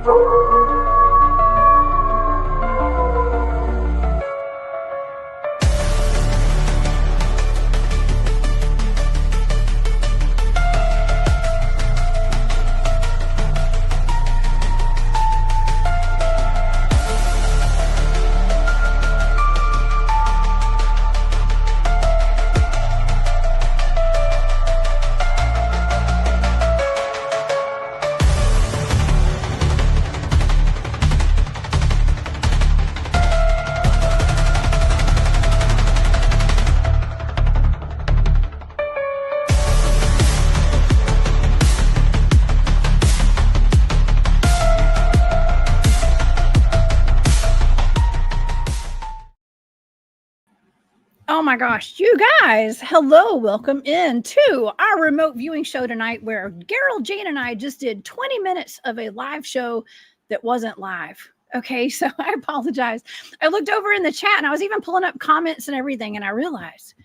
Oh my gosh, you guys, hello, welcome in to our remote viewing show tonight where Gerald, Jane, and I just did 20 minutes of a live show that wasn't live. Okay, so I apologize. I looked over in the chat and I was even pulling up comments and everything, and I realized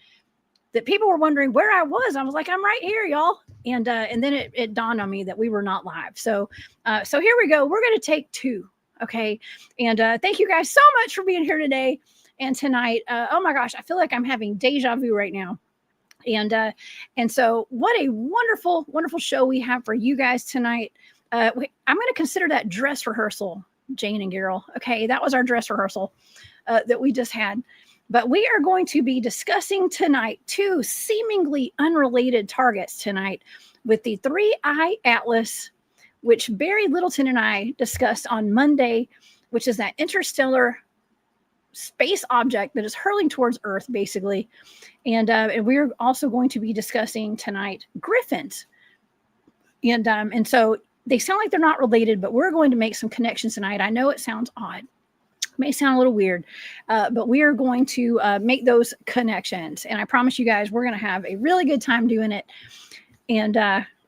that people were wondering where I was. I was like, I'm right here, y'all. And then it dawned on me that we were not live. So here we go. We're going to take two. Okay. And thank you guys so much for being here today and tonight. Oh my gosh, I feel like I'm having deja vu right now. And so what a wonderful, wonderful show we have for you guys tonight. I'm going to consider that dress rehearsal, Jane and Gerald. Okay. That was our dress rehearsal that we just had. But we are going to be discussing tonight two seemingly unrelated targets tonight with the 3-Eye Atlas, which Barry Littleton and I discussed on Monday, which is that interstellar space object that is hurling towards Earth, basically. And we're also going to be discussing tonight Griffins. And so they sound like they're not related, but we're going to make some connections tonight. I know it sounds odd. May sound a little weird, but we are going to make those connections. And I promise you guys, we're going to have a really good time doing it. And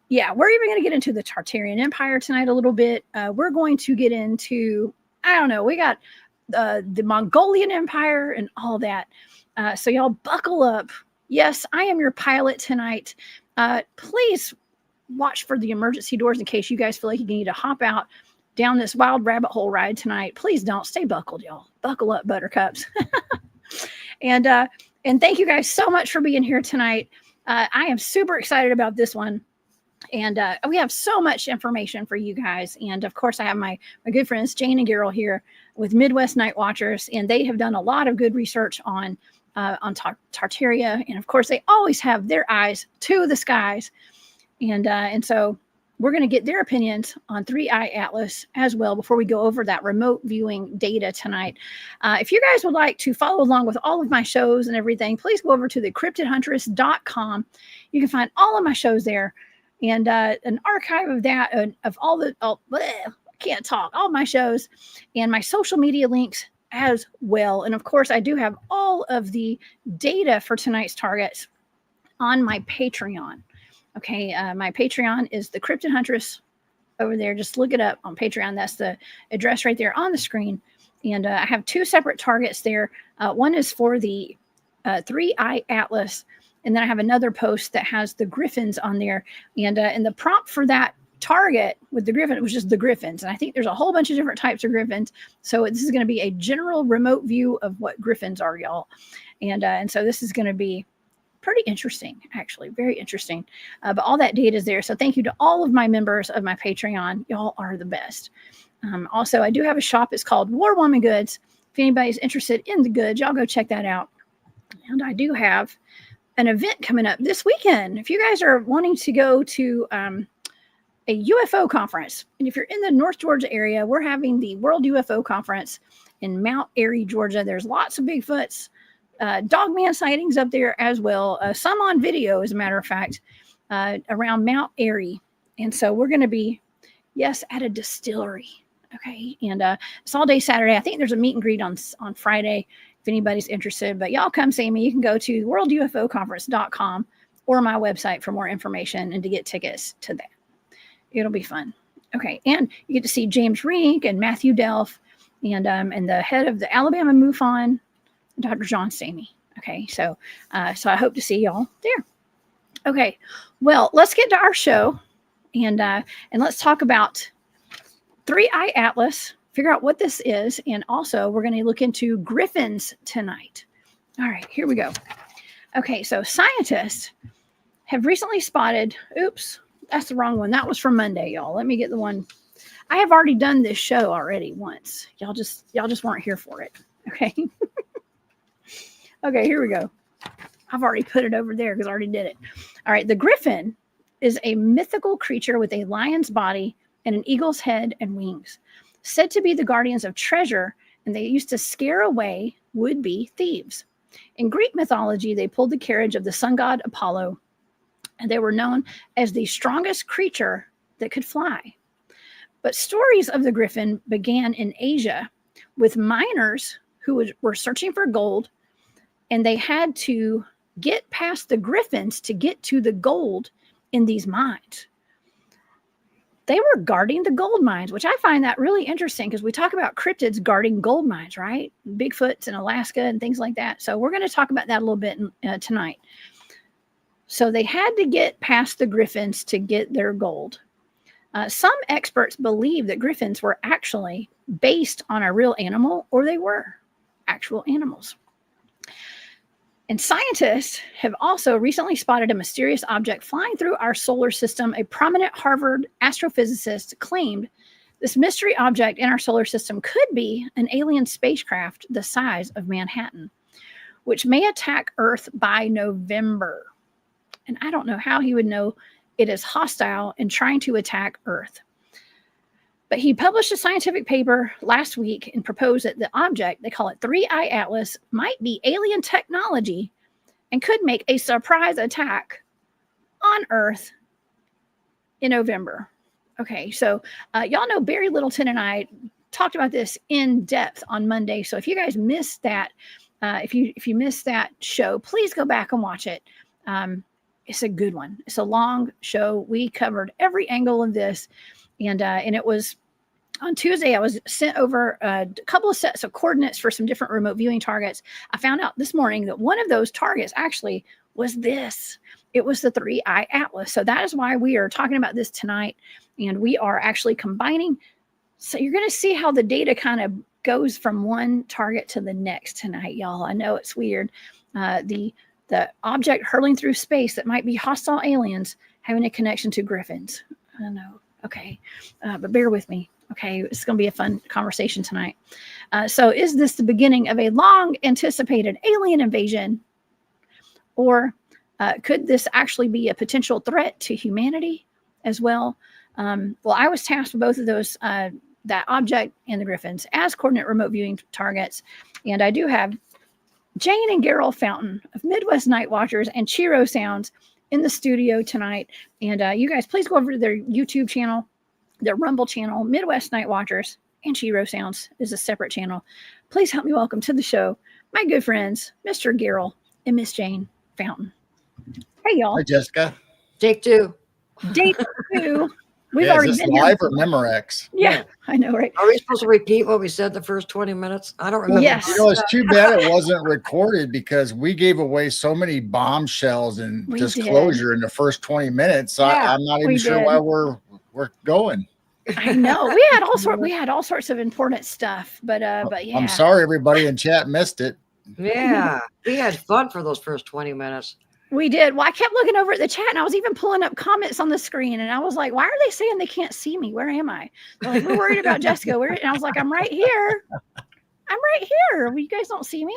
yeah, we're even going to get into the Tartarian Empire tonight a little bit. We're going to get into, I don't know, we got the Mongolian Empire and all that. So y'all buckle up. Yes, I am your pilot tonight. Please watch for the emergency doors in case you guys feel like you need to hop out down this wild rabbit hole ride tonight. Please don't. Stay buckled, y'all. Buckle up, buttercups. And thank you guys so much for being here tonight. I am super excited about this one. And we have so much information for you guys. And of course, I have my good friends, Jane and Gerald, here with Midwest Night Watchers. And they have done a lot of good research on Tartaria. And of course, they always have their eyes to the skies. And so we're going to get their opinions on 3-Eye Atlas as well before we go over that remote viewing data tonight. If you guys would like to follow along with all of my shows and everything, please go over to the cryptidhuntress.com. You can find all of my shows there and an archive of that, of all the, I can't talk, all my shows and my social media links as well. And of course, I do have all of the data for tonight's targets on my Patreon. Okay, my Patreon is the Cryptid Huntress over there. Just look it up on Patreon. That's the address right there on the screen. And I have two separate targets there. One is for the 3-Eye Atlas. And then I have another post that has the Griffins on there. And the prompt for that target with the Griffin, it was just the Griffins. And I think there's a whole bunch of different types of Griffins. So this is going to be a general remote view of what Griffins are, y'all. And so this is going to be pretty interesting, actually, very interesting. But all that data is there. So thank you to all of my members of my Patreon. Y'all are the best. Also, I do have a shop. It's called War Woman Goods. If anybody's interested in the goods, y'all go check that out. And I do have an event coming up this weekend. If you guys are wanting to go to a UFO conference, and if you're in the North Georgia area, we're having the World UFO Conference in Mount Airy, Georgia. There's lots of Bigfoots. Dogman sightings up there as well. Some on video, as a matter of fact, around Mount Airy. And so we're going to be, yes, at a distillery. Okay. And it's all day Saturday. I think there's a meet and greet on Friday if anybody's interested. But y'all come see me. You can go to worldufoconference.com or my website for more information and to get tickets to that. It'll be fun. Okay. And you get to see James Rink and Matthew Delph and the head of the Alabama MUFON, Dr. John Samey. Okay, so I hope to see y'all there. Okay, well, let's get to our show and let's talk about 3-eye atlas, figure out what this is. And also, we're going to look into Griffins tonight. All right, here we go. Okay, so scientists have recently spotted, oops, that's the wrong one. That was from Monday, y'all. Let me get the one. I have already done this show already once. Y'all just weren't here for it. Okay. Okay, here we go. I've already put it over there because I already did it. All right, the Griffin is a mythical creature with a lion's body and an eagle's head and wings, said to be the guardians of treasure, and they used to scare away would-be thieves. In Greek mythology, they pulled the carriage of the sun god Apollo, and they were known as the strongest creature that could fly. But stories of the Griffin began in Asia with miners who were searching for gold, and they had to get past the Griffins to get to the gold in these mines. They were guarding the gold mines, which I find that really interesting because we talk about cryptids guarding gold mines, right? Bigfoots in Alaska and things like that. So we're going to talk about that a little bit tonight. So they had to get past the Griffins to get their gold. Some experts believe that Griffins were actually based on a real animal, or they were actual animals. And scientists have also recently spotted a mysterious object flying through our solar system. A prominent Harvard astrophysicist claimed this mystery object in our solar system could be an alien spacecraft the size of Manhattan, which may attack Earth by November. And I don't know how he would know it is hostile and trying to attack Earth. But he published a scientific paper last week and proposed that the object, they call it 3-eye atlas, might be alien technology and could make a surprise attack on Earth in November. Okay, so y'all know Barry Littleton and I talked about this in depth on Monday. So if you guys missed that, if you missed that show, please go back and watch it. It's a good one. It's a long show. We covered every angle of this, and it was on Tuesday. I was sent over a couple of sets of coordinates for some different remote viewing targets. I found out this morning that one of those targets actually was this. It was the 3-eye atlas. So that is why we are talking about this tonight, and we are actually combining. So you're going to see how the data kind of goes from one target to the next tonight, y'all. I know it's weird. The object hurling through space that might be hostile aliens having a connection to Griffins. I don't know. Okay. But bear with me. Okay. It's going to be a fun conversation tonight. So is this the beginning of a long anticipated alien invasion? Or could this actually be a potential threat to humanity as well? Well, I was tasked with both of those, that object and the Griffins, as coordinate remote viewing targets. And I do have Jane and Gerald Fountain of Midwest Night Watchers and Chiro Sounds in the studio tonight. And you guys, please go over to their YouTube channel, their Rumble channel. Midwest Night Watchers and Chiro Sounds is a separate channel. Please help me welcome to the show my good friends, Mr. Gerald and Miss Jane Fountain. Hey, y'all. Hi, Jessica. Take two. Take two. We've Yeah, already is this been live here. or Memorex? Yeah, I know, right? Are we supposed to repeat what we said the first 20 minutes? I don't remember. Yes. You know, it's too bad it wasn't recorded because we gave away so many bombshells and We disclosure in the first 20 minutes. So Yeah, I'm not we even sure did. why we're going. I know. We had all sorts of important stuff, but yeah. I'm sorry everybody in chat missed it. Yeah, we had fun for those first 20 minutes. We did. Well, I kept looking over at the chat and I was even pulling up comments on the screen and I was like, why are they saying they can't see me? Where am I? They're like, we're worried about Jessica. And I was like, I'm right here. I'm right here. Well, you guys don't see me.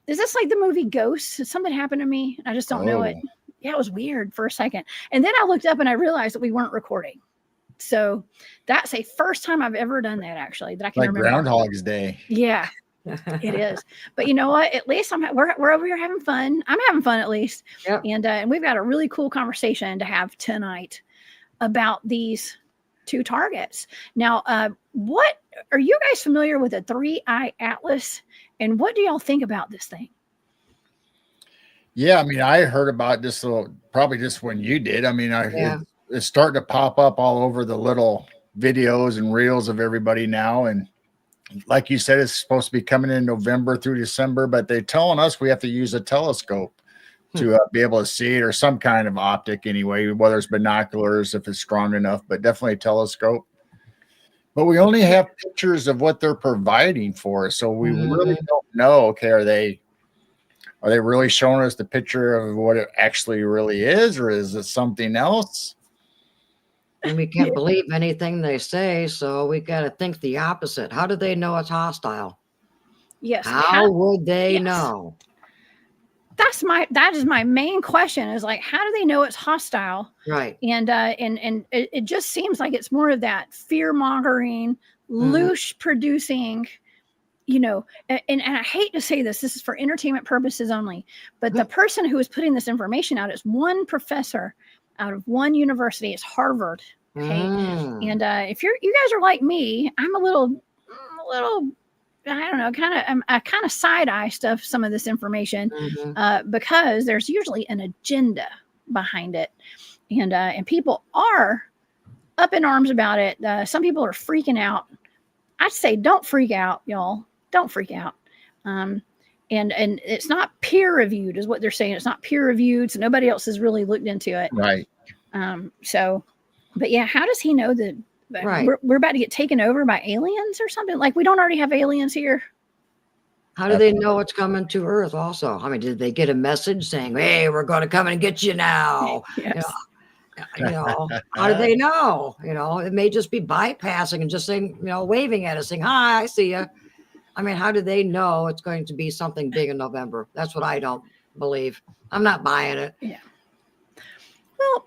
Is this like the movie Ghosts? Something happened to me. I just don't know it. Yeah, it was weird for a second. And then I looked up and I realized that we weren't recording. So that's a first time I've ever done that, actually, that I can Like remember. Groundhog's Day. Yeah. It is, but you know what? At least we're over here having fun. I'm having fun at least, Yep. And we've got a really cool conversation to have tonight about these two targets. Now, what are you guys familiar with a 3-eye atlas, and what do y'all think about this thing? Yeah, I mean, I heard about this probably just when you did. I mean, it's starting to pop up all over the little videos and reels of everybody now, and like you said, it's supposed to be coming in November through December, but they're telling us we have to use a telescope to be able to see it, or some kind of optic anyway, whether it's binoculars, if it's strong enough, but definitely a telescope. But we only have pictures of what they're providing for us, so we really don't know. Okay, are they really showing us the picture of what it actually really is, or is it something else? And we can't believe anything they say, so we got to think the opposite. How do they know it's hostile? Yes. How would they know? That is my main question, is like, how do they know it's hostile? Right. And it just seems like it's more of that fear mongering, loosh producing, and I hate to say this is for entertainment purposes only, but the person who is putting this information out is one professor out of one university. It's Harvard. Okay. And if you guys are like me, I'm a little, I don't know, I kind of side eye stuff, some of this information, because there's usually an agenda behind it. And people are up in arms about it. Some people are freaking out. I'd say don't freak out, y'all. Don't freak out. And it's not peer reviewed, is what they're saying. It's not peer reviewed, so nobody else has really looked into it. Right. But yeah, how does he know that we're about to get taken over by aliens or something? Like, we don't already have aliens here. How do they know it's coming to Earth also? I mean, did they get a message saying, hey, we're going to come and get you now? Yes. How do they know? It may just be bypassing and just saying, waving at us, saying, hi, I see you. I mean, how do they know it's going to be something big in November? That's what I don't believe. I'm not buying it. Yeah. Well,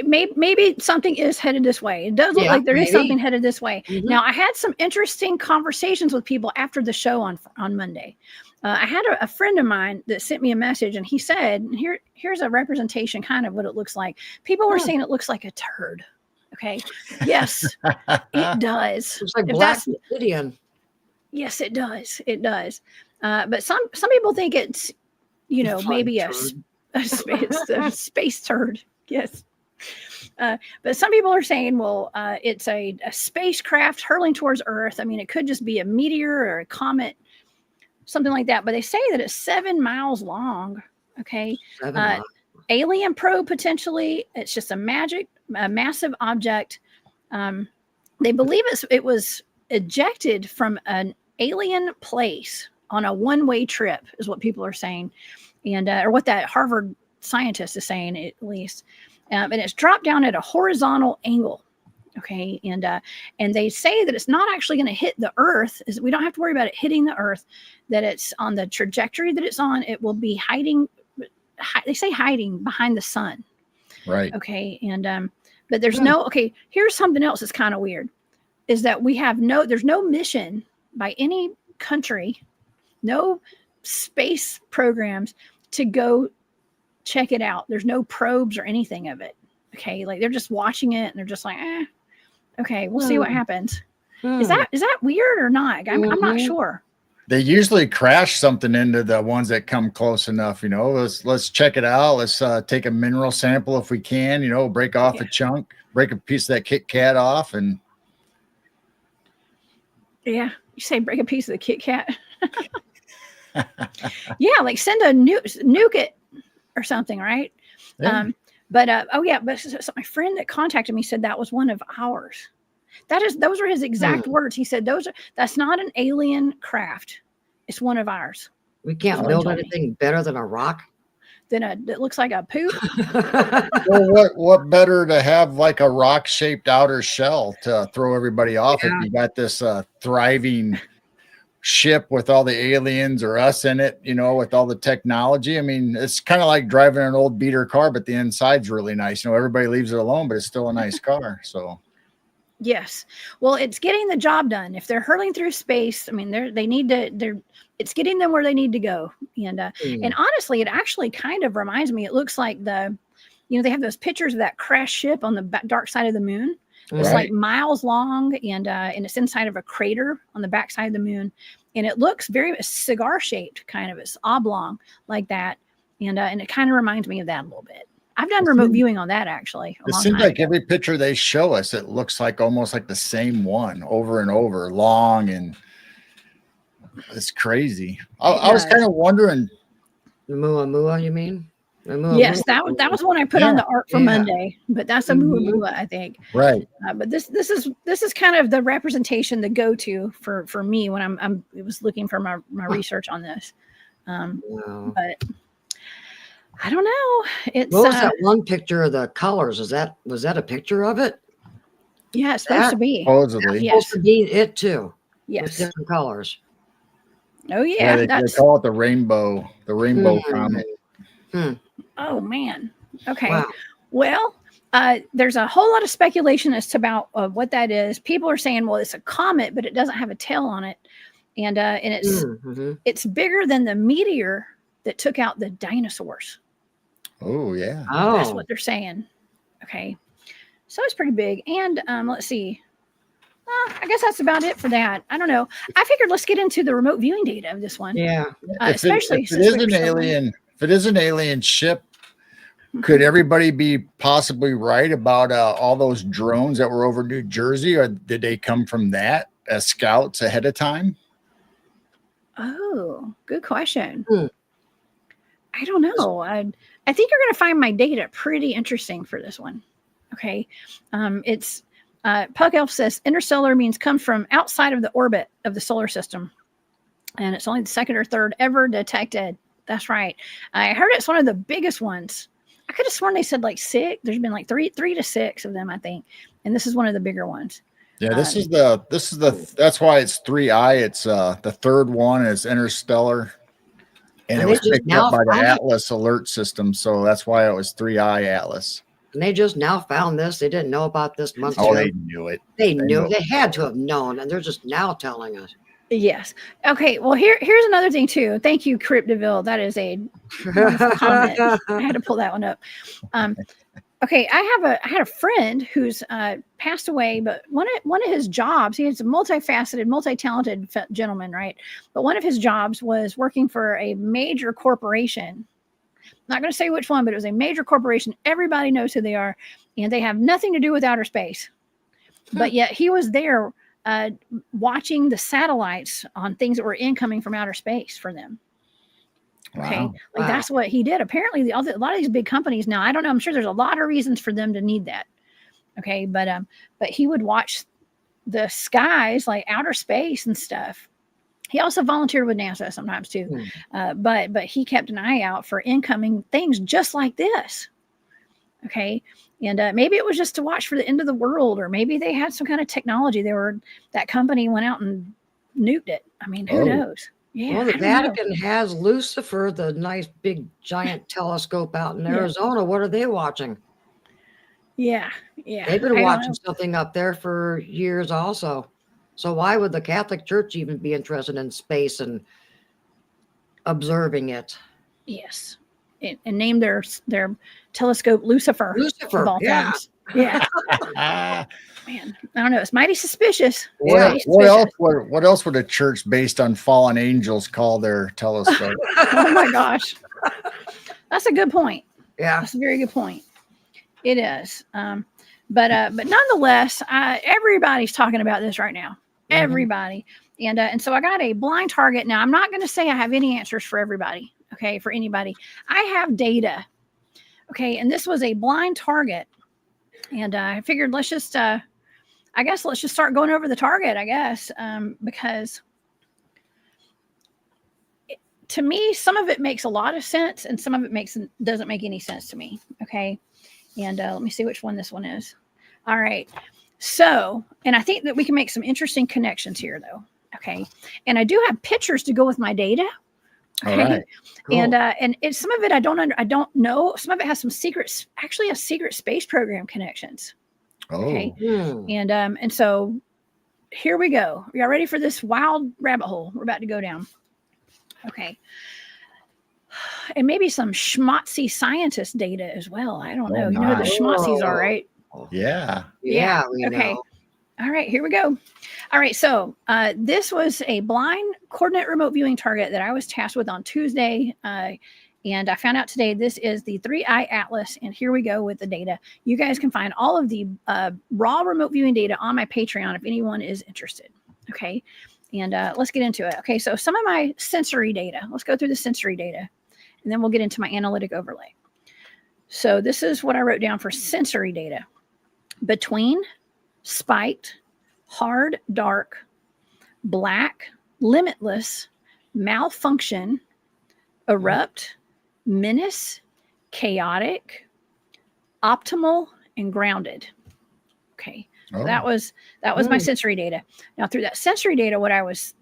maybe something is headed this way. It does look like there is something headed this way. Now, I had some interesting conversations with people after the show on Monday. I had a friend of mine that sent me a message, and he said, here's a representation, kind of what it looks like. People were saying it looks like a turd. Okay. Yes, it does. It's like Black Obsidian. Yes, it does. It does. But some people think it's, maybe a space turd. Yes. But some people are saying, well, it's a spacecraft hurling towards Earth. I mean, it could just be a meteor or a comet, something like that. But they say that it's 7 miles long. Okay. 7 miles. Alien probe, potentially. It's just a massive object. They believe it was ejected from an alien place on a one-way trip, is what people are saying. And or what that Harvard scientist is saying, at least. And it's dropped down at a horizontal angle. Okay. And they say that it's not actually going to hit the Earth. We don't have to worry about it hitting the Earth, that it's on the trajectory that it's on. It will be hiding. They say hiding behind the sun. Right. Okay. And, but there's here's something else that's kind of weird, is that there's no mission by any country, no space programs to go check it out. There's no probes or anything of it. Okay. Like, they're just watching it and they're just like, okay, we'll see what happens. Is that weird or not? I'm not sure. They usually crash something into the ones that come close enough. Let's check it out. Let's take a mineral sample if we can. Break off a chunk, break a piece of that Kit Kat off, and you say break a piece of the Kit Kat. Yeah, like send a nuke it or something, right? Yeah. But so my friend that contacted me said that was one of ours. Those are his exact words. He said that's not an alien craft. It's one of ours. We can't build anything better than a rock. That looks like a poop. Well, what better to have like a rock-shaped outer shell to throw everybody off if you got this thriving ship with all the aliens or us in it, with all the technology. I mean, it's kind of like driving an old beater car, but the inside's really nice. Everybody leaves it alone, but it's still a nice car. So yes. Well, it's getting the job done. If they're hurling through space, I mean, it's getting them where they need to go. And honestly, it actually kind of reminds me, it looks like they have those pictures of that crashed ship on the dark side of the moon. It's like miles long, and it's inside of a crater on the backside of the moon. And it looks very cigar shaped, kind of. It's oblong like that. And it kind of reminds me of that a little bit. I've done remote viewing on that, actually. It seems like every picture they show us, it looks like almost like the same one over and over, long, and it's crazy. I was kind of wondering. Muamua, you mean? Yes, that was one I put on the art for Monday, but that's a Muamua, I think. Right. But this is kind of the representation, the go-to for me when I was looking for my research on this. But I don't know. It's what was that one picture of the colors? Was that a picture of it? Yeah, it's supposed to be. Supposedly. Yes. Supposed to be it too. Yes. With different colors. Oh yeah. They call it the rainbow comet. Oh man. Okay. Wow. Well, there's a whole lot of speculation as to about what that is. People are saying, well, it's a comet, but it doesn't have a tail on it, and it's bigger than the meteor that took out the dinosaurs. Oh yeah. That's what they're saying. Okay. So it's pretty big. And let's see. I guess that's about it for that. I don't know. I figured let's get into the remote viewing data of this one. Yeah. If it is an alien ship, could everybody be possibly right about all those drones that were over New Jersey, or did they come from that as scouts ahead of time? Oh, good question. I don't know. I think you're going to find my data pretty interesting for this one. Okay. It's Puck Elf says interstellar means come from outside of the orbit of the solar system. And it's only the second or third ever detected. That's right. I heard it's one of the biggest ones. I could have sworn they said like 6. There's been like three to 6 of them, I think. And this is one of the bigger ones. Yeah, this is the that's why it's 3I. It's the third one is interstellar. And it was picked up by the Atlas alert system. So that's why it was 3I Atlas. And they just now found this. They didn't know about this months ago. ago. They knew it. They knew. They had to have known, and they're just now telling us. Yes. Okay. Well, here's another thing too. Thank you, Cryptid. That is a wonderful comment. I had to pull that one up. Okay. I had a friend who's passed away, but one of his jobs, he was a multifaceted, multi-talented gentleman, right? But one of his jobs was working for a major corporation. Not going to say which one, but it was a major corporation. Everybody knows who they are, and they have nothing to do with outer space. But yet he was there watching the satellites on things that were incoming from outer space for them. Okay. Wow. Like that's what he did. Apparently a lot of these big companies now, I don't know, I'm sure there's a lot of reasons for them to need that. Okay. But he would watch the skies, like outer space and stuff. He also volunteered with NASA sometimes too. But he kept an eye out for incoming things just like this. Okay. And maybe it was just to watch for the end of the world, or maybe they had some kind of technology. That company went out and nuked it. I mean, who knows? Yeah. Well, the Vatican has Lucifer, the nice big giant telescope out in Arizona. What are they watching? Yeah. Yeah. They've been watching something up there for years also. So why would the Catholic Church even be interested in space and observing it? Yes. And name their telescope Lucifer. Lucifer, yeah. Man, I don't know. It's mighty suspicious. What else would a church based on fallen angels call their telescope? Oh my gosh, that's a good point. Yeah, that's a very good point. It is. But nonetheless, everybody's talking about this right now. Everybody, and so I got a blind target. Now I'm not going to say I have any answers for everybody. Okay, for anybody. I have data. Okay, and this was a blind target. And I figured let's just start going over the target, I guess, because to me, some of it makes a lot of sense and some of it doesn't make any sense to me. Okay, and let me see which one this one is. All right, so, and I think that we can make some interesting connections here, though. Okay, and I do have pictures to go with my data. Okay. All right. Cool. And it's some of it I don't know. Some of it has some secret space program connections. Okay. And so here we go. Are y'all ready for this wild rabbit hole we're about to go down? Okay. And maybe some schmotzy scientist data as well. I don't know. You know who the schmotzies are, right? Yeah. Yeah. Okay. Know. All right, here we go. All right, so this was a blind coordinate remote viewing target that I was tasked with on Tuesday. And I found out today this is the 3I Atlas. And here we go with the data. You guys can find all of the raw remote viewing data on my Patreon if anyone is interested. Okay, and let's get into it. Okay, so some of my sensory data. Let's go through the sensory data. And then we'll get into my analytic overlay. So this is what I wrote down for sensory data. Between, spiked, hard, dark, black, limitless, malfunction, erupt, menace, chaotic, optimal, and grounded. Okay. So that was my sensory data. Now through that sensory data, what I was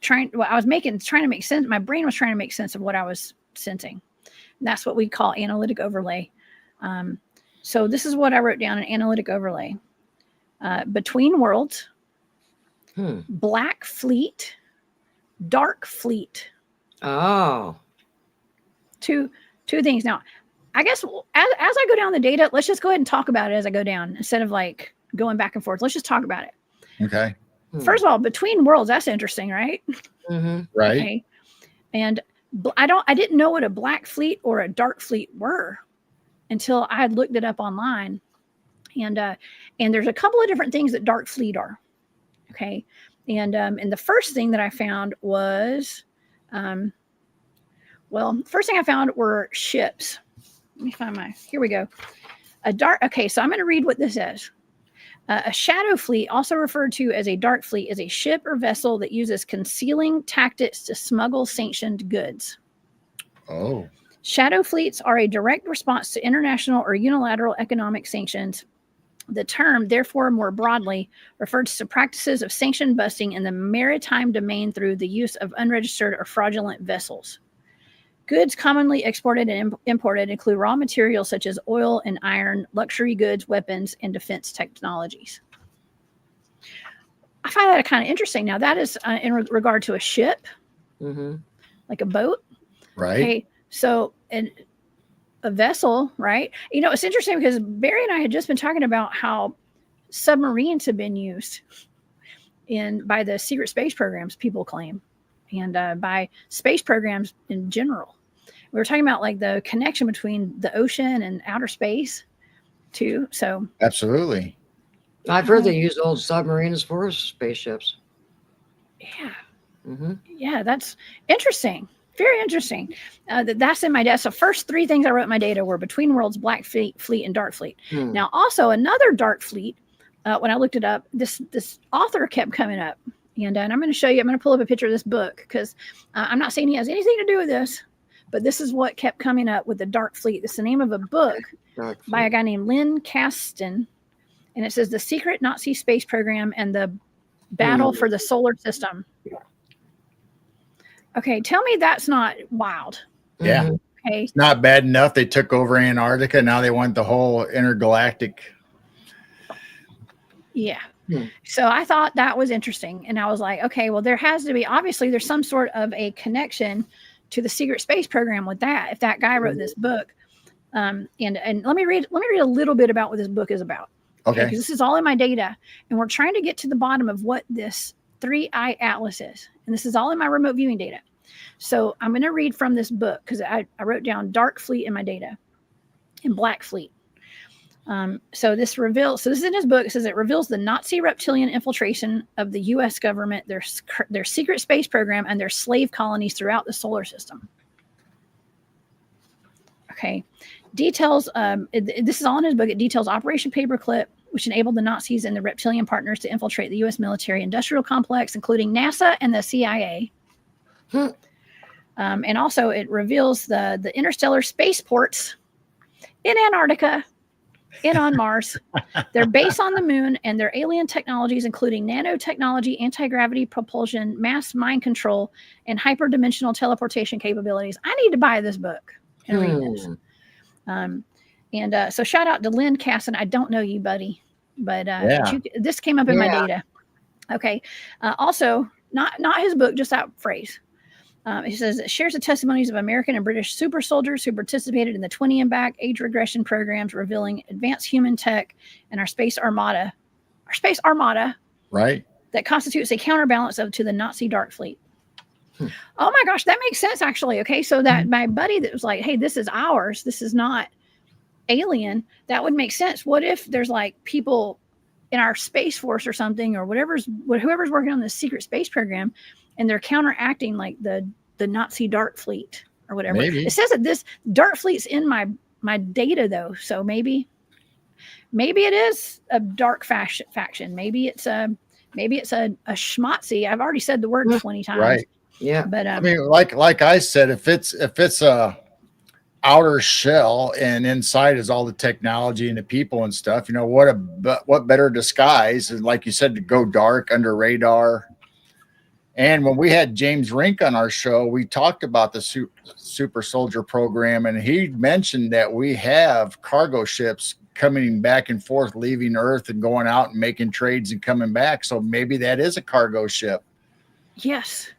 trying to make sense, my brain was trying to make sense of what I was sensing. And that's what we call analytic overlay. So this is what I wrote down in analytic overlay. Between worlds, black fleet, dark fleet. Oh. Two things. Now, I guess as I go down the data, let's just go ahead and talk about it as I go down instead of like going back and forth. Let's just talk about it. Okay. First of all, between worlds, that's interesting, right? Mm-hmm. Right. Okay. And I didn't know what a black fleet or a dark fleet were until I had looked it up online. And there's a couple of different things that dark fleet are. Okay. And the first thing that I found was, first thing I found were ships. Let me find here we go. Okay. So I'm going to read what this is. A shadow fleet, also referred to as a dark fleet, is a ship or vessel that uses concealing tactics to smuggle sanctioned goods. Oh. Shadow fleets are a direct response to international or unilateral economic sanctions. The term, therefore, more broadly, refers to practices of sanction busting in the maritime domain through the use of unregistered or fraudulent vessels. Goods commonly exported and imported include raw materials such as oil and iron, luxury goods, weapons, and defense technologies. I find that kind of interesting. Now, that is in regard to a ship, like a boat. Right. Okay, so a vessel, right? You know, it's interesting because Barry and I had just been talking about how submarines have been used by the secret space programs, people claim, and by space programs in general. We were talking about like the connection between the ocean and outer space too. So absolutely. I've heard they use old submarines for spaceships. Yeah. Mm-hmm. Yeah, that's interesting. Very interesting. That's in my data. So first three things I wrote in my data were between worlds, black fleet, and dark fleet. Now also another dark fleet, when I looked it up, this author kept coming up. And I'm going to show you, I'm going to pull up a picture of this book because I'm not saying he has anything to do with this, but this is what kept coming up with the dark fleet. This is the name of a book by a guy named Lynn Kasten. And it says The Secret Nazi Space Program and the Battle for the Solar System. Okay, tell me that's not wild. Yeah. Okay. It's not bad enough they took over Antarctica. Now they want the whole intergalactic. Yeah. So I thought that was interesting. And I was like, okay, well, there has to be, obviously there's some sort of a connection to the secret space program with that. If that guy wrote this book. And let me read a little bit about what this book is about. Okay. Because this is all in my data. And we're trying to get to the bottom of what this 3-eye atlas is. And this is all in my remote viewing data. So I'm going to read from this book because I wrote down dark fleet in my data and black fleet. So this is in his book. It says it reveals the Nazi reptilian infiltration of the U.S. government, their secret space program, and their slave colonies throughout the solar system. Okay. Details, this is all in his book. It details Operation Paperclip, which enabled the Nazis and the reptilian partners to infiltrate the U.S. military industrial complex, including NASA and the CIA. And also it reveals the interstellar spaceports in Antarctica and on Mars, their base on the moon, and their alien technologies, including nanotechnology, anti-gravity propulsion, mass mind control, and hyperdimensional teleportation capabilities. I need to buy this book and read this. So shout out to Lynn Casson. I don't know you, buddy, but this came up in my data. Okay. Also, not his book, just that phrase. He says it shares the testimonies of American and British super soldiers who participated in the 20-impact age regression programs, revealing advanced human tech and our space armada. Right. That constitutes a counterbalance to the Nazi dark fleet. Oh my gosh, that makes sense actually. Okay, so that my buddy that was like, hey, this is ours. This is not alien. That would make sense. What if there's like people in our space force or something, or whoever's working on this secret space program, and they're counteracting like the Nazi dark fleet or whatever. Maybe. It says that this dark fleet's in my my data though. So maybe it is a dark faction. Maybe it's a schmatzy. I've already said the word 20 times. Right. Yeah. But I mean, like I said, if it's a outer shell and inside is all the technology and the people and stuff, you know, what better disguise? And like you said, to go dark under radar. And when we had James Rink on our show, we talked about the Super Soldier program, and he mentioned that we have cargo ships coming back and forth, leaving Earth and going out and making trades and coming back. So maybe that is a cargo ship. yes.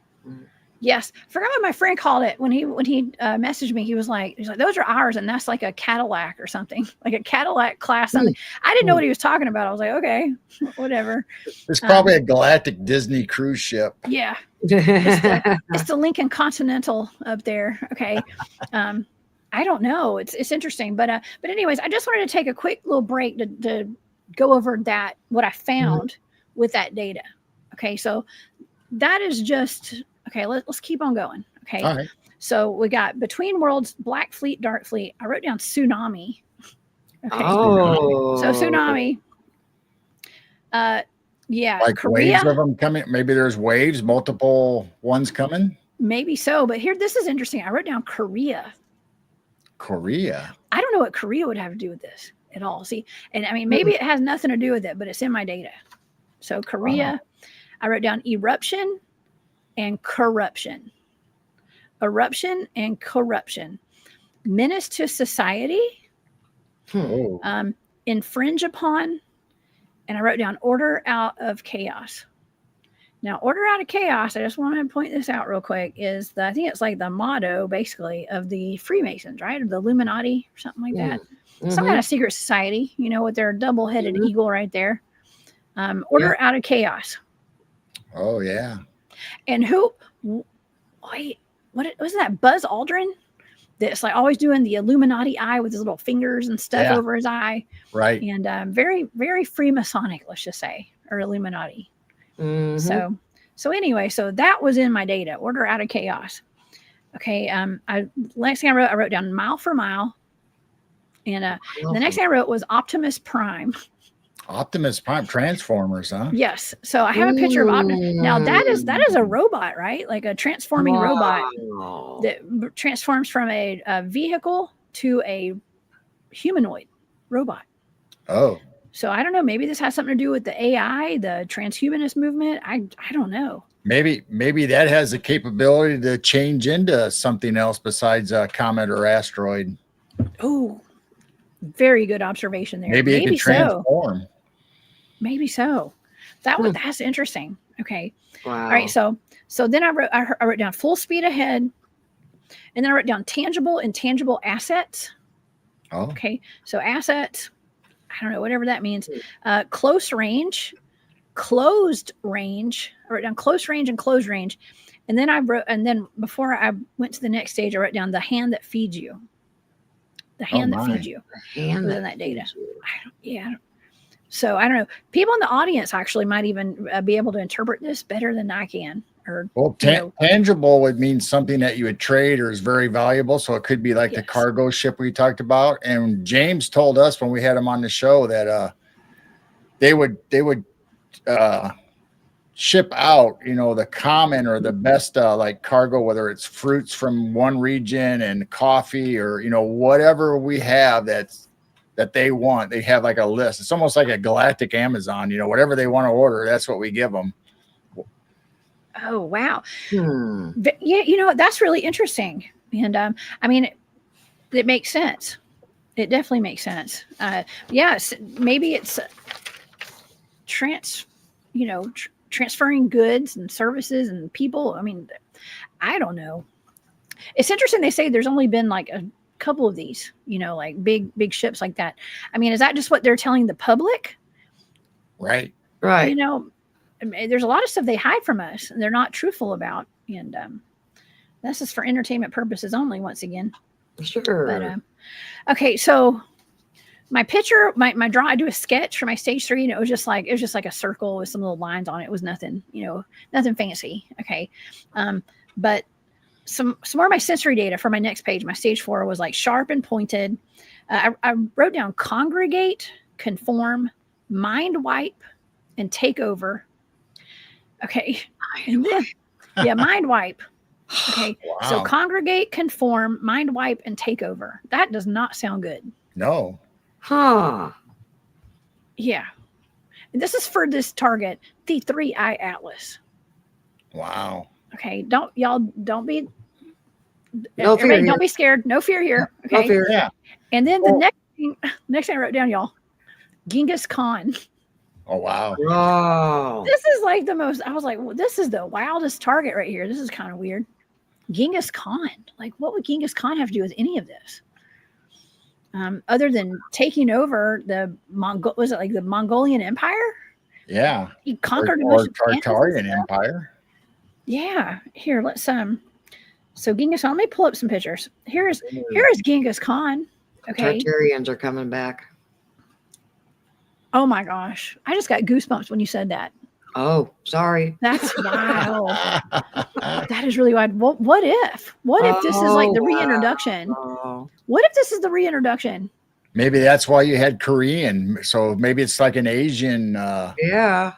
Yes, forgot what my friend called it when he messaged me. He's like, those are ours, and that's like a Cadillac or something, like a Cadillac class something. I didn't know what he was talking about. I was like, okay, whatever. It's probably a galactic Disney cruise ship. Yeah, it's the Lincoln Continental up there. Okay, I don't know. It's interesting, but anyways, I just wanted to take a quick little break to go over what I found with that data. Okay, so that is just. Okay, let's keep on going. Okay. All right. So we got Between Worlds, Black Fleet, Dark Fleet. I wrote down tsunami. Okay. Oh. So tsunami. Yeah. Like Korea. waves of them coming. Maybe there's waves, multiple ones coming. Maybe so. But here, this is interesting. I wrote down Korea. Korea. I don't know what Korea would have to do with this at all. See, and I mean, maybe it has nothing to do with it, but it's in my data. So Korea, I wrote down eruption and corruption. Eruption and corruption. Menace to society. Infringe upon. And I wrote down order out of chaos. Now, order out of chaos, I just want to point this out real quick, is I think it's like the motto, basically, of the Freemasons, right? Or the Illuminati or something like that. Some kind of secret society, you know, with their double-headed eagle right there. Order out of chaos. Oh, yeah. And wasn't that Buzz Aldrin? That's like always doing the Illuminati eye with his little fingers and stuff over his eye. Right. And very, very Freemasonic, let's just say, or Illuminati. So anyway, so that was in my data, order out of chaos. Okay. Next thing I wrote down mile for mile. And the next thing I wrote was Optimus Prime. Optimus Prime, Transformers, huh? Yes. So I have a picture of Optimus. Now that is a robot, right? Like a transforming robot that transforms from a vehicle to a humanoid robot. Oh. So I don't know. Maybe this has something to do with the AI, the transhumanist movement. I don't know. Maybe that has the capability to change into something else besides a comet or asteroid. Oh, very good observation there. Maybe it could transform. So. Maybe so. That's interesting. Okay. Wow. All right. So then I wrote down full speed ahead, and then I wrote down tangible and intangible assets. Oh. Okay. So assets, I don't know, whatever that means. Close range, closed range. I wrote down close range and closed range. And then before I went to the next stage, I wrote down the hand that feeds you. The hand that feeds you. The hand within that data. So I don't know. People in the audience actually might even be able to interpret this better than I can. Tangible would mean something that you would trade or is very valuable. So it could be like the cargo ship we talked about. And James told us when we had him on the show that they would ship out, you know, the common or the best like cargo, whether it's fruits from one region and coffee or, you know, whatever we have that they want. They have like a list. It's almost like a galactic Amazon, you know, whatever they want to order, that's what we give them. Oh, wow. Yeah, you know, that's really interesting. And I mean, it makes sense. It definitely makes sense. Yes, maybe it's transferring goods and services and people. I mean, I don't know. It's interesting. They say there's only been like a couple of these, you know, like big ships like that. I mean, is that just what they're telling the public? Right. You know, I mean, there's a lot of stuff they hide from us and they're not truthful about. And this is for entertainment purposes only, once again. Sure. But, okay. So my picture, my draw, I do a sketch for my stage 3 and it was just like a circle with some little lines on it. It was nothing, you know, nothing fancy. Okay. But some more of my sensory data for my next page, my stage 4 was like sharp and pointed, I wrote down congregate, conform, mind wipe, and take over. Okay. And then, yeah, mind wipe. Okay. Wow. So congregate, conform, mind wipe, and take over. That does not sound good. No. Huh. Yeah. And this is for this target, the 3-eye atlas. Wow. Okay. Don't be No fear here. don't be scared. No fear here. Okay. No fear. Yeah. And then the next thing I wrote down, y'all, Genghis Khan. Oh, wow. Oh. This is like the most, I was like, well, this is the wildest target right here. This is kind of weird. Genghis Khan. Like, what would Genghis Khan have to do with any of this? Other than taking over the Mongolian Empire? Yeah. He conquered or Tartarian Empire. Yeah. Here, let's so Genghis Khan, let me pull up some pictures. Here is Genghis Khan. Okay. Tartarians are coming back. Oh my gosh. I just got goosebumps when you said that. Oh, sorry. That's wild. That is really wild. What if this is like the reintroduction? Wow. What if this is the reintroduction? Maybe that's why you had Korean. So maybe it's like an Asian. Yeah.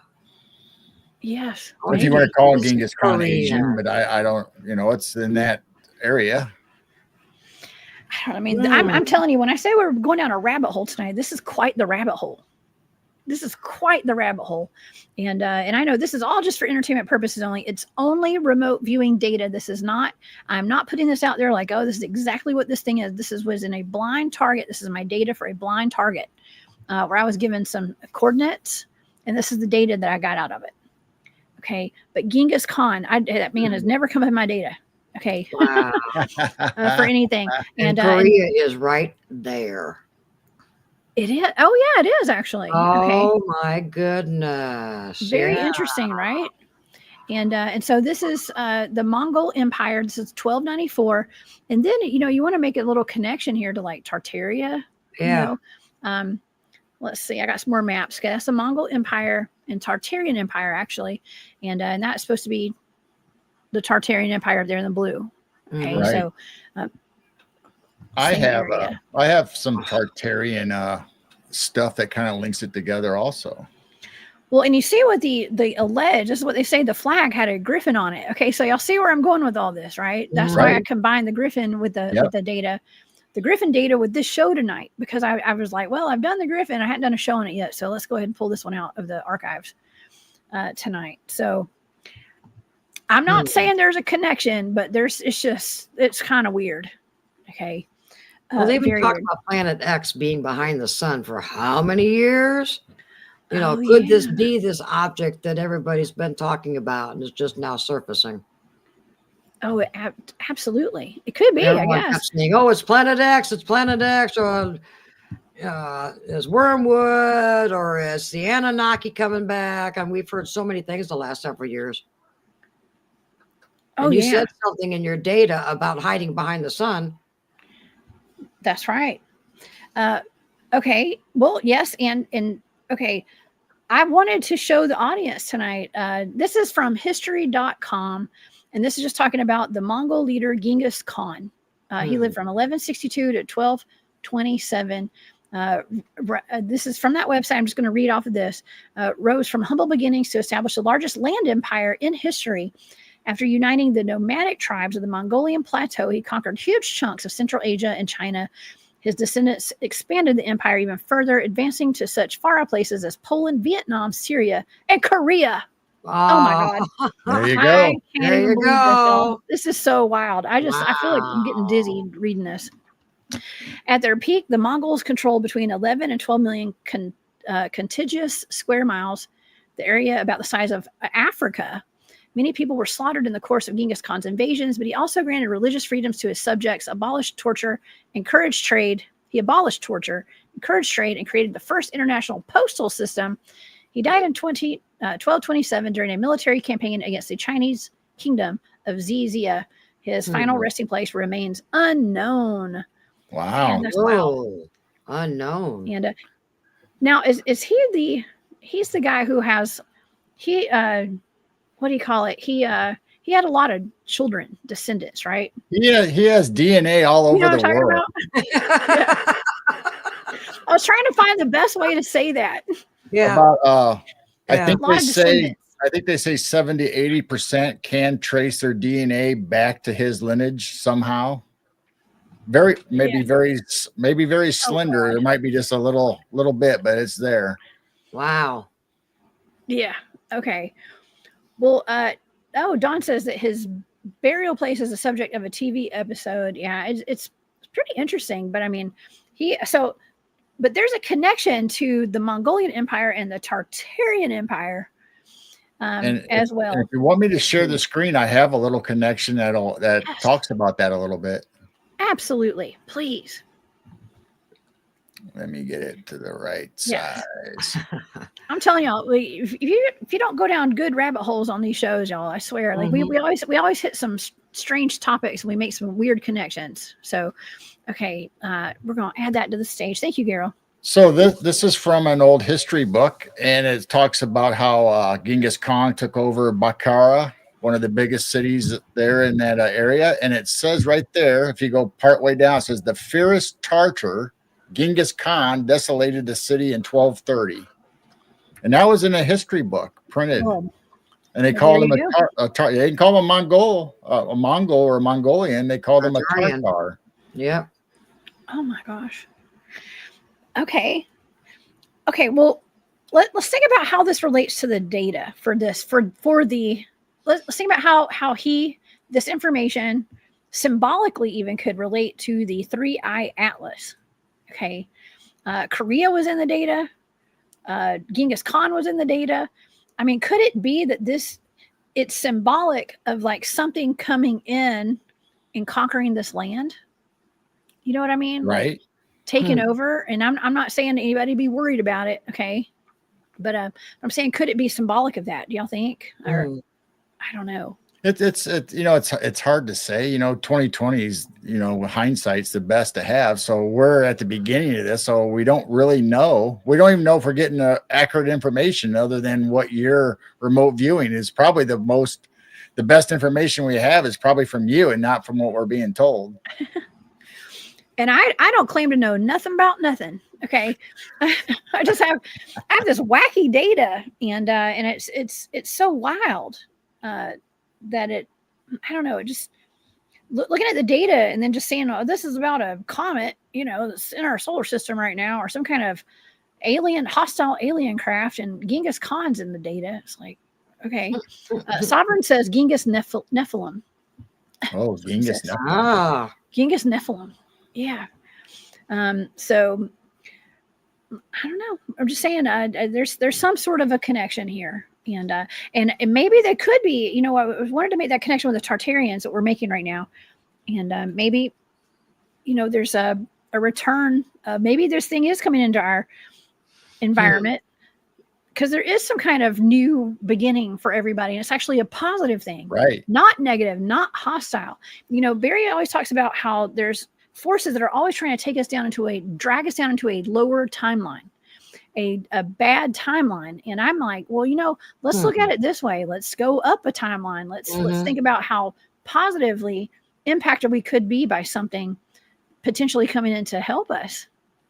Yes. If you want to call It's Genghis Khan Korean. Asian, but I don't, it's in that area. I mean, I'm telling you, when I say we're going down a rabbit hole tonight, this is quite the rabbit hole. This is quite the rabbit hole. And I know this is all just for entertainment purposes only. It's only remote viewing data. This is not, I'm not putting this out there like, oh, this is exactly what this thing is. This was in a blind target. This is my data for a blind target where I was given some coordinates, and this is the data that I got out of it. Okay. But Genghis Khan, that man has never come in my data. Okay. Wow. For anything. And Korea is right there. It is. Oh, yeah, it is actually. Oh, my goodness. Very interesting, right? And so this is the Mongol Empire. This is 1294. And then, you want to make a little connection here to like Tartaria. Yeah. Let's see. I got some more maps. Okay, that's the Mongol Empire and Tartarian Empire, actually. And that's supposed to be the Tartarian Empire there in the blue. Okay, Right. so I have some Tartarian stuff that kind of links it together also. well, and you see what the alleged, this is what they say, the flag had a griffin on it. Okay, so y'all see where I'm going with all this, right? That's why I combined the griffin with the data. The griffin data with this show tonight, because I was like, well, I've done the griffin. I hadn't done a show on it yet. So let's go ahead and pull this one out of the archives tonight. So I'm not saying there's a connection, but it's kind of weird. Okay. Well, they've been talking about Planet X being behind the sun for how many years? Could this be this object that everybody's been talking about and is just now surfacing? Oh, absolutely. It could be, Everyone I guess. kept saying, oh, it's Planet X, or is Wormwood, or is the Anunnaki coming back? And we've heard so many things the last several years. And you said something in your data about hiding behind the sun. That's right. Okay. Well, yes. And okay. I wanted to show the audience tonight. This is from history.com. And this is just talking about the Mongol leader, Genghis Khan. He lived from 1162 to 1227. This is from that website. I'm just going to read off of this. Rose from humble beginnings to establish the largest land empire in history. After uniting the nomadic tribes of the Mongolian plateau, he conquered huge chunks of Central Asia and China. His descendants expanded the empire even further, advancing to such far-out places as Poland, Vietnam, Syria, and Korea. Oh my God. There you go. I can't There even you believe go. this is so wild. I feel like I'm getting dizzy reading this. At their peak, the Mongols controlled between 11 and 12 million contiguous square miles, the area about the size of Africa. Many people were slaughtered in the course of Genghis Khan's invasions, but he also granted religious freedoms to his subjects, abolished torture, encouraged trade. He abolished torture, encouraged trade, and created the first international postal system. He died in 1227 during a military campaign against the Chinese kingdom of Xizia. His final resting place remains unknown. Wow. That's wild. Unknown. And now is he he's the guy who has what do you call it? He had a lot of children, descendants, right? Yeah, he has DNA all over the world. was trying to find the best way to say that. Yeah. About I Yeah. think A lot they of say descendants. I think they say 70-80% can trace their DNA back to his lineage somehow. Maybe very slender. There might be just a little bit, but it's there. Wow. Yeah. Okay. Well, Don says that his burial place is the subject of a TV episode. Yeah, it's pretty interesting. But I mean, but there's a connection to the Mongolian Empire and the Tartarian Empire as well. And if you want me to share the screen, I have a little connection that talks about that a little bit. Absolutely, please. Let me get it to the right size. I'm telling y'all, if you don't go down good rabbit holes on these shows, y'all, I swear, like we always hit some strange topics and we make some weird connections. So, okay, we're gonna add that to the stage. Thank you, Gerald. So this is from an old history book, and it talks about how Genghis Khan took over Bukhara, one of the biggest cities there in that area. And it says right there, if you go partway down, it says the fierce Tartar Genghis Khan desolated the city in 1230, and that was in a history book printed. Oh, and they called him they didn't call him a Mongol or a Mongolian. They called him a Tartar. Yeah. Oh my gosh. Okay. Well, let's think about how this relates to the data for this. Let's think about how this information symbolically even could relate to the 3-eye atlas. Okay. Korea was in the data. Genghis Khan was in the data. I mean, could it be that it's symbolic of like something coming in and conquering this land? You know what I mean? Right. Like taking over. And I'm not saying anybody be worried about it. Okay. But I'm saying, could it be symbolic of that? Do y'all think? Or I don't know. It's hard to say. 2020 is, hindsight's the best to have. So we're at the beginning of this, so we don't really know. We don't even know if we're getting accurate information other than what your remote viewing is. Probably the best information we have is probably from you and not from what we're being told. And I don't claim to know nothing about nothing. Okay. I just have this wacky data and it's so wild that I don't know, it just looking at the data and then just saying, oh, this is about a comet, that's in our solar system right now, or some kind of hostile alien craft, and Genghis Khan's in the data. It's like, okay. Sovereign says Genghis Nephilim. Oh, Genghis Nephilim. Genghis Nephilim. Yeah. So I don't know. I'm just saying there's some sort of a connection here. And maybe there could be, I wanted to make that connection with the Tartarians that we're making right now. And maybe, there's a return. Maybe this thing is coming into our environment because there is some kind of new beginning for everybody. And it's actually a positive thing, right? Not negative, not hostile. Barry always talks about how there's forces that are always trying to drag us down into a lower timeline. A bad timeline. And I'm like, well, let's look at it this way. Let's go up a timeline. Let's think about how positively impacted we could be by something potentially coming in to help us.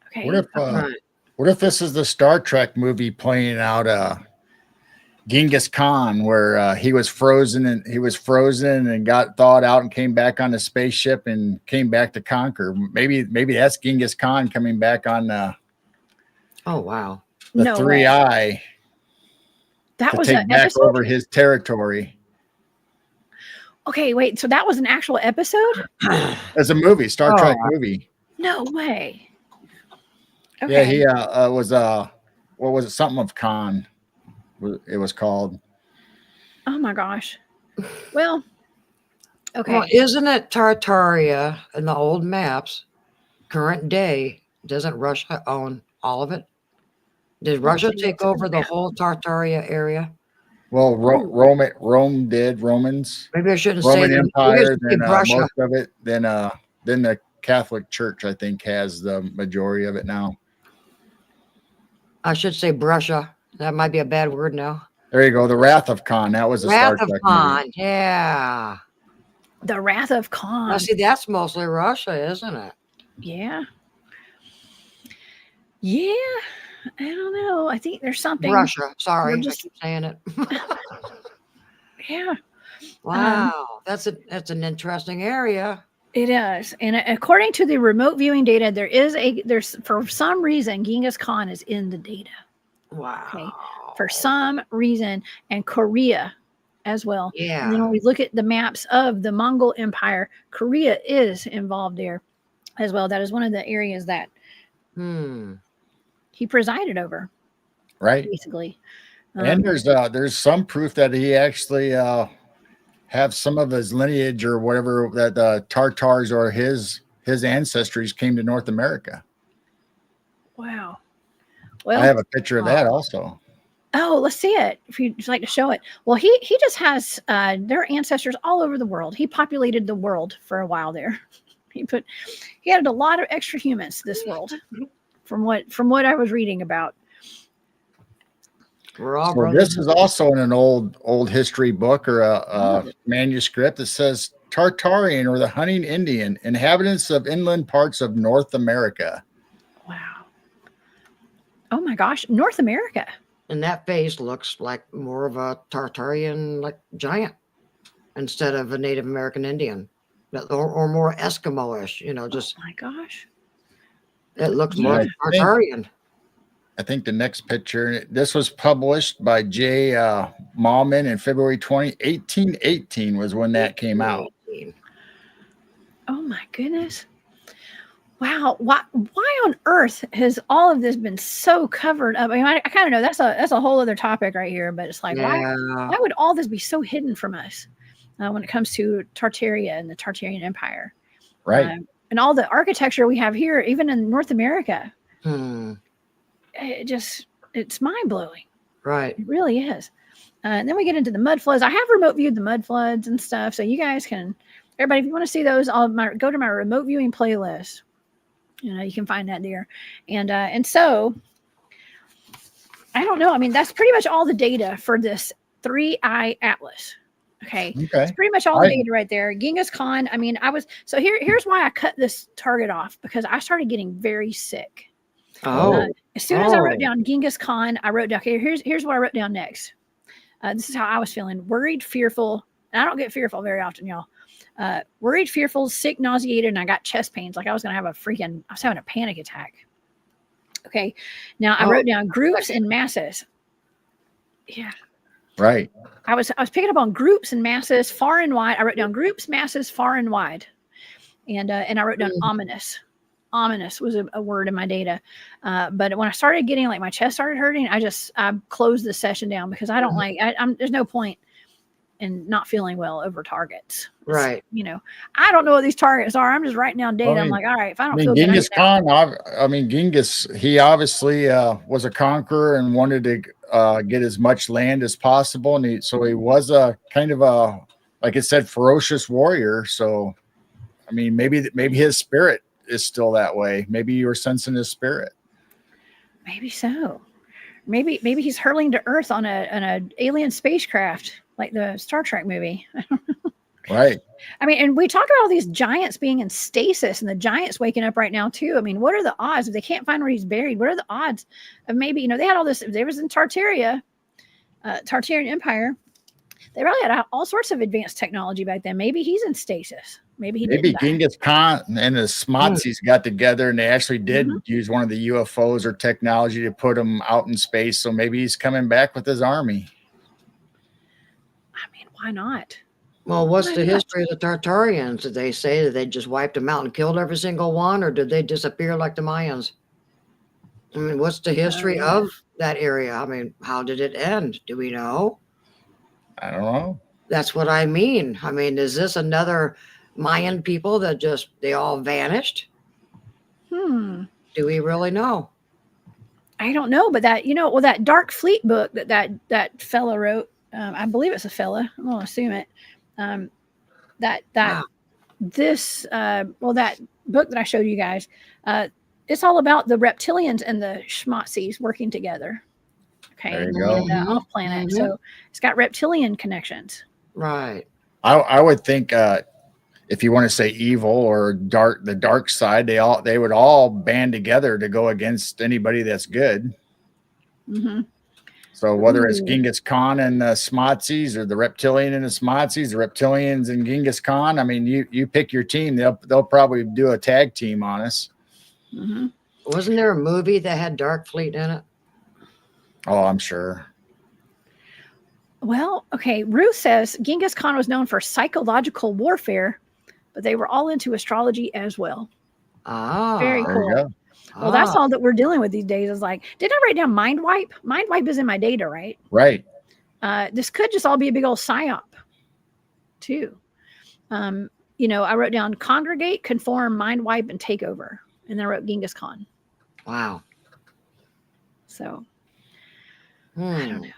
Okay. What if this is the Star Trek movie playing out Genghis Khan, where he was frozen and got thawed out and came back on a spaceship and came back to conquer? Maybe that's Genghis Khan coming back on oh wow! The 3-eye. That was take back episode? Over his territory. Okay, wait. So that was an actual episode? As a movie, Star Trek movie. No way. Okay. Yeah, he was what was it? Something of Khan. It was called. Oh my gosh. Well. Okay. Well, isn't it Tartaria in the old maps? Current day, doesn't Russia own all of it? Did Russia take over the whole Tartaria area? Well, Rome did. Romans. Maybe I shouldn't Roman say Empire. Then most of it. Then the Catholic Church, I think, has the majority of it now. I should say Brussia. That might be a bad word now. There you go. The Wrath of Khan. That was a Star Trek Khan. movie. Yeah. The Wrath of Khan. Now, see, that's mostly Russia, isn't it? Yeah. Yeah, I don't know. I think there's something. Russia. Sorry, I just keep saying it. yeah. Wow, that's an interesting area. It is, and according to the remote viewing data, there's for some reason Genghis Khan is in the data. Wow. Okay, for some reason, and Korea as well. Yeah. And then when we look at the maps of the Mongol Empire, Korea is involved there as well. That is one of the areas that he presided over, Right. basically. And there's some proof that he actually have some of his lineage or whatever, that the Tartars or his ancestries came to North America. Wow. Well, I have a picture of that also. Oh, let's see it if you'd like to show it. Well, he just has their ancestors all over the world. He populated the world for a while there. He added a lot of extra humans to this world, from what I was reading about. So this is also in an old history book or a manuscript that says Tartarian, or the hunting Indian, inhabitants of inland parts of North America. Wow. Oh my gosh, North America. And that face looks like more of a Tartarian, like giant, instead of a Native American Indian, or more Eskimo-ish. Just. Oh my gosh. It looks more Tartarian. I think the next picture, this was published by J. Mallman in February 1818 was when that came out. Oh my goodness. Wow. Why on earth has all of this been so covered up? I mean, I kind of know that's a whole other topic right here, but it's like, why would all this be so hidden from us when it comes to Tartaria and the Tartarian Empire? Right. And all the architecture we have here, even in North America. It's mind blowing. Right. It really is. And then we get into the mud floods. I have remote viewed the mud floods and stuff. So you guys everybody, if you want to see those, go to my remote viewing playlist. You can find that there. And so I don't know. I mean, that's pretty much all the data for this 3-eye atlas. Okay. It's pretty much all the data right there. Genghis Khan. I mean, here's why I cut this target off, because I started getting very sick. As soon as I wrote down Genghis Khan, I wrote down, okay, here's what I wrote down next. This is how I was feeling: worried, fearful. And I don't get fearful very often, y'all. Worried, fearful, sick, nauseated, and I got chest pains. Like I was having a panic attack. Okay. Now I wrote down groups and masses. Yeah. Right. I was picking up on groups and masses far and wide. I wrote down groups, masses, far and wide. And I wrote down ominous. Ominous was a word in my data. But when I started getting, like, my chest started hurting, I closed the session down, because I don't there's no point in not feeling well over targets. Right. I don't know what these targets are. I'm just writing down data. I'm like, all right, if I don't feel Genghis good. Khan, Genghis, he obviously was a conqueror and wanted to get as much land as possible. And so he was a kind of a, like I said, ferocious warrior. So, I mean, maybe his spirit is still that way. Maybe you were sensing his spirit. Maybe so. Maybe he's hurling to Earth on an alien spacecraft, like the Star Trek movie. Right. I mean, and we talk about all these giants being in stasis, and the giants waking up right now too. I mean, what are the odds if they can't find where he's buried? What are the odds of maybe, they had all this, they was in Tartaria, Tartarian Empire. They really had all sorts of advanced technology back then. Maybe he's in stasis. Maybe Genghis Khan and the Smotsis got together, and they actually did use one of the UFOs or technology to put him out in space. So maybe he's coming back with his army. I mean, why not? Well, what's the history of the Tartarians? Did they say that they just wiped them out and killed every single one, or did they disappear like the Mayans? I mean, what's the history of that area? I mean, how did it end? Do we know? I don't know. That's what I mean. I mean, is this another Mayan people that they all vanished? Do we really know? I don't know, but that Dark Fleet book that fella wrote, I believe it's a fella, I'm gonna assume it. That book that I showed you guys, it's all about the reptilians and the Schmotzies working together. Okay, there you go. Off planet, so it's got reptilian connections. Right. I would think if you want to say evil or the dark side, they would all band together to go against anybody that's good. Mm-hmm. So whether it's Genghis Khan and the Smotzies, or the reptilian and the Smotzies, the reptilians and Genghis Khan, I mean, you pick your team. They'll probably do a tag team on us. Mm-hmm. Wasn't there a movie that had Dark Fleet in it? Oh, I'm sure. Well, okay. Ruth says Genghis Khan was known for psychological warfare, but they were all into astrology as well. Ah, Very There cool. you go. Well, that's all that we're dealing with these days. Is like, did I write down mind wipe? Mind wipe is in my data, right? Right. This could just all be a big old psyop, too. You know, I wrote down congregate, conform, mind wipe, and take over, and then I wrote Genghis Khan. wow. So Hmm. I don't know.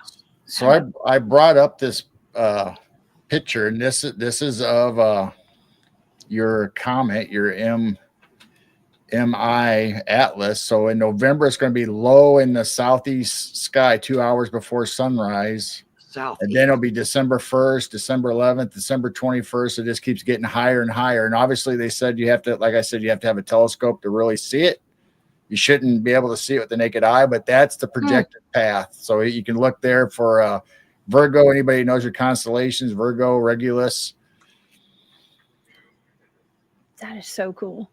So I brought up this picture, and this is of your comet, your MI Atlas. So in November, it's going to be low in the southeast sky 2 hours before sunrise. South. And then it'll be December 1st, December 11th, December 21st. It just keeps getting higher and higher. And obviously they said you have to, like I said, you have to have a telescope to really see it. You shouldn't be able to see it with the naked eye, but that's the projected path. So you can look there for Virgo. Anybody who knows your constellations, Virgo, Regulus. That is so cool.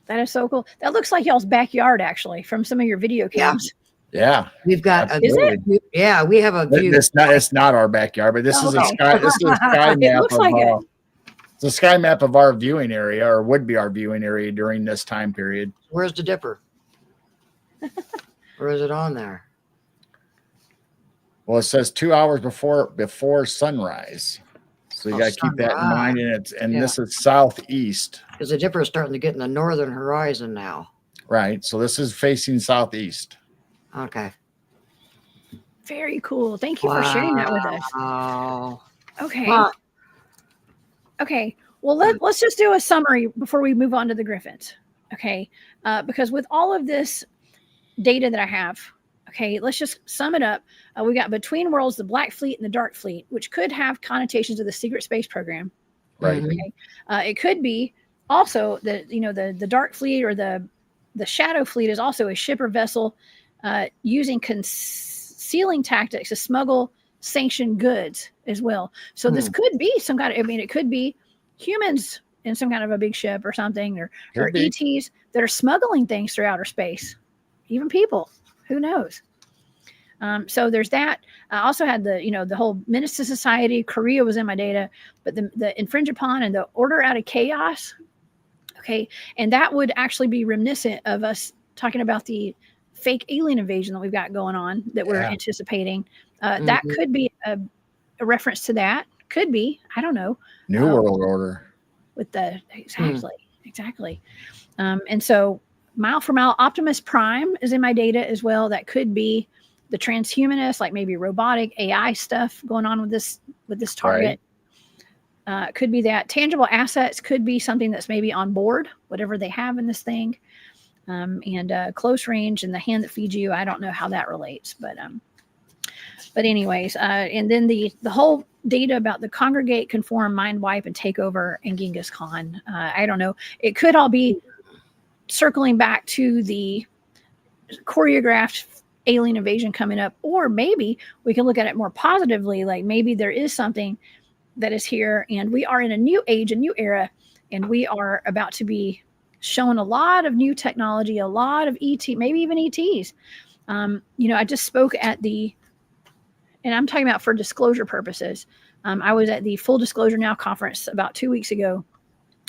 That is so cool. That looks like y'all's backyard, actually, from some of your video cams. Yeah. We've got absolutely. we have a view. It's not our backyard, but this is a sky. This is a sky map looks like it. It's a sky map of our viewing area, or would be our viewing area during this time period. Where's the Dipper? Or is it on there? Well, it says 2 hours before sunrise. So you got to keep that in mind. And this is southeast. Because the Dipper is starting to get in the northern horizon now. Right. So this is facing southeast. Okay. Very cool. Thank you for sharing that with us. Wow. Okay. Wow. Okay. Well, let's just do a summary before we move on to the Griffins. Okay. Because with all of this data that I have, okay, let's just sum it up. We got Between Worlds, the Black Fleet, and the Dark Fleet, which could have connotations of the secret space program. Right. Okay. It could be also the Dark Fleet, or the Shadow Fleet is also a ship or vessel using concealing tactics to smuggle sanctioned goods as well. So this could be some kind of, it could be humans in some kind of a big ship or something, or ETs that are smuggling things through outer space, even people, who knows? So there's that. I also had the whole Menace to Society. Korea was in my data, but the Infringe Upon and the Order Out of Chaos. Okay. And that would actually be reminiscent of us talking about the fake alien invasion that we've got going on that we're anticipating. That could be a reference to that. Could be. I don't know. New World Order. With the exactly. And so Mile for Mile, Optimus Prime is in my data as well. That could be the transhumanist, like maybe robotic AI stuff going on with this target. Right. Could be that. Tangible assets could be something that's maybe on board, whatever they have in this thing. And close range and the hand that feeds you. I don't know how that relates, but anyways, and then the whole data about the congregate, conform, mind wipe, and take over, and Genghis Khan. I don't know. It could all be circling back to the choreographed alien invasion coming up, or maybe we can look at it more positively. Like maybe there is something that is here, and we are in a new age, a new era, and we are about to be shown a lot of new technology, a lot of ET, maybe even ETs. I just spoke at and I'm talking about for disclosure purposes. I was at the Full Disclosure Now conference about 2 weeks ago,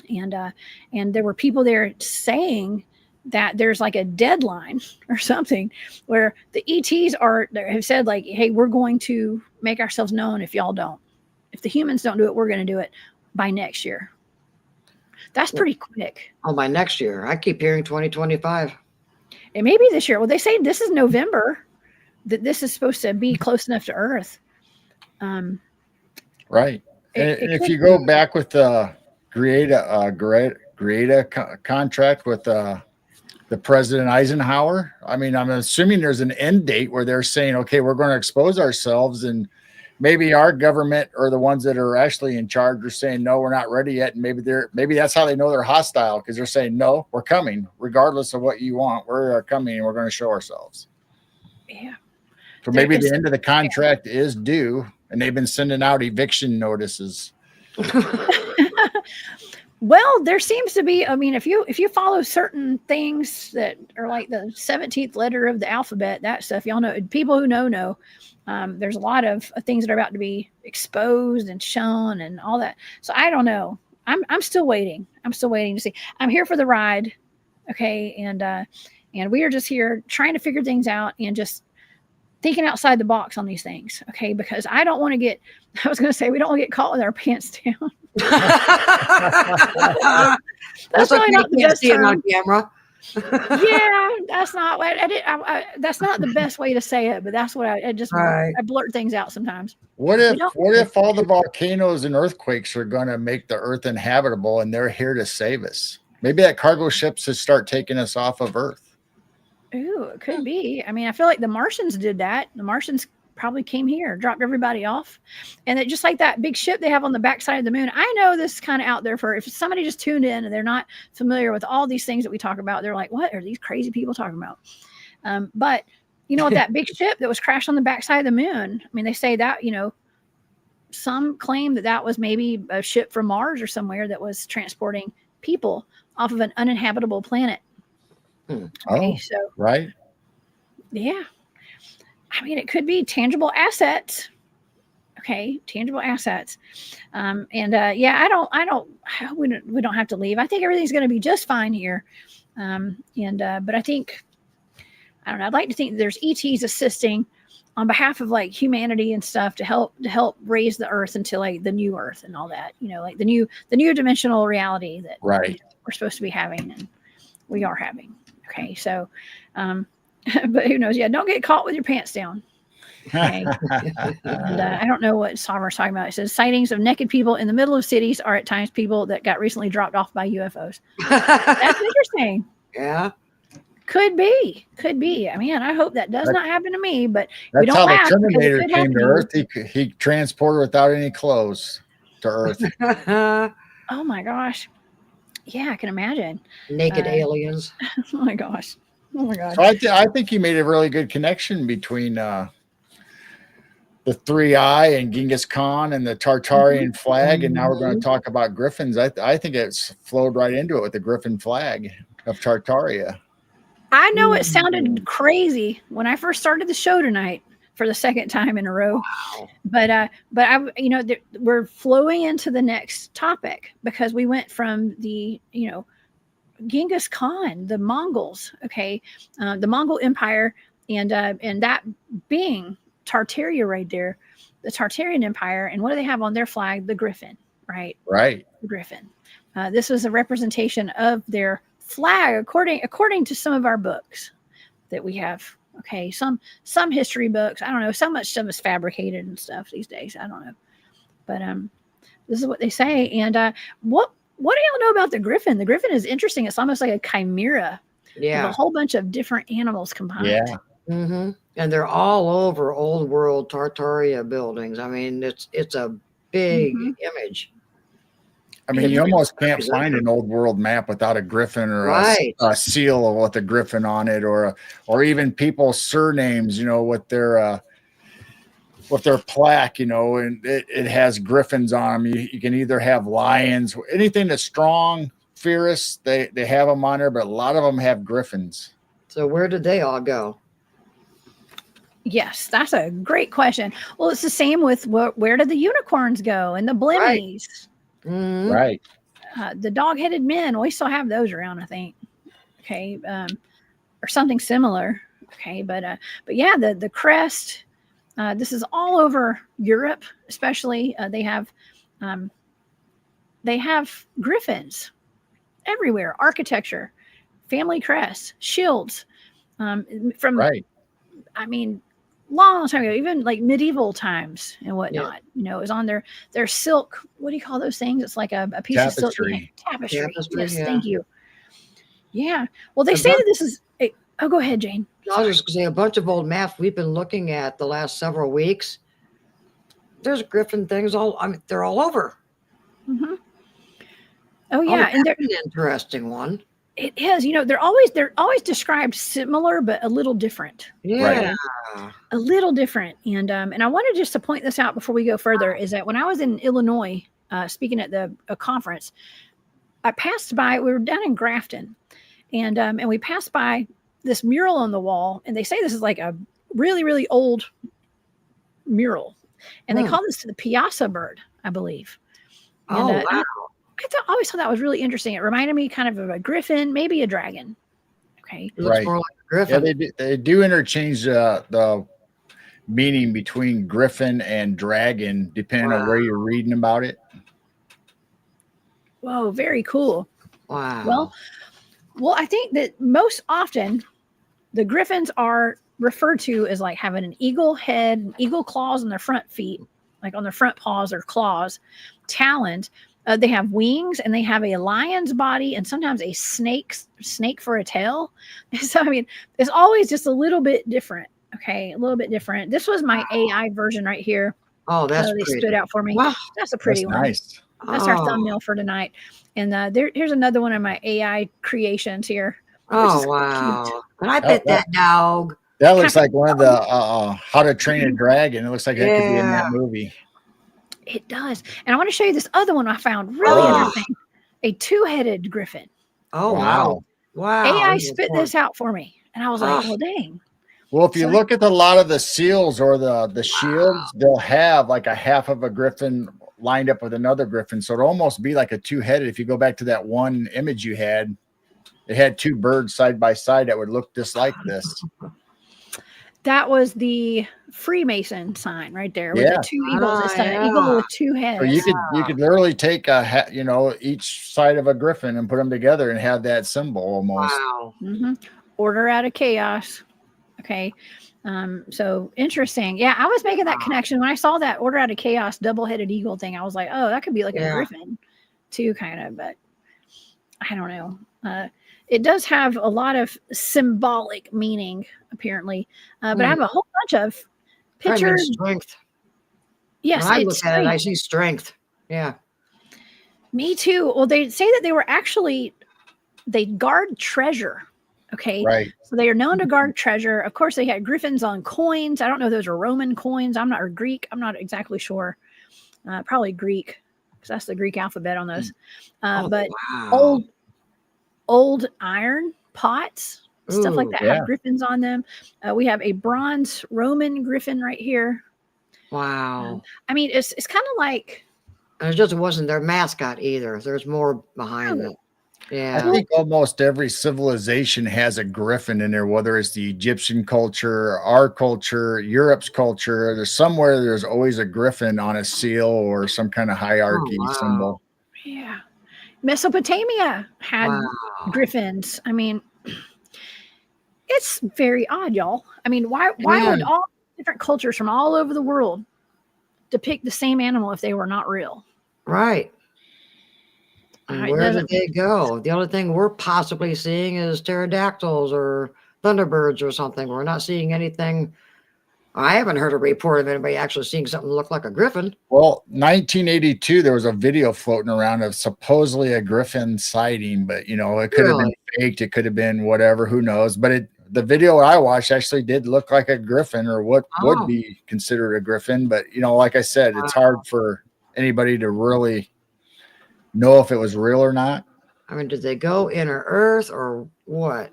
and there were people there saying that there's like a deadline or something where the ETs have said like, hey, we're going to make ourselves known if y'all don't. If the humans don't do it, we're going to do it by next year. That's pretty quick. Oh, by next year. I keep hearing 2025. It may be this year. Well, they say this is November, that this is supposed to be close enough to Earth. Right. And if you go back with the Greta contract with the President Eisenhower, I mean, I'm assuming there's an end date where they're saying, okay, we're going to expose ourselves, and maybe our government or the ones that are actually in charge are saying, no, we're not ready yet. And maybe that's how they know they're hostile, because they're saying, no, we're coming regardless of what you want. We're coming and we're going to show ourselves. Yeah. So maybe the end of the contract is due and they've been sending out eviction notices. Well, there seems to be, I mean, if you follow certain things that are like the 17th letter of the alphabet, that stuff, y'all know, people who know, there's a lot of things that are about to be exposed and shown and all that. So I don't know. I'm still waiting. I'm still waiting to see. I'm here for the ride. Okay. And we are just here trying to figure things out and just thinking outside the box on these things. Okay. Because I don't want to get, I was going to say, we don't want to get caught with our pants down. That's really not the best term. On camera. Yeah, that's not what that's not the best way to say it, but that's what I blurt things out sometimes. What if all the volcanoes and earthquakes are going to make the Earth inhabitable and they're here to save us? Maybe that cargo ship should start taking us off of Earth. Ooh, it could be. I mean, I feel like the Martians did that. The Martians probably came here, dropped everybody off. And it just like that big ship they have on the backside of the moon. I know this is kind of out there for if somebody just tuned in and they're not familiar with all these things that we talk about, they're like, what are these crazy people talking about? But you know, that big ship that was crashed on the backside of the moon, I mean, they say that, you know, some claim that was maybe a ship from Mars or somewhere that was transporting people off of an uninhabitable planet. Okay, so right. Yeah. I mean, it could be tangible assets. Okay, tangible assets. Yeah, we don't have to leave. I think everything's going to be just fine here. But I think, I don't know, I'd like to think there's ETs assisting on behalf of like humanity and stuff to help raise the Earth into like the new Earth and all that, you know, like the new dimensional reality that right. We're supposed to be having and we are having. Okay, so, but who knows? Yeah, don't get caught with your pants down. Okay. And I don't know what Sovereign's talking about. It says sightings of naked people in the middle of cities are at times people that got recently dropped off by UFOs. That's interesting. Yeah. Could be. I mean, I hope that does not happen to me, but that's how the Terminator came to Earth. He transported without any clothes to Earth. Oh my gosh. Yeah, I can imagine. Naked aliens. Oh my gosh. So I think you made a really good connection between the 3-eye and Genghis Khan and the Tartarian flag, and now we're going to talk about Griffins. I think it's flowed right into it with the Griffin flag of Tartaria. I know it sounded crazy when I first started the show tonight for the second time in a row. Wow. But I, you know, we're flowing into the next topic because we went from the, you know, Genghis Khan, the Mongols, okay, the Mongol Empire, and that being Tartaria right there, the Tartarian Empire, and what do they have on their flag? The Griffin, right? Right. The Griffin. This was a representation of their flag, according to some of our books that we have. Okay, some history books. I don't know. So much stuff is fabricated and stuff these days. I don't know, but this is what they say. And what do y'all know about the Griffin? The Griffin is interesting. It's almost like a chimera. Yeah, with a whole bunch of different animals combined. Yeah. Mm-hmm. And they're all over old world Tartaria buildings. I mean, it's a big image. I mean, you almost can't find an old world map without a griffin or a seal with a griffin on it, or even people's surnames, you know, with their plaque, you know, and it has griffins on them. You can either have lions, anything that's strong, fierce, they have them on there, but a lot of them have griffins. So where did they all go? Yes, that's a great question. Well, it's the same with where did the unicorns go and the blimmies? Right. Mm-hmm. Right. The dog-headed men, we still have those around, I think. Okay, or something similar. Okay, but yeah, the crest. This is all over Europe, especially. They have griffins everywhere. Architecture, family crests, shields. From right. I mean, long time ago, even like medieval times and whatnot. Yeah. You know, it was on their silk. What do you call those things? It's like a piece of silk. Tapestry. Yes, yeah. Thank you. Yeah. Well, they say that this is. Oh, go ahead, Jane. I was just going to say a bunch of old maps we've been looking at the last several weeks. there's Griffin things all. I mean, they're all over. Mm-hmm. Oh yeah, and they're an interesting one. It is. They're always described similar, but a little different. Yeah, a little different. And I wanted just to point this out before we go further. Is that when I was in Illinois, speaking at a conference, I passed by. We were down in Grafton, and we passed by this mural on the wall, and they say this is like a really, really old mural, and they call this the Piazza bird, I believe. And, wow. I always thought that was really interesting. It reminded me kind of a griffin, maybe a dragon. Okay. It looks more like a griffin. Yeah, they do interchange the meaning between griffin and dragon, depending on where you're reading about it. Whoa, very cool. Wow. Well, I think that most often the griffins are referred to as like having an eagle head, and eagle claws on their front feet, like on their front paws or claws, talons. They have wings, and they have a lion's body, and sometimes a snake for a tail. So, I mean, it's always just a little bit different. Okay, a little bit different. This was my AI version right here. Oh, that's they pretty. Stood out for me. Wow, that's a pretty one. Nice. That's our thumbnail for tonight. And here's another one of my AI creations here. Oh wow! Cute. Can I pet that dog? That looks like one of the How to Train a Dragon. It looks like that could be in that movie. It does. And I want to show you this other one I found really interesting. A two-headed griffin. Oh, wow. AI spit this out for me. And I was like, well, dang. Well, if you look at a lot of the seals or the shields, they'll have like a half of a griffin lined up with another griffin. So it'll almost be like a two-headed. If you go back to that one image you had, it had two birds side by side that would look just like this. That was the Freemason sign right there with the two eagles. It's an eagle with two heads. So you could literally take each side of a griffin and put them together and have that symbol almost. Wow. Mm-hmm. Order out of chaos. Okay. So interesting. Yeah, I was making that connection when I saw that order out of chaos double-headed eagle thing. I was like, oh, that could be like a griffin too, kind of, but I don't know. It does have a lot of symbolic meaning, apparently. But I have a whole bunch of pictures. Strength. Yes, when I look at it, I see strength. Yeah. Me too. Well, they say that they guard treasure. Okay. Right. So they are known to guard treasure. Of course, they had griffins on coins. I don't know if those are Roman coins. Or Greek. I'm not exactly sure. Probably Greek, because that's the Greek alphabet on those. But old iron pots, stuff like that have griffins on them. We have a bronze Roman griffin right here. Wow. I mean, it's kind of like. And it just wasn't their mascot either. There's more behind it. Yeah. I think almost every civilization has a griffin in there, whether it's the Egyptian culture, our culture, Europe's culture. There's always a griffin on a seal or some kind of hierarchy symbol. Yeah. Mesopotamia had griffins. I mean, it's very odd, y'all. I mean, why would all different cultures from all over the world depict the same animal if they were not real? Right. And where did they go? The only thing we're possibly seeing is pterodactyls or thunderbirds or something. We're not seeing anything. I haven't heard a report of anybody actually seeing something look like a griffin. Well, 1982, there was a video floating around of supposedly a griffin sighting, but it could have been faked. It could have been whatever, who knows? But the video I watched actually did look like a griffin, or what would be considered a griffin. But like I said, it's hard for anybody to really know if it was real or not. I mean, did they go inner Earth or what?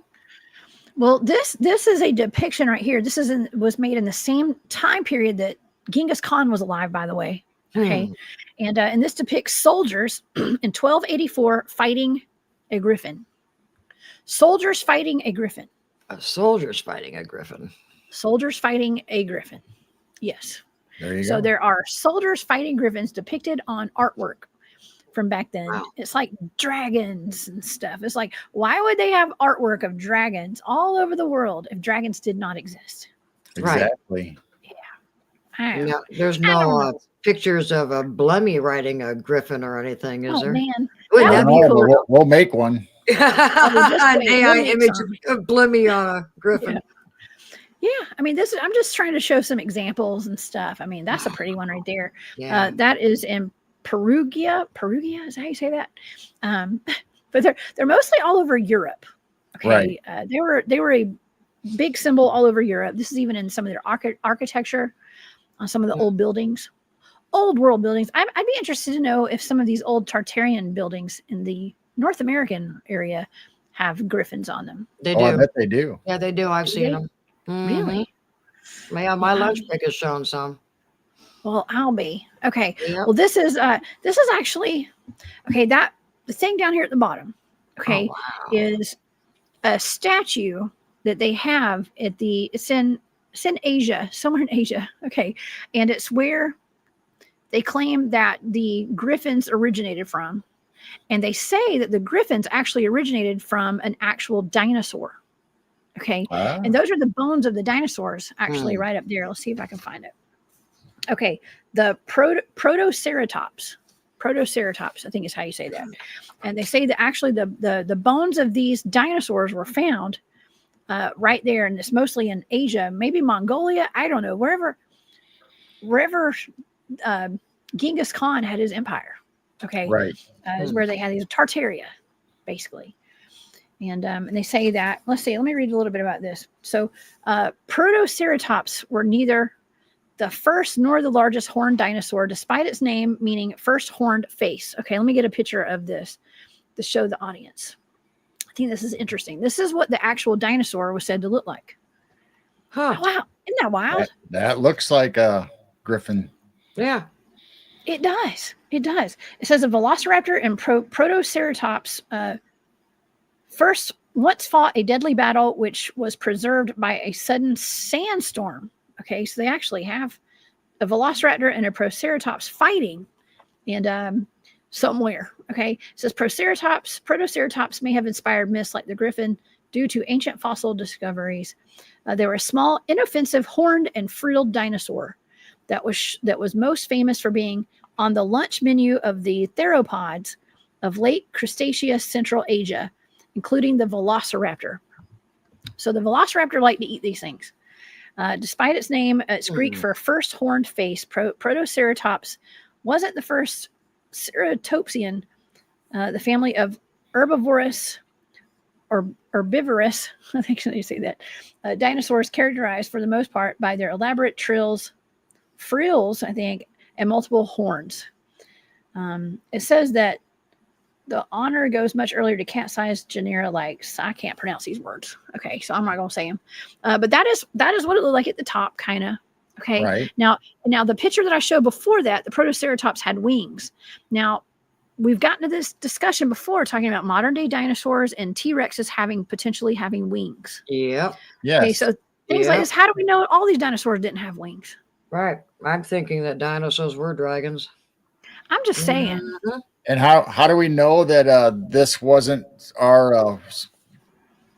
Well, this is a depiction right here. This was made in the same time period that Genghis Khan was alive, by the way. Okay, and this depicts soldiers in 1284 fighting a griffin. Soldiers fighting a griffin. Soldiers fighting a griffin. Soldiers fighting a griffin. Yes. There you go. So there are soldiers fighting griffins depicted on artwork from back then. It's like dragons and stuff. It's like, why would they have artwork of dragons all over the world if dragons did not exist? Exactly. Yeah. There's no pictures of a Blemmy riding a griffin or anything, is there? Man. Wouldn't that be cool? We'll make one. An AI image of Blemmy on a griffin. Yeah, I mean, I'm just trying to show some examples and stuff. I mean, that's a pretty one right there. Yeah. That is in Perugia. Perugia, is that how you say that? But they're mostly all over Europe. Okay, Right. They were a big symbol all over Europe. This is even in some of their architecture on some of the old buildings, old world buildings. I'd be interested to know if some of these old Tartarian buildings in the North American area have griffins on them. They Oh, do. I bet they do. Yeah, they do. I've seen them. Really? Yeah, my lunch pick has shown some. Well, I'll be okay. Yep. Well, this is actually okay. That the thing down here at the bottom, okay, is a statue that they have at it's in Asia, somewhere in Asia. Okay, and it's where they claim that the Griffins originated from, and they say that the Griffins actually originated from an actual dinosaur. Okay, and those are the bones of the dinosaurs actually right up there. Let's see if I can find it. Okay, the Protoceratops, I think is how you say that. And they say that actually the bones of these dinosaurs were found right there, and it's mostly in Asia, maybe Mongolia, I don't know, wherever Genghis Khan had his empire. Okay, right, is where they had these Tartaria, basically. And they say that, let me read a little bit about this. So Protoceratops were neither the first nor the largest horned dinosaur, despite its name meaning first horned face. Okay, let me get a picture of this to show the audience. I think this is interesting. This is what the actual dinosaur was said to look like. Huh. Oh, wow. Isn't that wild? That looks like a griffin. Yeah. It does. It does. It says a velociraptor and Protoceratops first once fought a deadly battle, which was preserved by a sudden sandstorm. Okay, so they actually have a velociraptor and a Proceratops fighting, and somewhere. Okay, it says Protoceratops may have inspired myths like the Griffin due to ancient fossil discoveries. They were a small, inoffensive, horned and frilled dinosaur that was most famous for being on the lunch menu of the theropods of late Cretaceous Central Asia, including the velociraptor. So the velociraptor liked to eat these things. Despite its name, it's Greek for first horned face. Protoceratops wasn't the first ceratopsian. The family of herbivorous or herbivorous, I think you say that, dinosaurs characterized for the most part by their elaborate frills, I think, and multiple horns. It says that the honor goes much earlier to cat-sized genera like, I can't pronounce these words. Okay, so I'm not going to say them. But that is what it looked like at the top, kind of. Okay. Right. Now the picture that I showed before that, the Protoceratops had wings. Now, we've gotten to this discussion before talking about modern day dinosaurs and T-Rexes potentially having wings. Yep. Yes. Okay, so things like this, how do we know all these dinosaurs didn't have wings? Right. I'm thinking that dinosaurs were dragons. I'm just saying. Mm-hmm. And how do we know that this wasn't our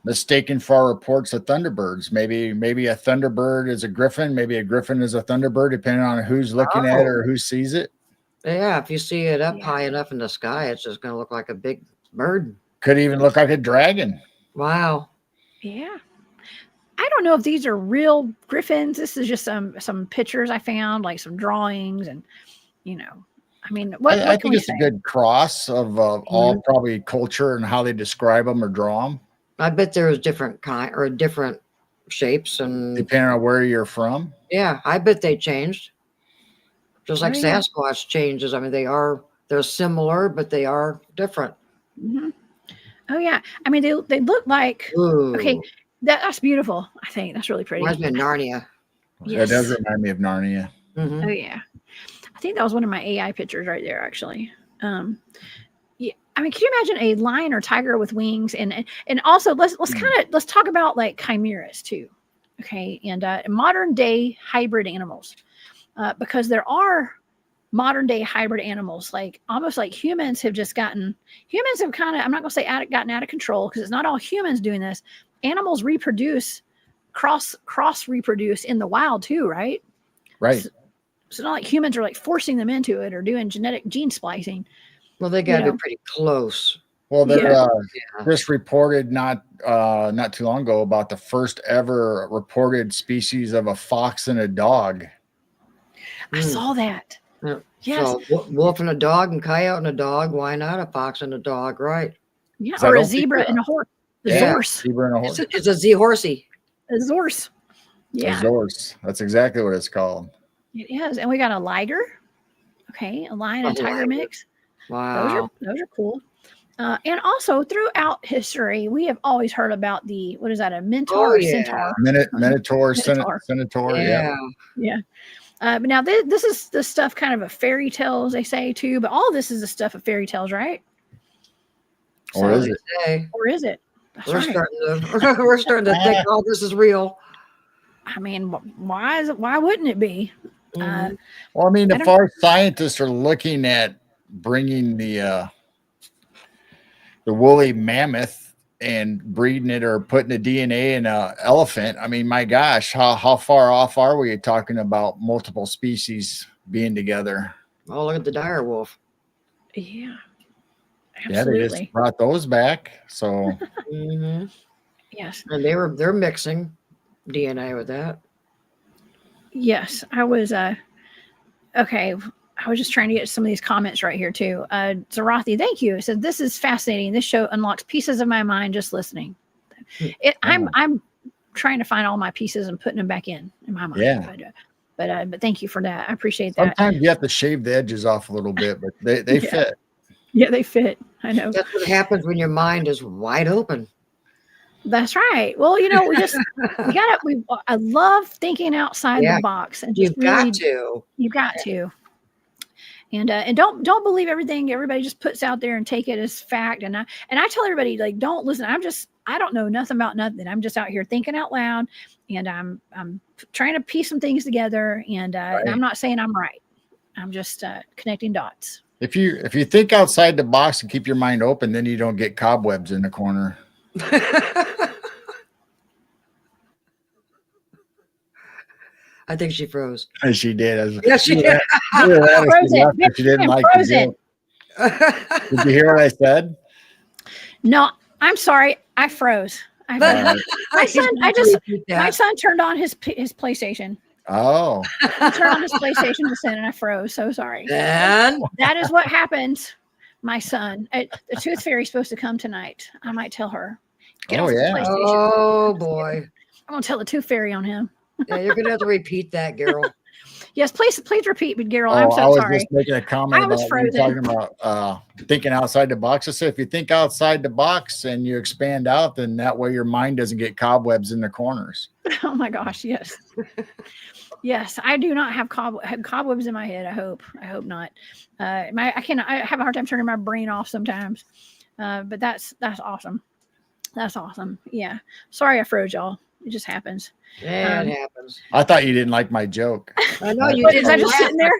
mistaken for our reports of Thunderbirds? Maybe a Thunderbird is a Griffin. Maybe a Griffin is a Thunderbird, depending on who's looking at it or who sees it. Yeah, if you see it up high enough in the sky, it's just going to look like a big bird. Could even look like a dragon. Wow. Yeah. I don't know if these are real griffins. This is just some pictures I found, like some drawings, and I mean, I think it's a good cross of all probably culture and how they describe them or draw them. I bet there's different different shapes and depending on where you're from. Yeah, I bet they changed. Just like Sasquatch changes. I mean, they're similar, but they are different. Mm-hmm. Oh yeah, I mean they look like okay. That's beautiful. I think that's really pretty. Reminds me of Narnia. Yes. That does remind me of Narnia. Mm-hmm. Oh yeah, I think that was one of my AI pictures right there. Actually, yeah. I mean, can you imagine a lion or tiger with wings? And also let's talk about like chimeras too, okay? And modern day hybrid animals, because there are modern day hybrid animals, like almost like humans have kind of, I'm not gonna say gotten out of control, because it's not all humans doing this. Animals reproduce, cross reproduce in the wild too, right? Right. So it's not like humans are like forcing them into it or doing genetic gene splicing. Well, they got to be pretty close. Well, they're just reported not not too long ago about the first ever reported species of a fox and a dog. I saw that. Yeah. Yes. So wolf and a dog and coyote and a dog. Why not a fox and a dog? Right. Yeah. So I Or a don't think zebra that- and a horse. A Yeah. zorse. Zebra and a horse. It's a Z-horsey. A zorse. Yeah. A zorse. That's exactly what it's called. It is. And we got a liger. Okay. A lion and A tiger liger. mix. Wow. Those are cool. And also throughout history, we have always heard about what is that? A minotaur or centaur? Minotaur, Minotaur. centaur. Yeah. Yeah. But now this is the stuff kind of a fairy tales, they say too, but all this is the stuff of fairy tales, right? Or is it? Or is it? That's We're right. we're starting to think, oh, this is real. I mean, why wouldn't it be? Mhm. Well, I mean, if our scientists are looking at bringing the woolly mammoth and breeding it or putting the DNA in an elephant, I mean, my gosh, how far off are we talking about multiple species being together? Oh, look at the dire wolf. Yeah. Yeah, Absolutely. they just brought those back. So Mhm. Yes. And they're mixing DNA with that. Yes. I was okay. I was just trying to get some of these comments right here too. Zarathi, thank you. It said, "This is fascinating. This show unlocks pieces of my mind just listening." I'm trying to find all my pieces and putting them back in my mind. Yeah. But thank you for that. I appreciate that. Sometimes you have to shave the edges off a little bit, but they Yeah. fit. Yeah, they fit. I know. That's what happens when your mind is wide open. That's right. Well, I love thinking outside the box, and just You've got to. You've got to. And don't believe everything everybody just puts out there and take it as fact. And I tell everybody, like, don't listen. I don't know nothing about nothing. I'm just out here thinking out loud, and I'm trying to piece some things together. And I'm not saying I'm right. I'm just connecting dots. If you think outside the box and keep your mind open, then you don't get cobwebs in the corner. I think she froze. And she did. Yes, she did. She didn't like the joke. Did you hear what I said? No, I'm sorry. I froze. My son turned on his PlayStation. Oh. He turned on his PlayStation to send, and I froze. So sorry. Then that is what happens. My son, the Tooth Fairy's supposed to come tonight. I might tell her. Get off the PlayStation. Oh boy. I'm gonna tell the Tooth Fairy on him. Yeah, you're gonna have to repeat that, Gerald. Yes, please repeat, but Gerald, I'm I so was sorry. just making a comment about you talking about thinking outside the box. I say if you think outside the box and you expand out, then that way your mind doesn't get cobwebs in the corners. Oh my gosh, yes. Yes, I do not have cobwebs in my head. I hope not. I have a hard time turning my brain off sometimes. But that's awesome. That's awesome. Yeah. Sorry I froze y'all. It just happens. Yeah, it happens. I thought you didn't like my joke. I know you did. I just sitting there.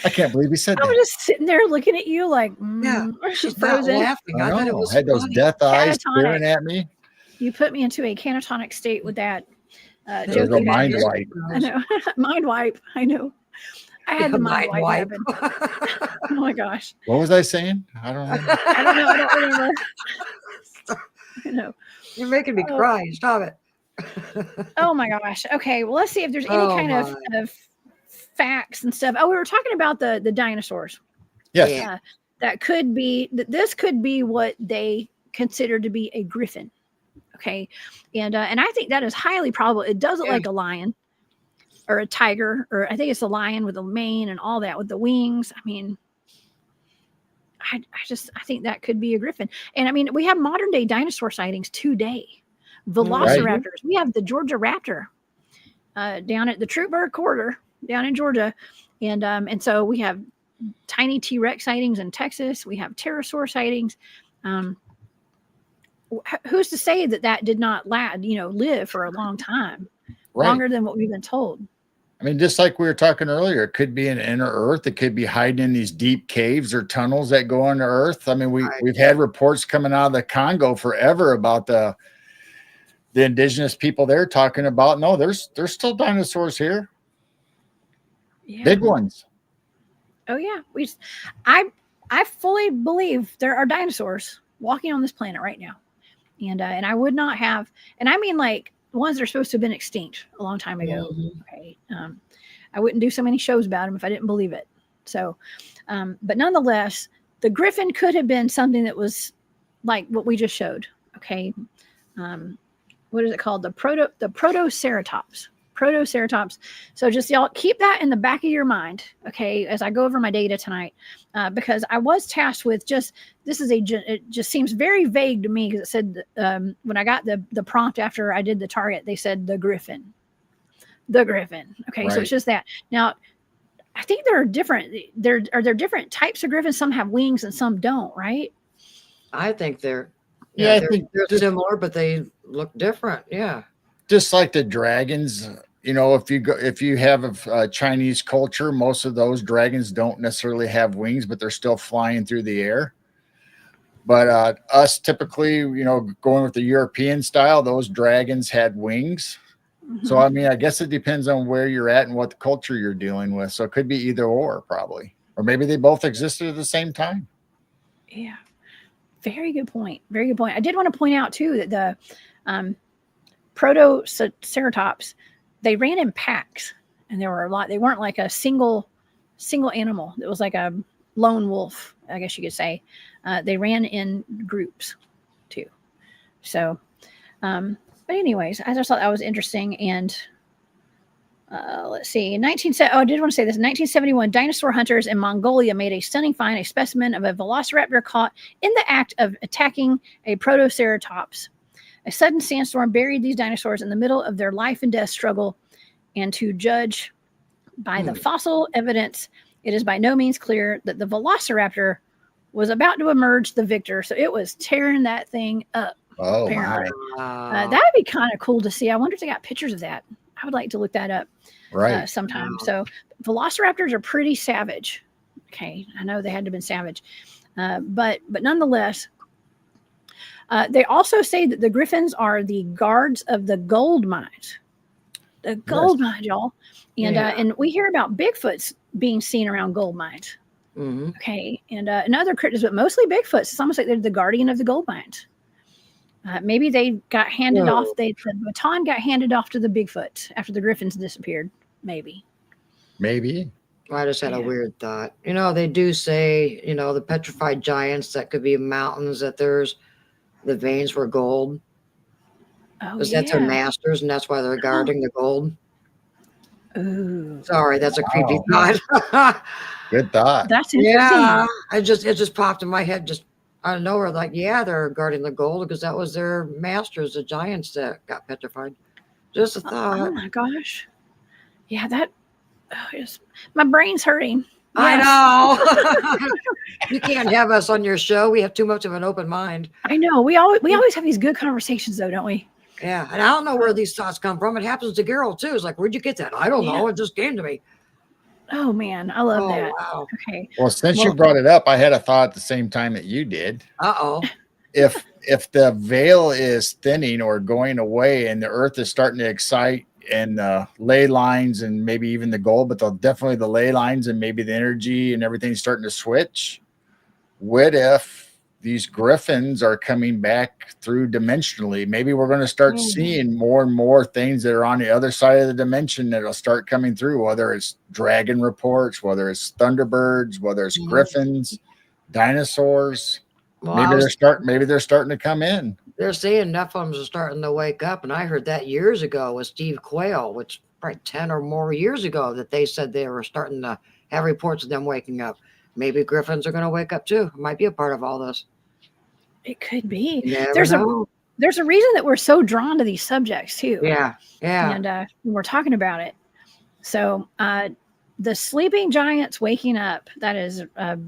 I can't believe he said that. I was just sitting there looking at you like, she's frozen. laughing. I thought it was had those funny. death eyes staring at me. You put me into a catatonic state with that joke. A mind wipe. I know. Mind wipe. I know. I had the mind wipe happen. Oh my gosh. What was I saying? I don't know. I don't remember. I know. You're making me cry. Stop it. Oh my gosh. Okay. Well, let's see if there's any kind of facts and stuff. Oh, we were talking about the dinosaurs. Yes. Yeah. This could be what they consider to be a griffin. Okay. And I think that is highly probable. It does look like a lion or a tiger, or I think it's a lion with a mane and all that with the wings. I mean, I think that could be a griffin. And I mean, we have modern day dinosaur sightings today. Velociraptors. Right. We have the Georgia raptor down at the Troopberg corridor down in Georgia. And so we have tiny T-Rex sightings in Texas. We have pterosaur sightings. Who's to say that did not live for a long time, longer than what we've been told? I mean, just like we were talking earlier, it could be an inner Earth. It could be hiding in these deep caves or tunnels that go under Earth. I mean, we've had reports coming out of the Congo forever about the indigenous people there talking about, no, there's still dinosaurs here. Yeah. Big ones. Oh yeah. I fully believe there are dinosaurs walking on this planet right now. And I would not have, and I mean like ones that are supposed to have been extinct a long time ago. Mhm. Okay. I wouldn't do so many shows about them if I didn't believe it. So, but nonetheless, the Griffin could have been something that was like what we just showed. Okay. What is it called? The protoceratops. Protoceratops. So just y'all keep that in the back of your mind, okay, as I go over my data tonight, because I was tasked with just it just seems very vague to me because it said when I got the prompt after I did the target, they said the Griffin. Okay, Right. so it's just that. Now, I think there are different. There different types of griffins. Some have wings and some don't, right? I think they're Yeah, I they're, think they're similar, but they look different. Yeah. just like the dragons, if you have a Chinese culture, most of those dragons don't necessarily have wings, but they're still flying through the air. But us typically, going with the European style, those dragons had wings. So, I mean, I guess it depends on where you're at and what the culture you're dealing with. So it could be either or, probably. Or maybe they both existed at the same time. Yeah. Very good point. Very good point. I did want to point out, too, that the protoceratops, they ran in packs. And there were a lot. They weren't like a single animal. It was like a lone wolf, I guess you could say. They ran in groups, too. So, but anyways, I just thought that was interesting. And let's see, I did want to say this. In 1971, dinosaur hunters in Mongolia made a stunning find, a specimen of a velociraptor caught in the act of attacking a protoceratops. A sudden sandstorm buried these dinosaurs in the middle of their life and death struggle, and to judge by the fossil evidence, it is by no means clear that the velociraptor was about to emerge the victor. So it was tearing that thing up. Oh, apparently. my. That would be kind of cool to see. I wonder if they got pictures of that. I would like to look that up sometime. Wow. So velociraptors are pretty savage. Okay, I know they had to have been savage, but nonetheless, they also say that the Griffins are the guards of the gold mines. The gold mines, y'all, and and we hear about Bigfoots being seen around gold mines. Mm-hmm. Okay, and other cryptids, but mostly Bigfoots. It's almost like they're the guardian of the gold mines. Maybe they got handed off. The baton got handed off to the Bigfoot after the Griffins disappeared. Maybe. I just had a weird thought. They do say, the petrified giants that could be mountains, that the veins were gold. Oh, Because that's their masters, and that's why they're guarding the gold. Ooh. Sorry, that's a creepy thought. Good thought. That's interesting. Yeah, it just popped in my head just out of nowhere. Like, they're guarding the gold because that was their masters, the giants that got petrified. Just a thought. Oh my gosh. Yeah, my brain's hurting. Yes. I know. You can't have us on your show. We have too much of an open mind. I know. We always have these good conversations, though, don't we? Yeah, and I don't know where these thoughts come from. It happens to Gerald too. It's like, where'd you get that? I don't know. It just came to me. Oh man, I love that. Wow. Okay. Well, since you brought it up, I had a thought at the same time that you did. Uh-oh. If the veil is thinning or going away and the Earth is starting to excite and ley lines and maybe even the gold, but definitely the ley lines and maybe the energy and everything's starting to switch, what if these Griffins are coming back through dimensionally? Maybe we're going to start seeing more and more things that are on the other side of the dimension that'll start coming through, whether it's dragon reports, whether it's thunderbirds, whether it's Griffins, dinosaurs. Well, maybe they're starting to come in. They're saying Nephilims are starting to wake up, and I heard that years ago with Steve Quayle, which probably 10 or more years ago, that they said they were starting to have reports of them waking up. Maybe Griffins are going to wake up too. It might be a part of all this. It could be. There's a reason that we're so drawn to these subjects too. Yeah. And we're talking about it. So the sleeping giants waking up, that is a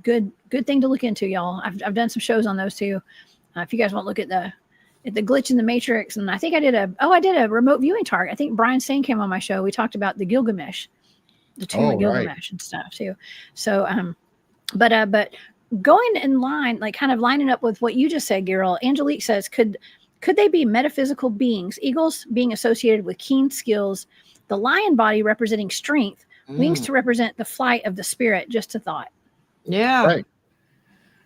good thing to look into, y'all. I've done some shows on those too. If you guys want to look at the glitch in the matrix, and I think I did a remote viewing target. I think Brian Singh came on my show. We talked about the Gilgamesh, the tomb of Gilgamesh and stuff too. So but going in line, like kind of lining up with what you just said, Gerald, Angelique says, could they be metaphysical beings? Eagles being associated with keen skills, the lion body representing strength, wings to represent the flight of the spirit. Just a thought. Yeah. Right.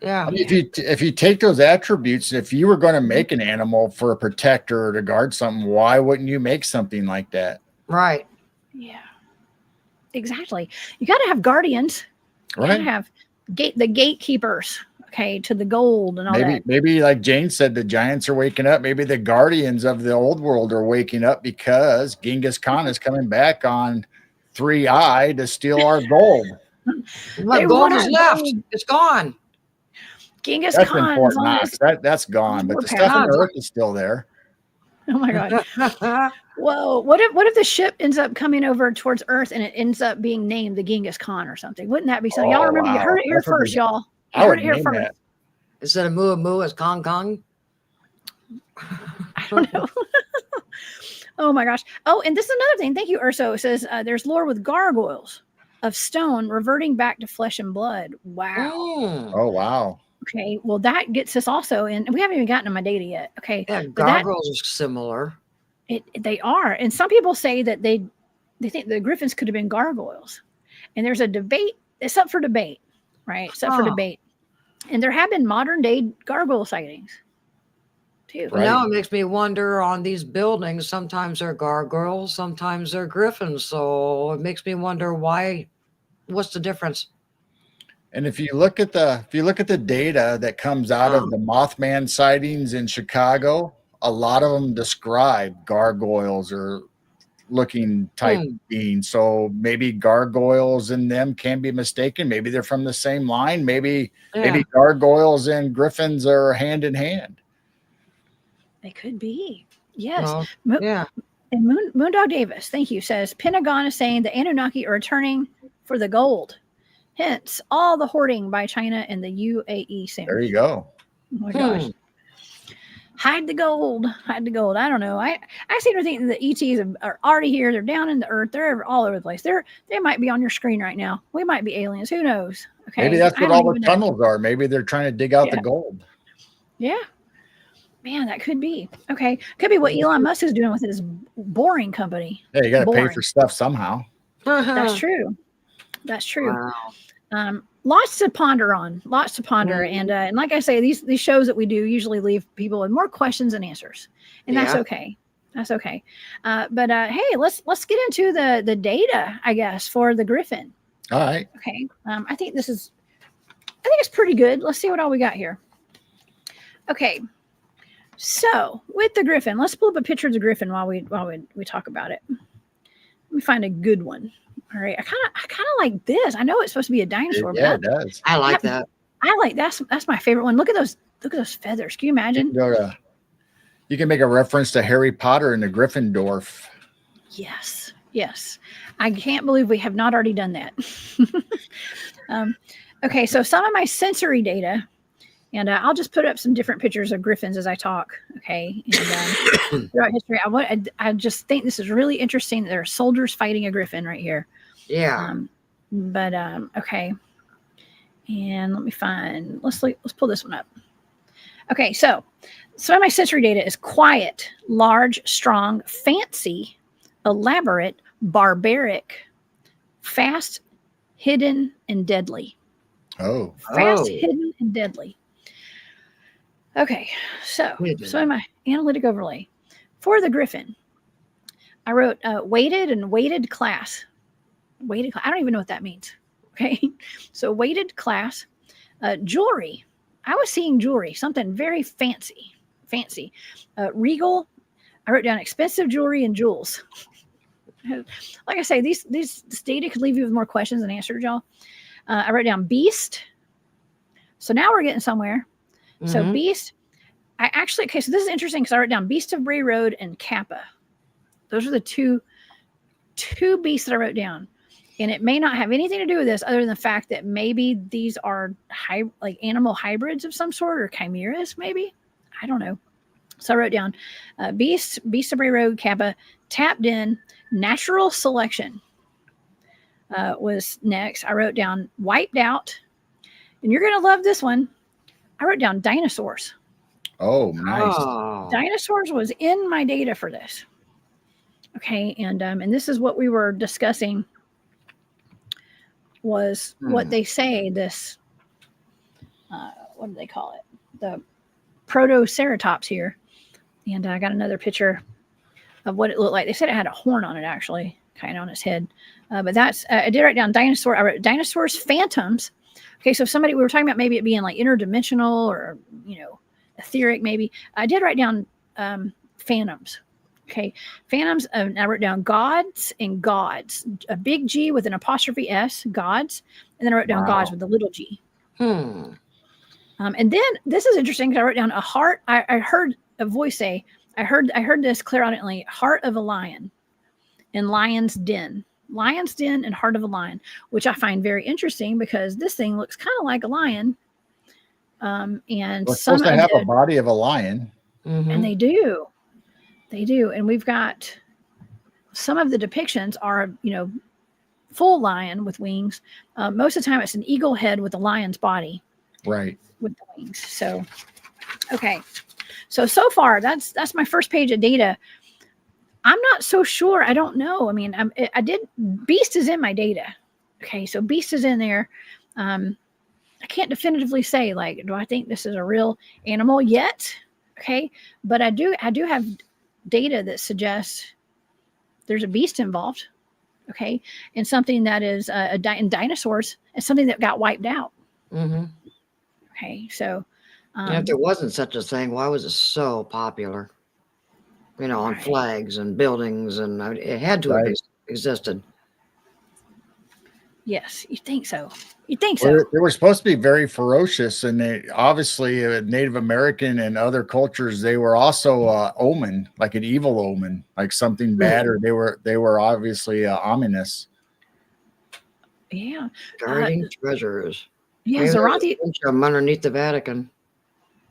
Yeah. I mean, if you take those attributes, if you were going to make an animal for a protector or to guard something, why wouldn't you make something like that? Right. Yeah. Exactly. You got to have guardians. You got to Right. have the gatekeepers. Okay, to the gold and all that. Maybe like Jane said, the giants are waking up. Maybe the guardians of the old world are waking up because Genghis Khan is coming back on 3 Eye to steal our gold. What They gold want is our left? gold. It's gone. Genghis That's Khan's important, on Knox. That's gone, but the stuff warpath. in the earth is still there. Oh my god. Whoa, what if the ship ends up coming over towards Earth and it ends up being named the Genghis Khan or something? Wouldn't that be something? Y'all Oh, remember you wow. heard it here That's what first, y'all. You I heard would it here name first. that. Instead of Moo Moo, it's Kong Kong. I don't know. Oh my gosh. Oh, and this is another thing. Thank you, Urso. It says there's lore with gargoyles of stone reverting back to flesh and blood. Wow. Oh, wow. Okay. Well, that gets us also in, and we haven't even gotten to my data yet. Okay. Yeah, But that, gargoyles are similar. they are. And some people say that they think the Griffins could have been gargoyles. And there's a debate. It's up for debate, right? It's up for debate. And there have been modern day gargoyle sightings too. But now it makes me wonder on these buildings, sometimes they're gargoyles, sometimes they're griffins. So it makes me wonder what's the difference? And if you look at the data that comes out of the Mothman sightings in Chicago, a lot of them describe gargoyles or looking type beings. So maybe gargoyles and them can be mistaken. Maybe they're from the same line. Maybe gargoyles and griffins are hand in hand. They could be. Yes. Yeah. And Moondog Davis, thank you, says Pentagon is saying the Anunnaki are returning for the gold. Hence, all the hoarding by China and the UAE soon. There you go. Oh my gosh. Hide the gold. Hide the gold. I don't know. I seem to think that the ETs are already here. They're down in the earth. They're all over the place. They might be on your screen right now. We might be aliens. Who knows? Okay. Maybe that's what all the tunnels are. Maybe they're trying to dig out the gold. Yeah. Man, that could be. Okay. Could be what Elon Musk is doing with his boring company. Yeah, you got to pay for stuff somehow. That's true. That's true. Wow. Lots to ponder on. Lots to ponder. And like I say, these shows that we do usually leave people with more questions than answers. And that's okay. That's okay. But hey, let's get into the data, I guess, for the Griffin. All right. Okay. I think it's pretty good. Let's see what all we got here. Okay. So with the Griffin, let's pull up a picture of the Griffin while we talk about it. Let me find a good one. All right. I kind of like this. I know it's supposed to be a dinosaur. Yeah, it does. I like that. I like that's my favorite one. Look at those feathers. Can you imagine? You can make a reference to Harry Potter and the Gryffindor. Yes. Yes. I can't believe we have not already done that. Okay. So some of my sensory data, and I'll just put up some different pictures of Griffins as I talk. Okay. And throughout history, I just think this is really interesting that there are soldiers fighting a Griffin right here. Yeah. Okay. And let me find, let's pull this one up. Okay. So some of my sensory data is quiet, large, strong, fancy, elaborate, barbaric, fast, hidden, and deadly. Oh. Fast, hidden, and deadly. Okay, so in my analytic overlay for the Griffin, I wrote weighted and weighted class. I don't even know what that means. Okay, so weighted class, jewelry. I was seeing jewelry, something very fancy. Regal. I wrote down expensive jewelry and jewels. Like I say, this data could leave you with more questions than answers, y'all. I wrote down beast. So now we're getting somewhere. So beast, so this is interesting because I wrote down Beast of Bray Road and Kappa. Those are the two beasts that I wrote down. And it may not have anything to do with this other than the fact that maybe these are like animal hybrids of some sort or chimeras, maybe. I don't know. So I wrote down Beast of Bray Road, Kappa, tapped in, natural selection was next. I wrote down wiped out. And you're going to love this one. I wrote down dinosaurs. Oh, nice. Dinosaurs was in my data for this. Okay, and this is what we were discussing was what they say this what do they call it? The Protoceratops here. And I got another picture of what it looked like. They said it had a horn on it, actually, kind of on its head. But that's, I did write down dinosaur. I wrote dinosaurs, phantoms. Okay, so if somebody, we were talking about maybe it being like interdimensional or, etheric, maybe. I did write down phantoms. Okay, phantoms, I wrote down gods and gods, a big G with an apostrophe S, gods, and then I wrote down gods with a little g. And then this is interesting because I wrote down a heart. I heard a voice say, I heard this clairaudiently, heart of a lion and lion's den. Lion's den and heart of a lion, which I find very interesting because this thing looks kind of like a lion. And it's supposed to have a body of a lion. And they do. They do. And we've got some of the depictions are, full lion with wings. Most of the time it's an eagle head with a lion's body. Right. With the wings. So, okay. So far that's my first page of data. I'm not so sure. I don't know. I mean, Beast is in my data. Okay. So Beast is in there. I can't definitively say, like, do I think this is a real animal yet? Okay. But I do have data that suggests there's a beast involved. Okay. And something that is in dinosaurs and something that got wiped out. Okay. So, if there wasn't such a thing, why was it so popular? On flags and buildings, and it had to have existed. Yes, you think so. You think so. They were supposed to be very ferocious, and they obviously Native American and other cultures, they were also omen, like an evil omen, like something bad, or they were obviously ominous. Yeah. Guarding treasures. Yeah, Zarate. I'm underneath the Vatican.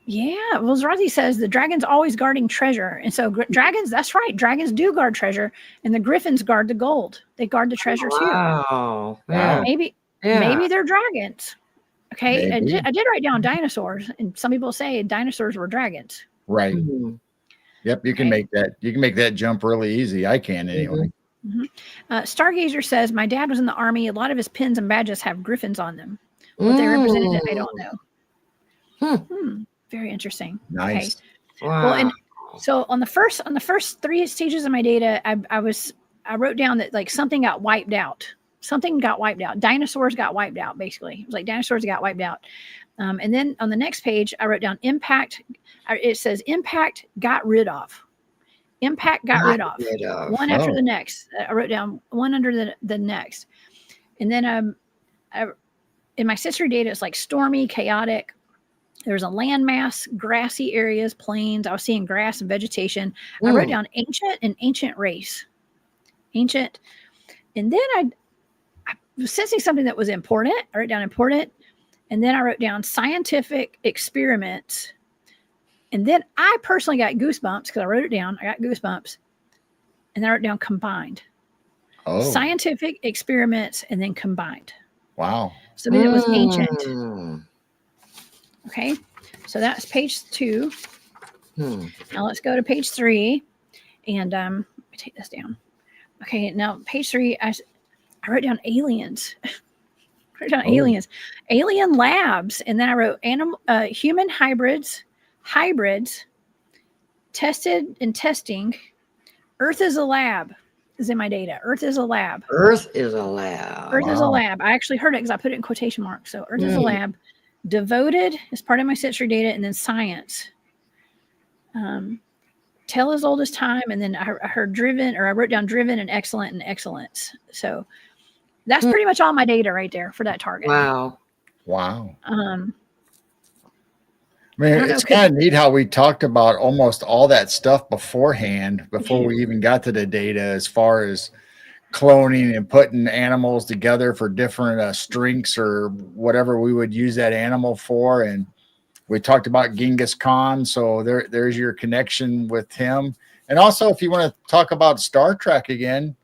Yeah, well, Zarate says the dragon's always guarding treasure. And so dragons, that's right. Dragons do guard treasure, and the Griffins guard the gold. They guard the treasure too. Wow. Yeah. Maybe they're dragons. Okay. I did write down dinosaurs, and some people say dinosaurs were dragons. Right. Yep. You can make that. You can make that jump really easy. I can anyway. Stargazer says my dad was in the army. A lot of his pins and badges have Griffins on them. What they represented, I don't know. Very interesting. Nice. Okay. Wow. Well, and so on the first 3 stages of my data, I wrote down that like something got wiped out. Something got wiped out. Dinosaurs got wiped out, basically. It was like dinosaurs got wiped out. And then on the next page, I wrote down impact. It says impact got rid of. Impact got rid of. One after the next. I wrote down one under the next. And then in my sensory data, it's like stormy, chaotic. There's a landmass, grassy areas, plains. I was seeing grass and vegetation. I wrote down ancient and ancient race. Ancient. And then I was sensing something that was important. I wrote down important. And then I wrote down scientific experiments. And then I personally got goosebumps because I wrote it down. I got goosebumps. And then I wrote down combined. Scientific experiments and then combined. Wow. So then it was ancient. Okay, so that's page 2. Now let's go to page 3, and let me take this down. Okay, now page 3, I wrote down aliens. Aliens, alien labs, and then I wrote human hybrids, tested and testing. Earth is a lab. Is in my data. Earth is a lab. Earth is a lab. Earth is a lab. I actually heard it because I put it in quotation marks. So Earth is a lab. Devoted is part of my sensory data, and then science. Tell as old as time, and then I heard driven, or I wrote down driven and excellent and excellence. So that's pretty much all my data right there for that target. Wow. I mean, it's kind of neat how we talked about almost all that stuff beforehand, before we even got to the data, as far as cloning and putting animals together for different strengths or whatever we would use that animal for. And we talked about Genghis Khan. So there's your connection with him. And also, if you want to talk about Star Trek again,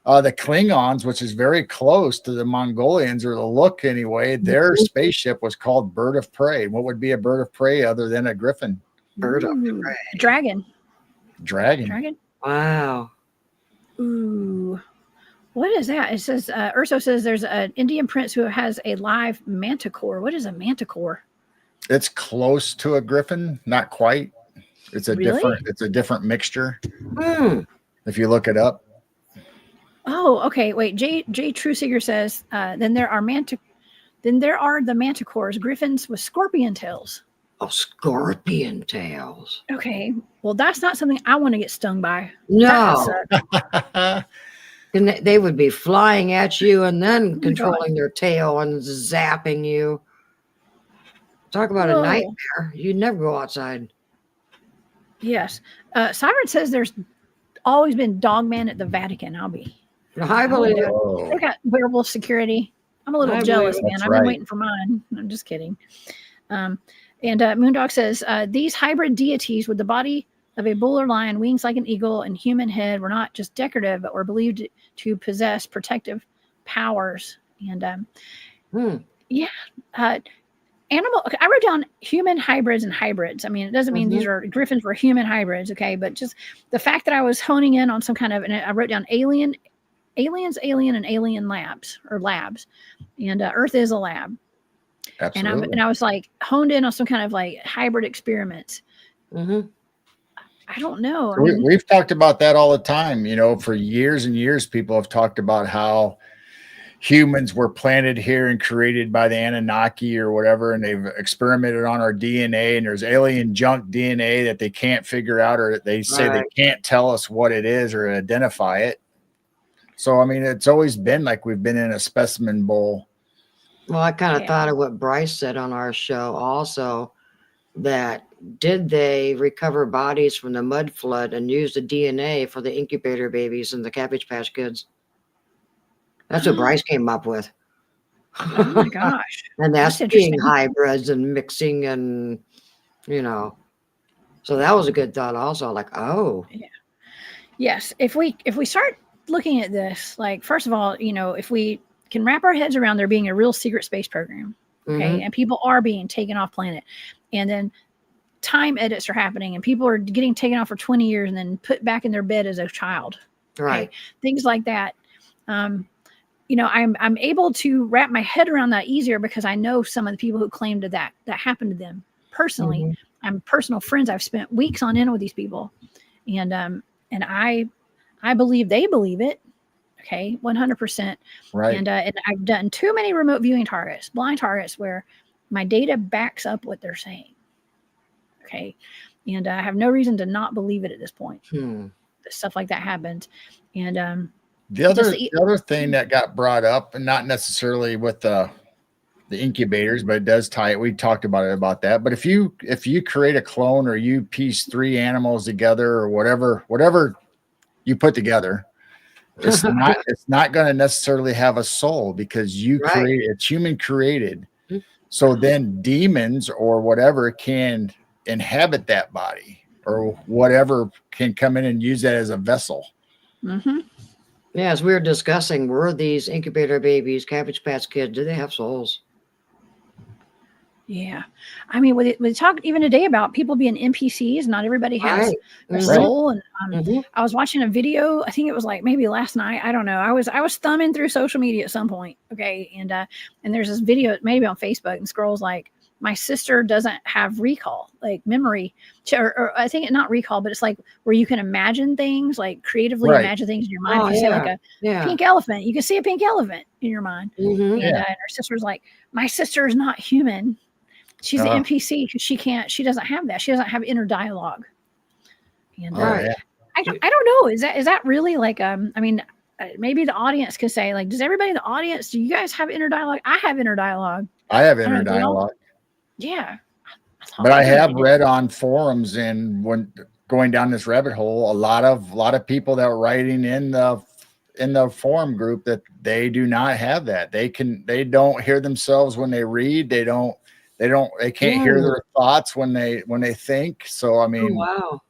the Klingons, which is very close to the Mongolians, or the look anyway, their spaceship was called Bird of Prey. What would be a bird of prey other than a griffin? Bird of prey. Dragon. Wow. Ooh. What is that? It says, Urso says there's an Indian prince who has a live manticore. What is a manticore? It's close to a griffin, not quite. It's a Really? different mixture. Hmm. If you look it up. Oh, okay. Wait, J Trusiger says, then there are the manticores, griffins with scorpion tails. Oh, scorpion tails. Okay. Well, that's not something I want to get stung by. No. That's And they would be flying at you and then God. controlling their tail and zapping you. Talk about a Whoa. nightmare. You'd never go outside. Yes. Siren says there's always been Dogman at the Vatican. I believe it. Oh, They got werewolf security. I'm a little I jealous, believe man. that's I've been right. waiting for mine. I'm just kidding. And Moondog says these hybrid deities with the body of a bull or lion, wings like an eagle, and human head were not just decorative, but were believed to possess protective powers. And yeah, animal. Okay, I wrote down human hybrids and hybrids. I mean, it doesn't mean these are griffins were human hybrids, okay? But just the fact that I was honing in on some kind of, and I wrote down aliens, alien, and alien labs, and Earth is a lab. absolutely. And I was like honed in on some kind of like hybrid experiments. I don't know. I mean, We've talked about that all the time. You know, for years and years, people have talked about how humans were planted here and created by the Anunnaki or whatever, and they've experimented on our DNA, and there's alien junk DNA that they can't figure out, or they say they can't tell us what it is or identify it. So, I mean, it's always been like we've been in a specimen bowl. Well, I kind of thought of what Bryce said on our show also, that did they recover bodies from the mud flood and use the DNA for the incubator babies and the Cabbage Patch Kids? That's what Bryce came up with. oh my gosh. And that's being interesting. hybrids and mixing and, you know. So that was a good thought also. Like, oh. Yeah. Yes. If we start looking at this, like, first of all, you know, if we can wrap our heads around there being a real secret space program, okay, and people are being taken off planet, and then time edits are happening and people are getting taken off for 20 years and then put back in their bed as a child. Right. Okay? Things like that. You know, I'm able to wrap my head around that easier because I know some of the people who claimed that happened to them personally. I'm personal friends. I've spent weeks on end with these people, and I believe they believe it. Okay, 100%. Right. And I've done too many remote viewing targets, blind targets, where my data backs up what they're saying. Okay, and I have no reason to not believe it at this point. Stuff like that happens, and the other thing that got brought up, and not necessarily with the incubators, but it does tie it. We talked about that. But if you create a clone or you piece 3 animals together or whatever you put together, it's not going to necessarily have a soul because it's human created. So then demons or whatever can inhabit that body, or whatever can come in and use that as a vessel. Yeah, as we were discussing, were these incubator babies, Cabbage Patch Kids, do they have souls? Yeah, I mean, we talked even today about people being NPCs. Not everybody has a soul. And I was watching a video. I think it was like maybe last night. I don't know. I was thumbing through social media at some point. Okay, and there's this video maybe on Facebook, and scrolls like, my sister doesn't have recall, like memory, or I think not recall, but it's like where you can imagine things, like creatively imagine things in your mind. If you say like a pink elephant, you can see a pink elephant in your mind. And her sister's like, my sister is not human. She's an NPC because she doesn't have that. She doesn't have inner dialogue. And I don't know. Is that really like, I mean, maybe the audience could say, like, does everybody in the audience, do you guys have inner dialogue? I have inner dialogue. I have inner dialogue. Yeah. But I have read on forums, and when going down this rabbit hole, a lot of people that were writing in the forum group that they do not have that. They don't hear themselves when they read. They can't hear their thoughts when they think. So I mean, wow.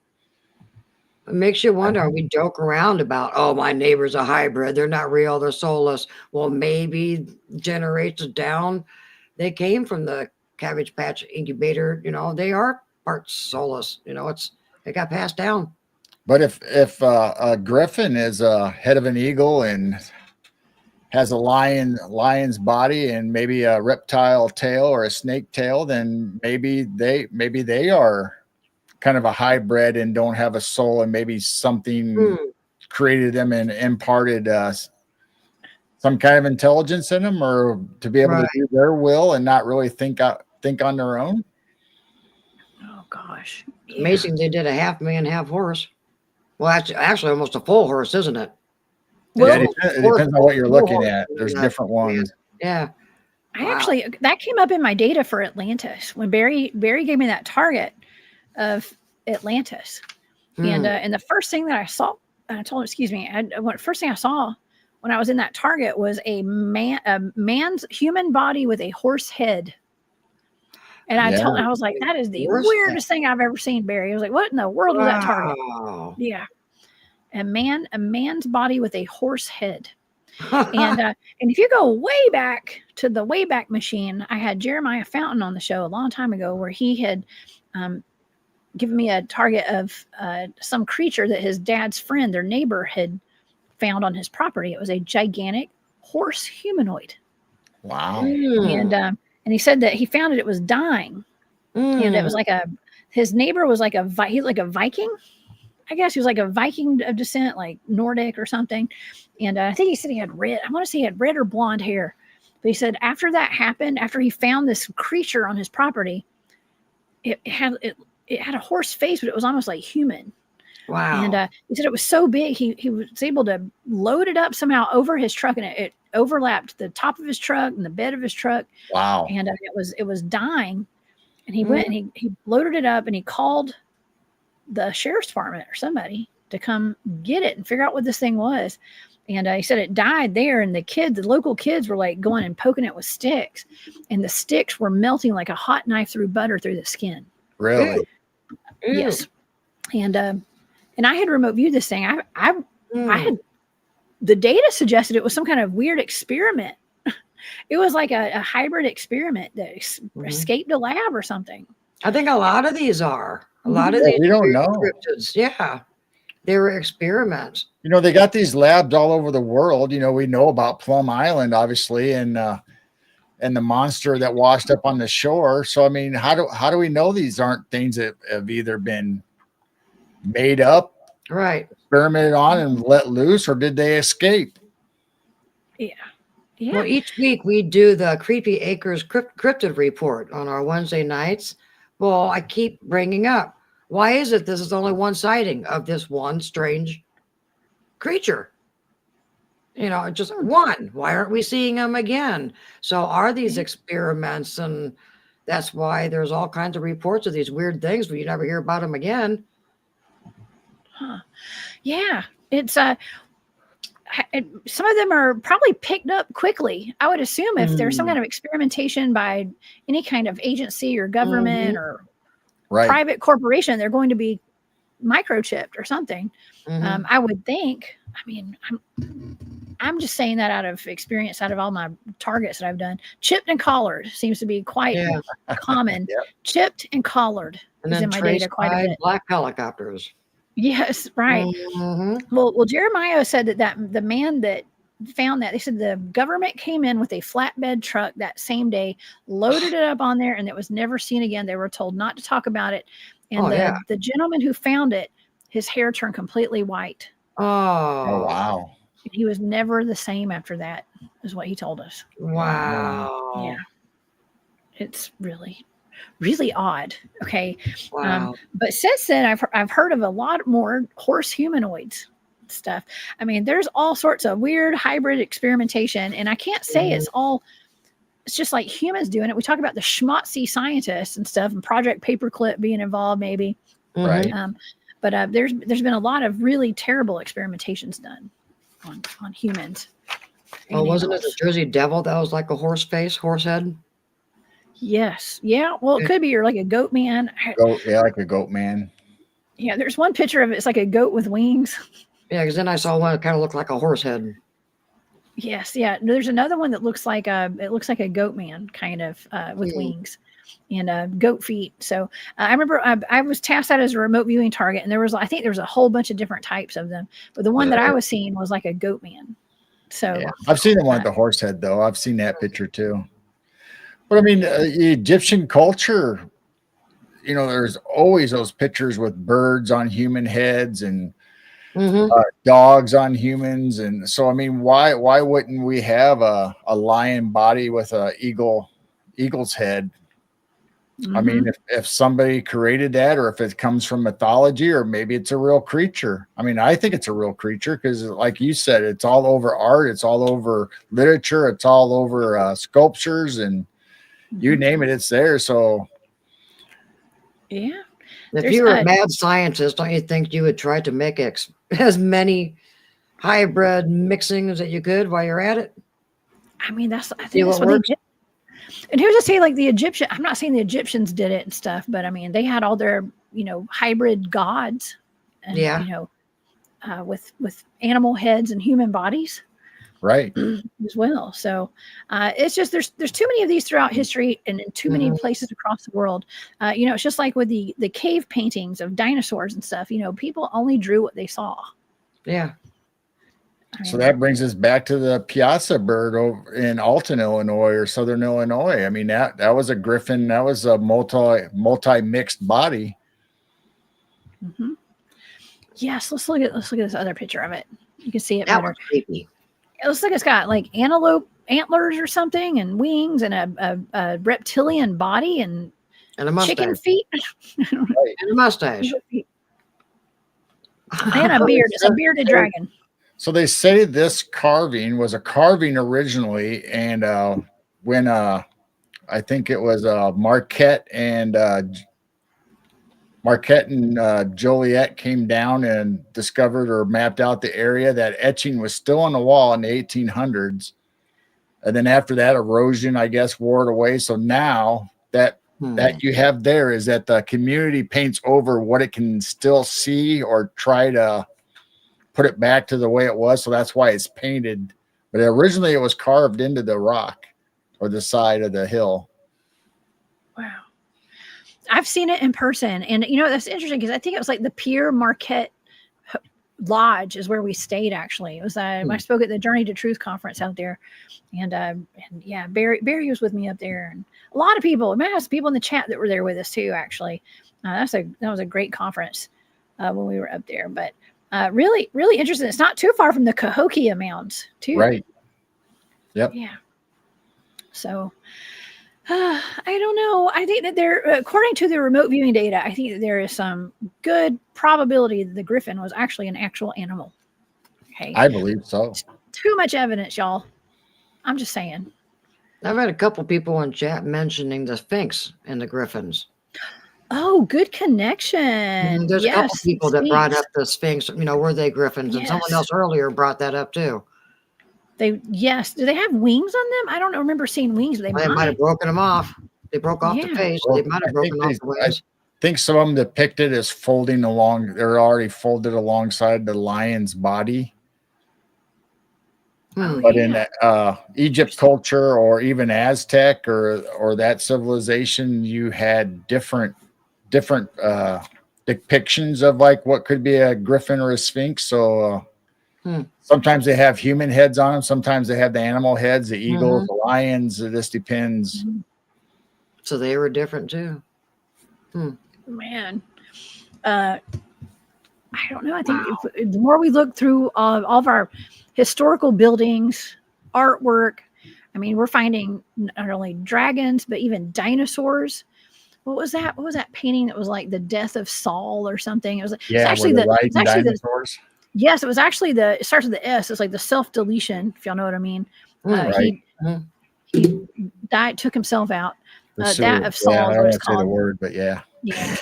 It makes you wonder. We joke around about, oh, my neighbor's a hybrid. They're not real. They're soulless. Well, maybe generations down, they came from the Cabbage Patch incubator. You know, they are part soulless. You know, they got passed down. But if a griffin is a head of an eagle and has a lion's body and maybe a reptile tail or a snake tail, then maybe they are kind of a hybrid and don't have a soul, and maybe something created them and imparted some kind of intelligence in them, or to be able to do their will and not really think on their own. Oh gosh, it's amazing they did a half man, half horse. Well, actually almost a full horse, isn't it? Well, yeah, it depends on what you're looking at. There's different ones. Yeah. I actually, that came up in my data for Atlantis when Barry gave me that target of Atlantis. And the first thing that I saw, and I told him, excuse me, first thing I saw when I was in that target was a man's human body with a horse head. And I was like, that is the weirdest thing I've ever seen, Barry. I was like, what in the world was that target? Yeah. A man's body with a horse head. And if you go way back to the Wayback Machine, I had Jeremiah Fountain on the show a long time ago where he had given me a target of some creature that his dad's friend, their neighbor, had found on his property. It was a gigantic horse humanoid. Wow. And he said that he found it was dying. And it was like his neighbor was like he's like a Viking. I guess he was like a Viking of descent, like Nordic or something. And I think he said he had red. I want to say he had red or blonde hair. But he said after that happened, after he found this creature on his property, it had a horse face, but it was almost like human. Wow. And he said it was so big, he was able to load it up somehow over his truck, and it overlapped the top of his truck and the bed of his truck. Wow. And it was dying. And he went and he loaded it up and he called the sheriff's department or somebody to come get it and figure out what this thing was. And he said it died there, and the local kids were like going and poking it with sticks, and the sticks were melting like a hot knife through butter through the skin. Really? Yes. And I had remote viewed this thing. I had, the data suggested it was some kind of weird experiment. It was like a hybrid experiment that escaped a lab or something. I think a lot of these are. A lot of these. We don't know. Cryptids. Yeah. They were experiments. You know, they got these labs all over the world. You know, we know about Plum Island, obviously, and the monster that washed up on the shore. So, I mean, how do we know these aren't things that have either been made up, right, experimented on, and let loose, or did they escape? Yeah. Yeah. Well, each week we do the Creepy Acres Cryptid report on our Wednesday nights. Well, I keep bringing up, why is it this is only one sighting of this one strange creature? You know, just one. Why aren't we seeing them again? So are these experiments? And that's why there's all kinds of reports of these weird things, but you never hear about them again. Huh. Yeah. It's some of them are probably picked up quickly. I would assume if there's some kind of experimentation by any kind of agency or government or private corporation, they're going to be microchipped or something. I would think. I mean, I'm just saying that out of experience, out of all my targets that I've done. Chipped and collared seems to be quite common. Chipped and collared is in my data quite a bit. Black helicopters. Yes, right. Well, Jeremiah said that the man that found that, they said the government came in with a flatbed truck that same day, loaded it up on there, and it was never seen again. They were told not to talk about it. And the gentleman who found it, his hair turned completely white. Oh, wow. He was never the same after that, is what he told us. Wow. Yeah. It's really, really odd. Okay. Wow. But since then, I've heard of a lot more horse humanoids stuff. I mean, there's all sorts of weird hybrid experimentation, and I can't say it's just like humans doing it. We talk about the schmutzy scientists and stuff, and Project Paperclip being involved, maybe. Right. But there's been a lot of really terrible experimentations done on humans. Oh, wasn't it the Jersey Devil that was like a horse head? Yes. Yeah. Well, it could be, or like a goat man. Like a goat man. Yeah. There's one picture of it. It's like a goat with wings. Yeah, because then I saw one that kind of looked like a horse head. Yes. Yeah. There's another one that looks like a goat man kind of with wings and goat feet. So I remember I was tasked out as a remote viewing target, and I think there was a whole bunch of different types of them, but the one that I was seeing was like a goat man So yeah. I've seen the one with the horse head, though. I've seen that picture too. But I mean, Egyptian culture, there's always those pictures with birds on human heads and dogs on humans. And so, I mean, why wouldn't we have a lion body with a eagle's head? I mean, if somebody created that, or if it comes from mythology, or maybe it's a real creature. I mean, I think it's a real creature because, like you said, it's all over art, it's all over literature, it's all over sculptures, and you name it, it's there. So, yeah. If you were a mad scientist, don't you think you would try to make as many hybrid mixings that you could while you're at it? I mean, I think that's what they did. And here's to say, like the Egyptian, I'm not saying the Egyptians did it and stuff, but I mean, they had all their, hybrid gods, and, with animal heads and human bodies, right, as well. So it's just there's too many of these throughout history and in too many places across the world. It's just like with the cave paintings of dinosaurs and stuff. People only drew what they saw. Yeah. So that brings us back to the Piazza bird over in Alton, Illinois, or Southern Illinois. I mean, that was a griffin. That was a multi mixed body. Yes, let's look at this other picture of it. You can see it that better. Creepy. It looks like it's got like antelope antlers or something, and wings, and a reptilian body, and a mustache. Chicken feet, and a mustache, and a beard. It's a bearded dragon. So they say this carving was a carving originally, and when I think it was Marquette and Joliet came down and discovered or mapped out the area, that etching was still on the wall in the 1800s, and then after that, erosion, I guess, wore it away. So now that you have there is that the community paints over what it can still see or try to put it back to the way it was. So that's why it's painted. But originally it was carved into the rock or the side of the hill. Wow. I've seen it in person. And, that's interesting because I think it was like the Pierre Marquette Lodge is where we stayed, actually. It was, I spoke at the Journey to Truth conference out there. And yeah, Barry was with me up there. And a lot of people, I have people in the chat that were there with us too, actually. That was a great conference when we were up there. But really, really interesting. It's not too far from the Cahokia Mounds, too. Right. Yep. Yeah. So, I don't know. I think that according to the remote viewing data, I think that there is some good probability that the griffin was actually an actual animal. Okay. I believe so. Too much evidence, y'all. I'm just saying. I've had a couple people in chat mentioning the Sphinx and the Griffins. Oh, good connection. There's a couple people that brought up the Sphinx, were they Griffins? And someone else earlier brought that up too. Do they have wings on them? I don't remember seeing wings. But they might have broken them off. They broke off the face. Well, they might have broken off the wings. I think some of them depicted as folding along. They're already folded alongside the lion's body. But in Egypt culture, or even Aztec or that civilization, you had different depictions of like what could be a griffin or a sphinx. So sometimes they have human heads on them. Sometimes they have the animal heads, the eagles, the lions. It just depends. So they were different too. Man, I don't know. I think the more we look through all of our historical buildings, artwork, I mean, we're finding not only dragons, but even dinosaurs. What was that? What was that painting that was like the death of Saul or something? It was actually dinosaurs. Yes, it was actually it starts with the S. It's like the self-deletion, if y'all know what I mean. He died, took himself out. That of Saul is what it's called. Say the word, but yeah. Yeah,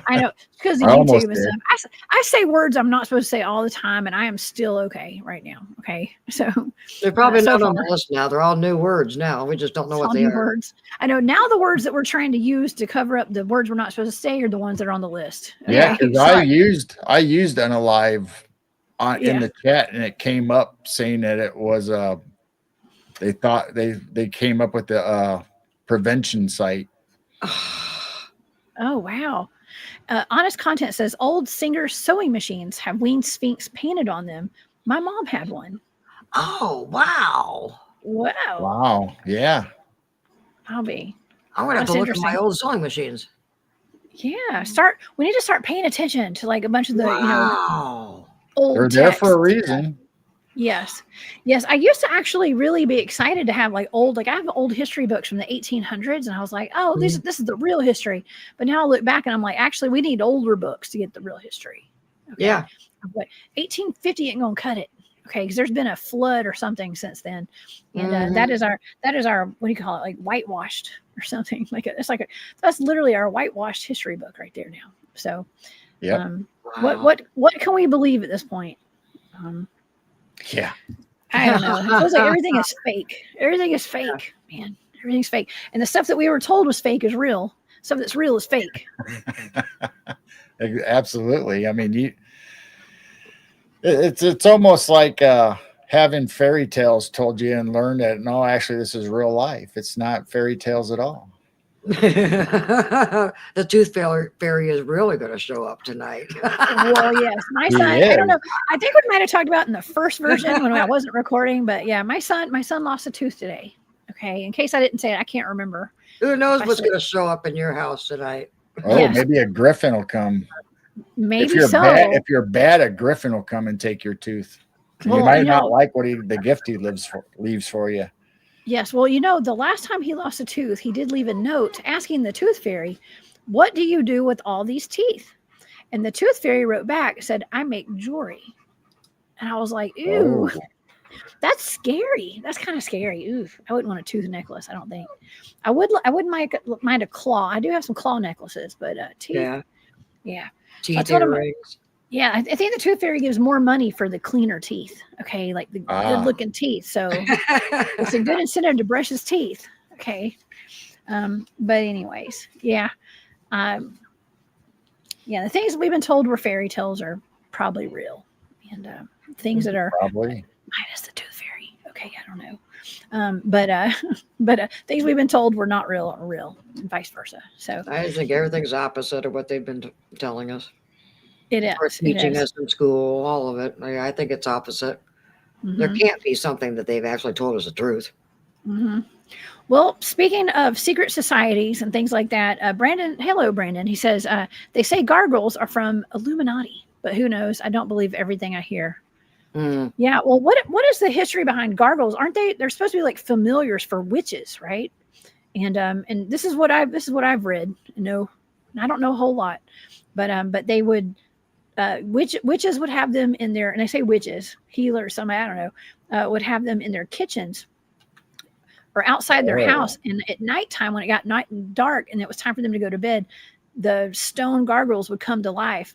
I know, because of YouTube and stuff. I say words I'm not supposed to say all the time, and I am still okay right now. Okay, so they're probably not on the list now. They're all new words now. We just don't know what they are. Words. I know now the words that we're trying to use to cover up the words we're not supposed to say are the ones that are on the list. Okay? Yeah, because I used unalive in the chat, and it came up saying that it was they thought they came up with the prevention site. Oh, wow. Honest Content says old Singer sewing machines have winged sphinx painted on them. My mom had one. Oh, wow. Wow. Wow. Yeah. I'll be. I'm going to have That's to look at my interesting. old sewing machines. Yeah. We need to start paying attention to like a bunch of the, Wow. old They're there for a texts. reason. Yes. Yes. I used to actually really be excited to have like I have old history books from the 1800s, and I was like, oh, this is the real history. But now I look back and I'm like, actually, we need older books to get the real history. Okay? Yeah. But 1850 ain't gonna cut it. Okay, because there's been a flood or something since then, and that is our what do you call it, like whitewashed or something, that's literally our whitewashed history book right there now. So, Yep. Wow. what can we believe at this point? Yeah. I don't know. It feels like everything is fake. Everything is fake, man. Everything's fake, and the stuff that we were told was fake is real. Stuff that's real is fake. Absolutely. I mean, it's almost like having fairy tales told you and learn that no, actually, this is real life. It's not fairy tales at all. The tooth fairy is really going to show up tonight. Well, yes, my son. I don't know. I think we might have talked about in the first version when I wasn't recording, but yeah, my son lost a tooth today. Okay, in case I didn't say it, I can't remember. Who knows what's going to show up in your house tonight? Oh, Yes. Maybe a griffin will come. Maybe if you're so. If you're bad, a griffin will come and take your tooth. Well, you might not like the gift he leaves for you. Yes. Well, the last time he lost a tooth, he did leave a note asking the tooth fairy, what do you do with all these teeth? And the tooth fairy wrote back, said, I make jewelry. And I was like, ew, that's scary. That's kind of scary. Ooh, I wouldn't want a tooth necklace, I don't think. I wouldn't mind a claw. I do have some claw necklaces, but teeth. Yeah. Teeth earrings. Yeah, I think the tooth fairy gives more money for the cleaner teeth. Okay, like the good looking teeth. So it's a good incentive to brush his teeth. Okay. But anyways, yeah. The things we've been told were fairy tales are probably real. And things that are probably minus the tooth fairy. Okay, I don't know. But things we've been told were not real are real, and vice versa. So I think everything's opposite of what they've been telling us. It is. Or teaching us in school, all of it. I think it's opposite. There can't be something that they've actually told us the truth. Well, speaking of secret societies and things like that, Brandon, hello, Brandon. He says, they say gargoyles are from Illuminati, but who knows? I don't believe everything I hear. Yeah. Well, what is the history behind gargoyles? Aren't they? They're supposed to be like familiars for witches, right? And this is what I've read. No, I don't know a whole lot, but they would. Witches would have them in their, and I say witches, healers, I don't know, would have them in their kitchens or outside their house. And at nighttime, when it got dark and it was time for them to go to bed, the stone gargoyles would come to life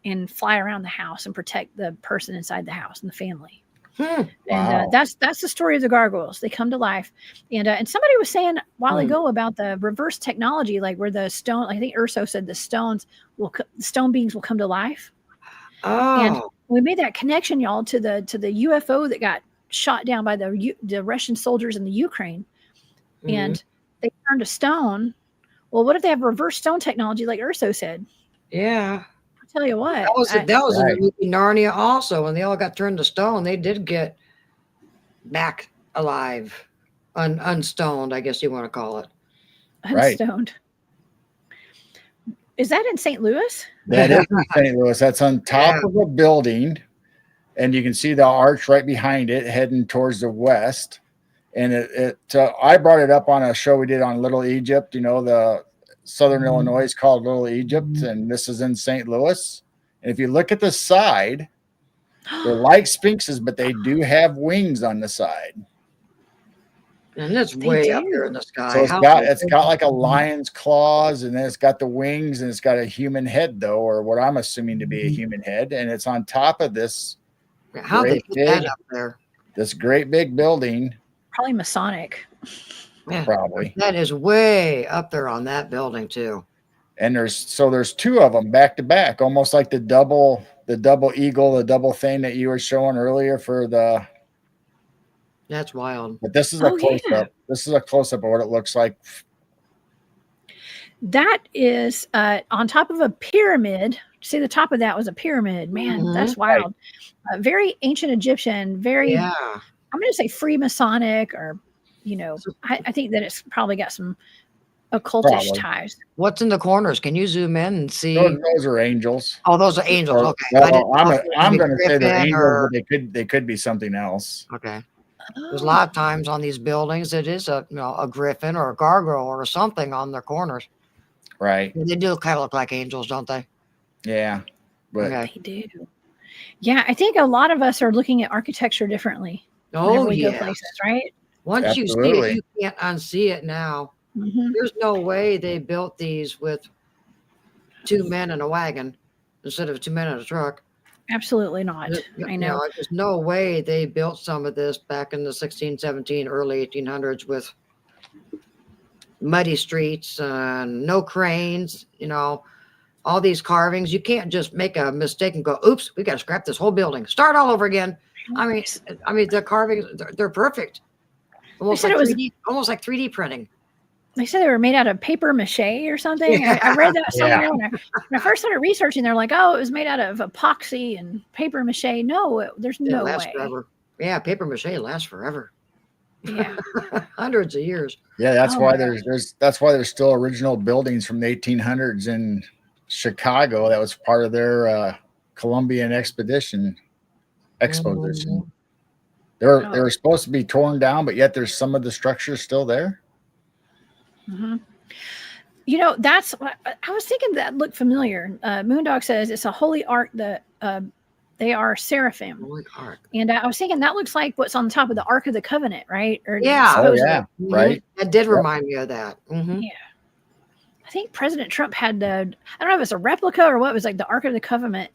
and fly around the house and protect the person inside the house and the family. And that's the story of the gargoyles. They come to life. And somebody was saying a while ago about the reverse technology, like where the stone, I think Urso said the stone beings will come to life. And we made that connection, y'all, to the UFO that got shot down by the Russian soldiers in the Ukraine, and they turned to stone. Well, what if they have reverse stone technology, like Urso said? Yeah, I'll tell you what. That was in the movie Narnia also. When they all got turned to stone, they did get back alive, unstoned, I guess you want to call it. Unstoned. Right. Is that in St. Louis? That is in St. Louis. That's on top of a building, and you can see the arch right behind it heading towards the west. And I brought it up on a show we did on Little Egypt. The Southern Illinois is called Little Egypt, and this is in St. Louis. And if you look at the side, they're like sphinxes, but they do have wings on the side. And it's way up there in the sky. So it's got like a lion's claws, and then it's got the wings, and it's got a human head, though, or what I'm assuming to be a human head, and it's on top of this. How they put that up there? This great big building. Probably Masonic. Yeah, probably. That is way up there on that building too. And there's two of them back to back, almost like the double eagle, the double thing that you were showing earlier for the. That's wild. But this is a close up. This is a close up of what it looks like. That is on top of a pyramid. See, the top of that was a pyramid. Man, that's wild. Very ancient Egyptian. Very I'm going to say Freemasonic, or I think that it's probably got some occultish ties. What's in the corners? Can you zoom in and see? Those are angels. Oh, those are angels. Or, Okay. well, I'm going to say they're Griffin angels, but they could be something else. Okay. There's a lot of times on these buildings it is a griffin or a gargoyle or something on their corners. Right. They do kind of look like angels, don't they? Yeah. But they do. Yeah, I think a lot of us are looking at architecture differently. Oh, we yeah. go places, right? Once you see it, you can't unsee it now. Mm-hmm. There's no way they built these with 2 men in a wagon instead of 2 men in a truck. Absolutely not. I know. There's no way they built some of this back in the 1617, early 1800s with muddy streets and no cranes, all these carvings. You can't just make a mistake and go, oops, we got to scrap this whole building. Start all over again. I mean, the carvings, they're perfect. Almost like 3D printing. They said they were made out of paper mache or something. Yeah. I read that somewhere when I first started researching. They're like, oh, it was made out of epoxy and paper mache. No, there's no way. Forever. Yeah, paper mache lasts forever. Yeah, hundreds of years. Yeah, that's why there's still original buildings from the 1800s in Chicago that was part of their Columbian exposition. Mm-hmm. They were supposed to be torn down, but yet there's some of the structures still there. Mm-hmm. That's what I was thinking. That looked familiar. Moondog says it's a holy ark that they are seraphim. Holy ark. And I was thinking that looks like what's on the top of the Ark of the Covenant, right? Or Mm-hmm. Right. That did remind me of that. Mm-hmm. Yeah. I think President Trump had I don't know if it's a replica or what. It was like the Ark of the Covenant.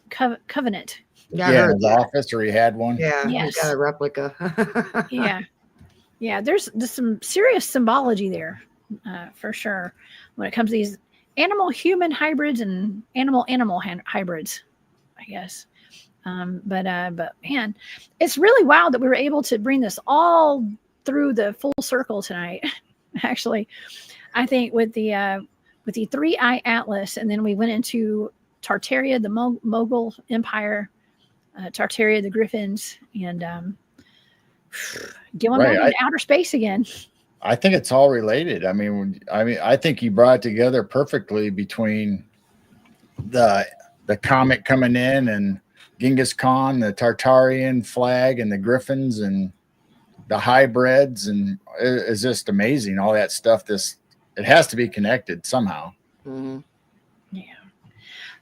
Yeah, in his office, or he had one. Yeah, yes. He got a replica. Yeah. There's some serious symbology there, for sure, when it comes to these animal-human hybrids and animal-animal hybrids, I guess. But man, it's really wild that we were able to bring this all through the full circle tonight. Actually, I think with the 3-eye atlas, and then we went into Tartaria, the Mogul Empire, Tartaria, the Griffins, and going back into outer space again. I think it's all related. I mean, I think you brought it together perfectly between the comet coming in and Genghis Khan, the Tartarian flag, and the Griffins, and the hybrids, and it's just amazing. All that stuff. It has to be connected somehow. Mm-hmm. Yeah,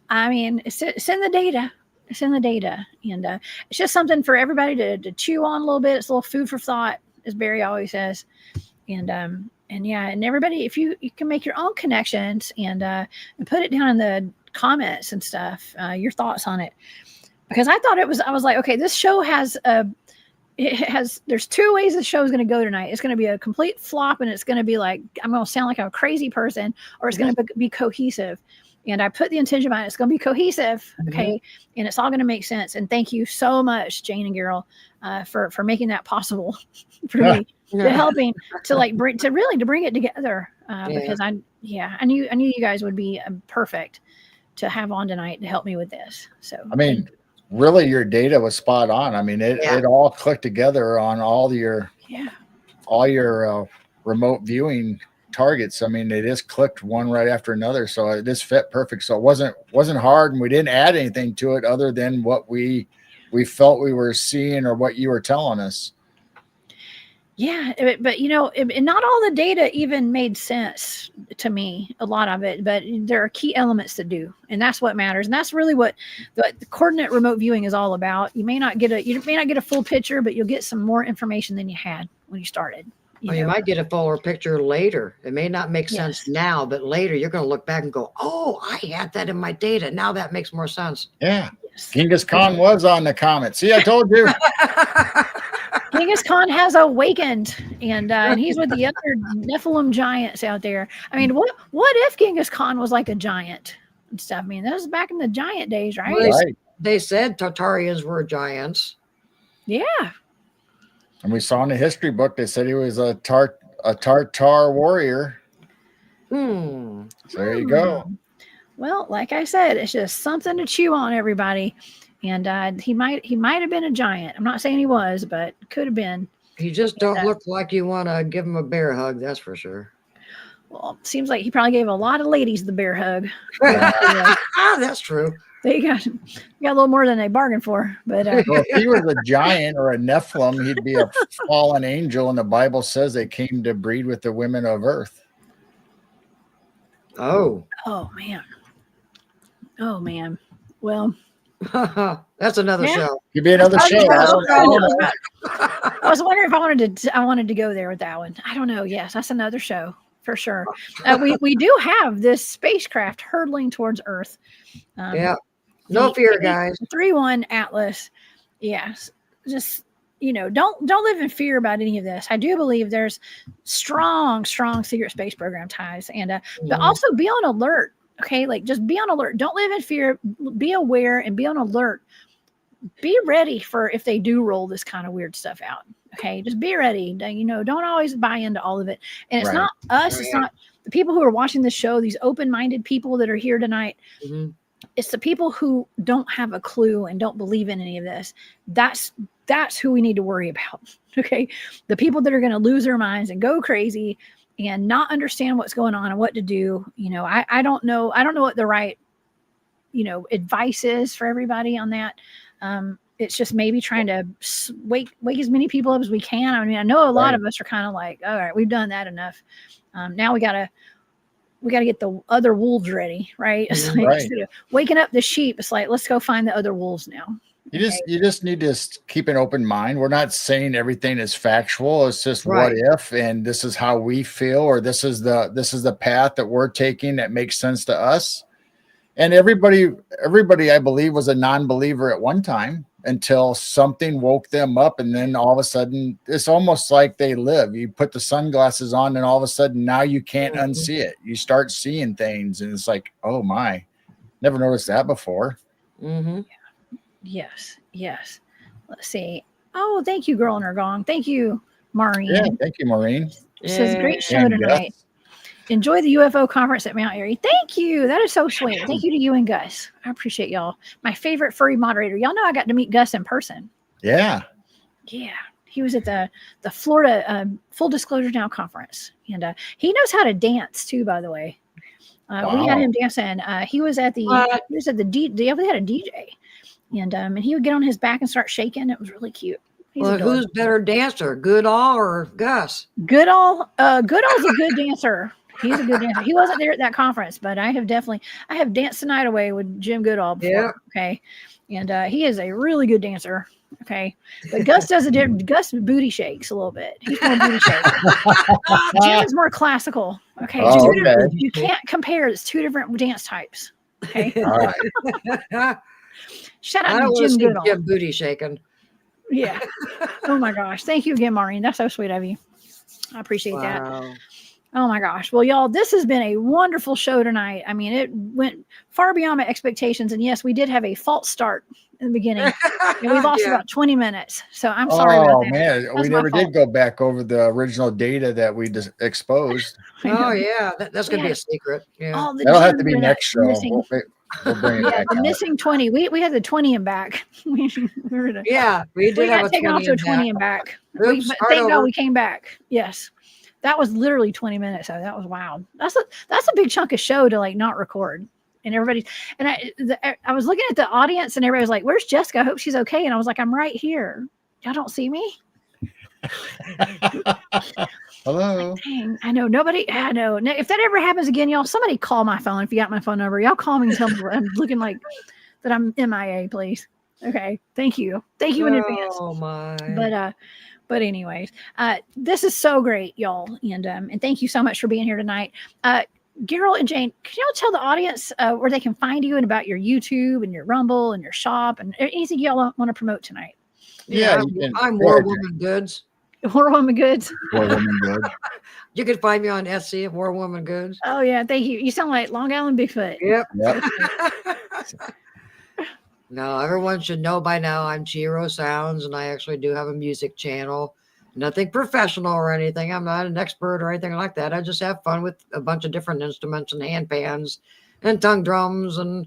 I mean, it's in the data. It's in the data, and it's just something for everybody to chew on a little bit. It's a little food for thought, as Barry always says. And everybody, if you can make your own connections and put it down in the comments and stuff, your thoughts on it. Because I was like, okay, this show there's 2 ways the show is going to go tonight. It's going to be a complete flop, and it's going to be like, I'm going to sound like a crazy person, or it's going to be cohesive. And I put the intention on it. It's going to be cohesive. Okay. Mm-hmm. And it's all going to make sense. And thank you so much, Jane and Gerald, for making that possible for me, to helping to bring it together. Because I knew you guys would be perfect to have on tonight to help me with this. So, I mean, really, your data was spot on. I mean, it all clicked together on all your remote viewing targets. I mean, they just clicked one right after another, so it just fit perfect. So it wasn't hard, and we didn't add anything to it other than what we felt we were seeing or what you were telling us. Yeah, but not all the data even made sense to me, a lot of it, but there are key elements to do, and that's what matters. And that's really what the coordinate remote viewing is all about. You may not get a full picture, but you'll get some more information than you had when you started. You might get a fuller picture later. It may not make sense now, but later you're going to look back and go, oh, I had that in my data. Now that makes more sense. Yeah. Yes. Genghis Khan was on the comet. See, I told you. Genghis Khan has awakened, and he's with the other Nephilim giants out there. I mean, what if Genghis Khan was like a giant and stuff? I mean, that was back in the giant days, right? Well, they said Tartarians were giants. Yeah. And we saw in the history book, they said he was a Tartar warrior. So there you go. Well, like I said, it's just something to chew on, everybody. And he might have been a giant. I'm not saying he was, but could have been. You just don't look like you want to give him a bear hug, that's for sure. Well, seems like he probably gave a lot of ladies the bear hug. That's true. They got a little more than they bargained for. But well, if he was a giant or a Nephilim, he'd be a fallen angel, and the Bible says they came to breed with the women of earth. Oh man. Oh man. Well, that's another show. Could be another show. I was wondering if I wanted to go there with that one. I don't know. Yes, that's another show for sure. We do have this spacecraft hurtling towards Earth. No fear, guys. 3-1 Atlas. Yes. Just, don't live in fear about any of this. I do believe there's strong secret space program ties, and but also be on alert. Okay, like just be on alert. Don't live in fear. Be aware and be on alert. Be ready for if they do roll this kind of weird stuff out. Okay, just be ready. Don't always buy into all of it. And it's not us. It's not the people who are watching the show. These open-minded people that are here tonight. Mm-hmm. It's the people who don't have a clue and don't believe in any of this. That's who we need to worry about. Okay, the people that are going to lose their minds and go crazy and not understand what's going on and what to do. I don't know. I don't know what the right, advice is for everybody on that. It's just maybe trying to wake as many people up as we can. I mean, I know a lot of us are kind of like, all right, we've done that enough. Now we gotta get the other wolves ready, right? It's like instead of waking up the sheep, it's like, let's go find the other wolves now. You just need to keep an open mind. We're not saying everything is factual. It's just what if, and this is how we feel, or this is the path that we're taking that makes sense to us. And everybody, I believe, was a non-believer at one time until something woke them up, and then all of a sudden, it's almost like they live. You put the sunglasses on, and all of a sudden, now you can't unsee it. You start seeing things, and it's like, oh my, never noticed that before. Mm-hmm. Yes. Let's see. Oh, thank you, Girl in Her Gong. Thank you, Maureen. Yeah, thank you, Maureen. It says great show tonight. Enjoy the UFO conference at Mount Airy. Thank you. That is so sweet. Thank you to you and Gus. I appreciate y'all. My favorite furry moderator. Y'all know I got to meet Gus in person. Yeah. He was at the Florida Full Disclosure Now conference, and he knows how to dance too. By the way, we had him dancing. He was at the we had a DJ. And he would get on his back and start shaking. It was really cute. Who's better dancer, Goodall or Gus? Goodall's a good dancer. He's a good dancer. He wasn't there at that conference, but I have danced the night away with Jim Goodall before. Yeah. Okay. And he is a really good dancer. Okay. But Gus Gus booty shakes a little bit. He's more booty shakes. Jim is more classical. Okay. You can't compare. It's two different dance types. Okay. All right. Shout out to Jim Goodall. Jim booty shaking. Yeah. Oh my gosh. Thank you again, Maureen. That's so sweet of you. I appreciate that. Oh my gosh. Well, y'all, this has been a wonderful show tonight. I mean, it went far beyond my expectations. And yes, we did have a false start in the beginning. And we lost about 20 minutes. So I'm sorry about that. Oh man, we never did go back over the original data that we just exposed. Oh yeah, that's gonna be a secret. Yeah, that'll have to be next show. We'll bring it back. The missing 20. We had the 20 and back. we did. We got taken off to a 20 and back. Thank God we came back. Yes. That was literally 20 minutes. So that was wow. That's a big chunk of show to like not record. And I was looking at the audience and everybody was like, "Where's Jessica? I hope she's okay." And I was like, "I'm right here. Y'all don't see me?" Hello. Dang, I know nobody. I know if that ever happens again, y'all, somebody call my phone. If you got my phone number, y'all call me and tell me I'm looking like that I'm MIA, please. Okay. Thank you in advance. Oh my. But anyways, this is so great, y'all, and thank you so much for being here tonight. Gerald and Jane, can y'all tell the audience where they can find you and about your YouTube and your Rumble and your shop and anything y'all want to promote tonight? Yeah, I'm War Woman Goods. War Woman Goods. War Woman Goods. You can find me on Etsy at War Woman Goods. Oh yeah, thank you. You sound like Long Island Bigfoot. Yep. No, everyone should know by now I'm Chiro Sounds, and I actually do have a music channel. Nothing professional or anything. I'm not an expert or anything like that. I just have fun with a bunch of different instruments and handpans and tongue drums and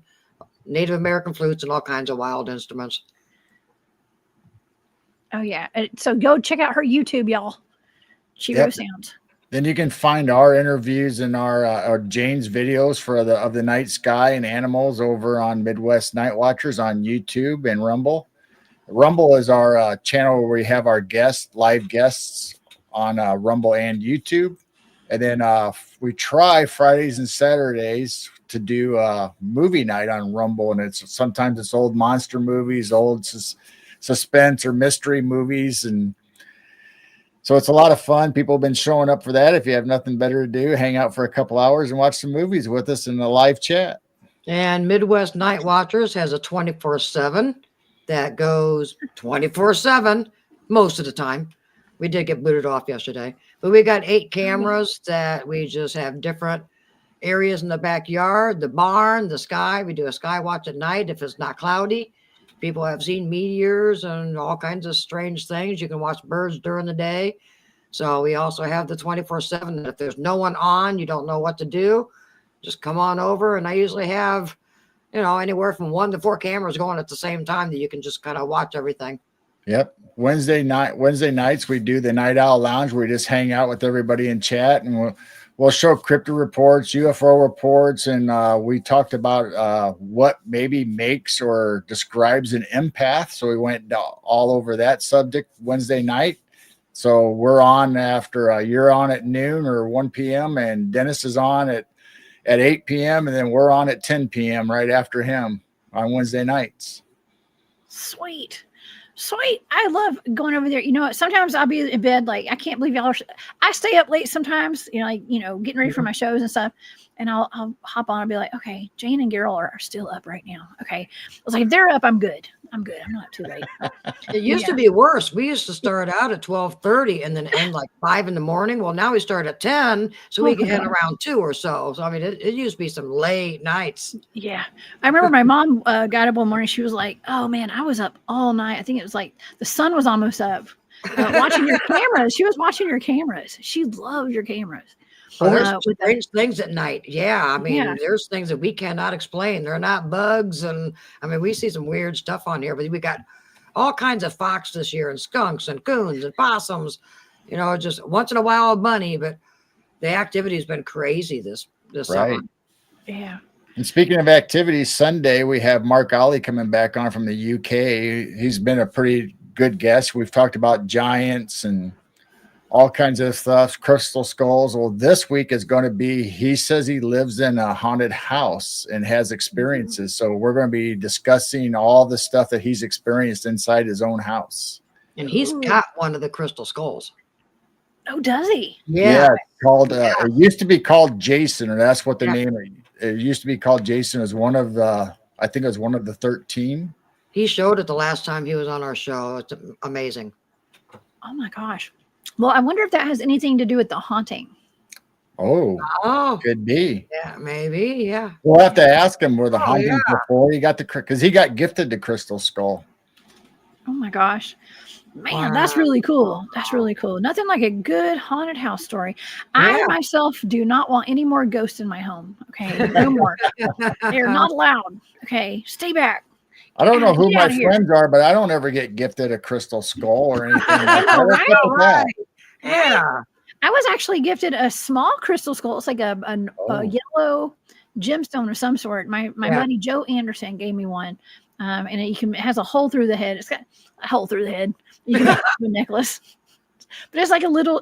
Native American flutes and all kinds of wild instruments. Oh yeah. So go check out her YouTube, y'all. Chiro Sounds. Then you can find our interviews and our Jane's videos for of the night sky and animals over on Midwest Night Watchers on YouTube and Rumble. Rumble is our channel where we have our live guests on Rumble and YouTube. And then we try Fridays and Saturdays to do movie night on Rumble. And sometimes it's old monster movies, old suspense or mystery movies. And so it's a lot of fun. People have been showing up for that. If you have nothing better to do, hang out for a couple hours and watch some movies with us in the live chat. And Midwest Night Watchers has a 24/7 that goes 24/7 most of the time. We did get booted off yesterday, but we got 8 cameras that we just have different areas in the backyard, the barn, the sky. We do a sky watch at night if it's not cloudy. People have seen meteors and all kinds of strange things. You can watch birds during the day. So we also have the 24/7. If there's no one on, you don't know what to do, just come on over. And I usually have, anywhere from 1 to 4 cameras going at the same time that you can just kind of watch everything. Yep. Wednesday nights, we do the Night Owl Lounge where we just hang out with everybody in chat, and we'll show cryptid reports, UFO reports, and we talked about what maybe makes or describes an empath. So we went all over that subject Wednesday night. So we're on after you're on at noon or 1 p.m. and Dennis is on at 8 p.m. and then we're on at 10 p.m. right after him on Wednesday nights. Sweet. I love going over there. Sometimes I'll be in bed, like, I can't believe y'all I stay up late sometimes, getting ready for my shows and stuff. And I'll hop on and be like, okay, Jane and Gerald are still up right now. Okay. I was like, if they're up, I'm good. I'm not too late. It used to be worse. We used to start out at 12:30 and then end like 5 in the morning. Well, now we start at 10, so we can end around 2 or so. So, I mean, it used to be some late nights. Yeah. I remember my mom got up one morning. She was like, oh man, I was up all night. I think it was like the sun was almost up watching your cameras. She was watching your cameras. She loved your cameras. Oh, there's strange things at night. Yeah. I mean, there's things that we cannot explain. They're not bugs. And I mean, we see some weird stuff on here, but we got all kinds of fox this year and skunks and coons and possums, just once in a while a bunny, but the activity has been crazy this summer. Yeah. And speaking of activities, Sunday, we have Mark Ollie coming back on from the UK. He's been a pretty good guest. We've talked about giants and all kinds of stuff, crystal skulls. Well, this week is going to be, he says he lives in a haunted house and has experiences. So we're going to be discussing all the stuff that he's experienced inside his own house. And he's got one of the crystal skulls. Oh, does he? Yeah. Called, it used to be called Jason, or that's what the name, it used to be called Jason as one of the, I think it was one of the 13. He showed it the last time he was on our show. It's amazing. Oh my gosh. Well, I wonder if that has anything to do with the haunting. Oh, could be. Yeah, maybe. Yeah. We'll have to ask him where the haunting before he got because he got gifted the crystal skull. Oh my gosh. Man, that's really cool. That's really cool. Nothing like a good haunted house story. I myself do not want any more ghosts in my home. Okay. No more. They're not allowed. Okay. Stay back. I don't know who my friends are, but I don't ever get gifted a crystal skull or anything. Right? Yeah. I was actually gifted a small crystal skull. It's like a yellow gemstone of some sort. My buddy Joe Anderson gave me one. And it has a hole through the head. It's got a hole through the head. You can make it a necklace. But it's like a little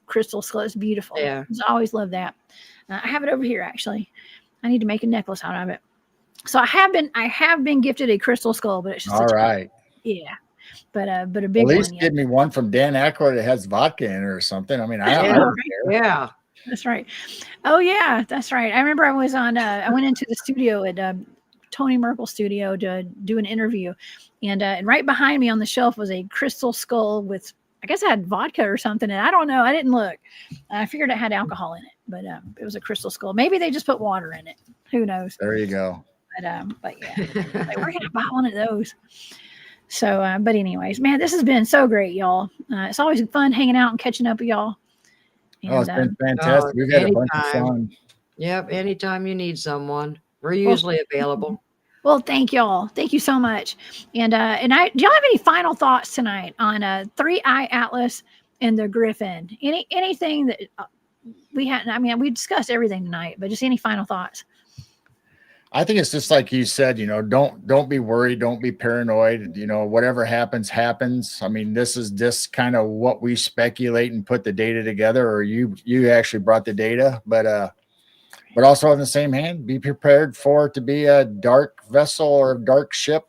crystal skull. It's beautiful. Yeah. I always love that. I have it over here actually. I need to make a necklace out of it. So I have been gifted a crystal skull, but it's just all right. But a big one. At least give me one from Dan Aykroyd that has vodka in it or something. I mean, I don't care. Yeah. That's right. Oh yeah, that's right. I remember I was on I went into the studio at Tony Merkel's studio to do an interview, and right behind me on the shelf was a crystal skull with, I guess it had vodka or something, and I don't know. I didn't look. I figured it had alcohol in it, but it was a crystal skull. Maybe they just put water in it. Who knows? There you go. But yeah, like, we're gonna buy one of those. So, but anyways, man, this has been so great, y'all. It's always fun hanging out and catching up with y'all. And, it's been fantastic. We've had a bunch of fun. Yep, anytime you need someone, we're usually available. Well, thank y'all. Thank you so much. And do y'all have any final thoughts tonight on 3-Eye Atlas and the Griffin? Anything that we hadn't? I mean, we discussed everything tonight, but just any final thoughts? I think it's just like you said, don't be worried, don't be paranoid. Whatever happens, happens. I mean, this is just kind of what we speculate and put the data together, or you actually brought the data, but also on the same hand, be prepared for it to be a dark vessel or a dark ship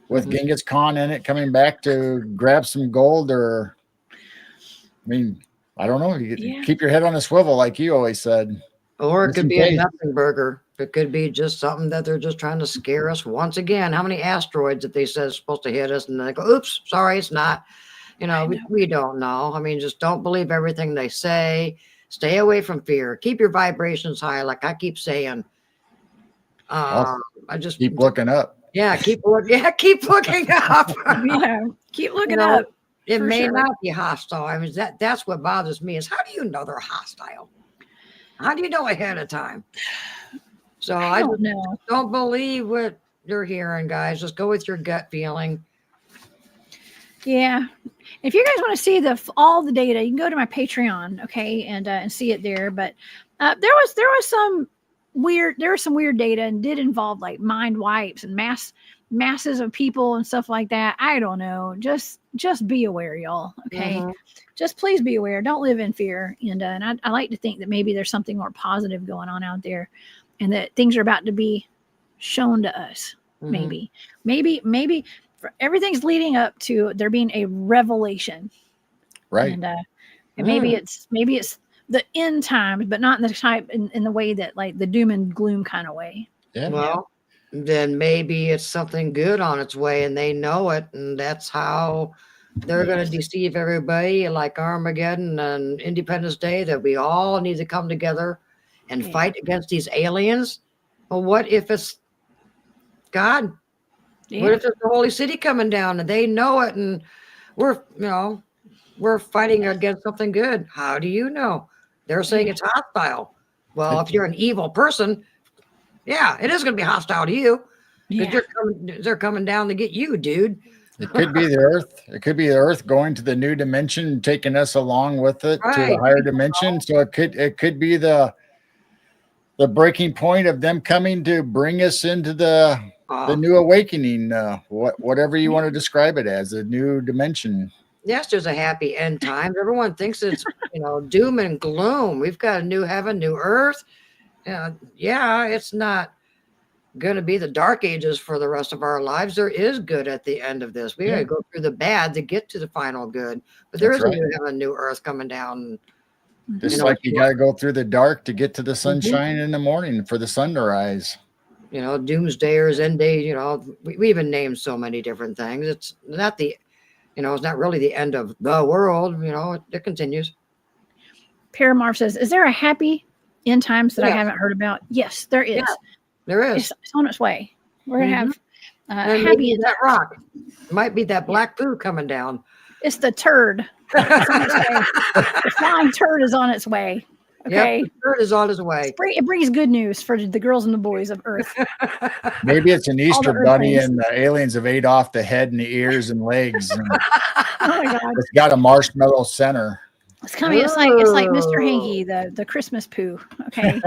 with Genghis Khan in it coming back to grab some gold, or I mean, I don't know. You keep your head on a swivel, like you always said. Or it could be a nothing burger. It could be just something that they're just trying to scare us once again. How many asteroids that they said is supposed to hit us, and they go, "Oops, sorry, it's not." We don't know. I mean, just don't believe everything they say. Stay away from fear. Keep your vibrations high, like I keep saying. I just keep looking up. Yeah, keep looking up. Keep looking up. It may not be hostile. I mean, that's what bothers me is how do you know they're hostile? How do you know ahead of time? So I don't know. Don't believe what you're hearing, guys. Just go with your gut feeling. Yeah. If you guys want to see all the data, you can go to my Patreon, okay, and see it there. But there was some weird data, and did involve like mind wipes and masses of people and stuff like that. I don't know. Just be aware, y'all. Okay. Just please be aware. Don't live in fear. And I like to think that maybe there's something more positive going on out there, and that things are about to be shown to us. Maybe everything's leading up to there being a revelation. Right. And maybe it's the end times, but not in the type in the way that like the doom and gloom kind of way. Yeah. Well, then maybe it's something good on its way and they know it, and that's how they're going to deceive everybody, like Armageddon and Independence Day, that we all need to come together and fight against these aliens. Well, what if it's God? What if it's the Holy City coming down and they know it, and we're fighting against something good? How do you know? They're saying it's hostile. Well, if you're an evil person, it is going to be hostile to you, because they're coming down to get you, dude. It could be the Earth. It could be the Earth going to the new dimension, taking us along with it to a higher dimension. So it could be the breaking point of them coming to bring us into the new awakening. Whatever you want to describe it as, a new dimension. Yes, there's a happy end time. Everyone thinks it's doom and gloom. We've got a new heaven, new earth. It's not going to be the dark ages for the rest of our lives. There is good at the end of this. We got to go through the bad to get to the final good. But there is a new heaven, new earth coming down. Just like you got to go through the dark to get to the sunshine in the morning for the sun to rise. Doomsdayers, end day. We even named so many different things. It's not it's not really the end of the world. It continues. Paramorph says, "Is there a happy end times that I haven't heard about?" Yes, there is. Yeah, there is. It's on its way. We're gonna have happy end that rock. It might be that black poo coming down. It's the turd. It's on its way. The flying turd is on its way. Okay, the turd is on its way. It brings good news for the girls and the boys of Earth. Maybe it's an Easter bunny, and the aliens have ate off the head and the ears and legs. And oh my God! It's got a marshmallow center. It's coming. It's like Mr. Hanky, the Christmas poo. Okay.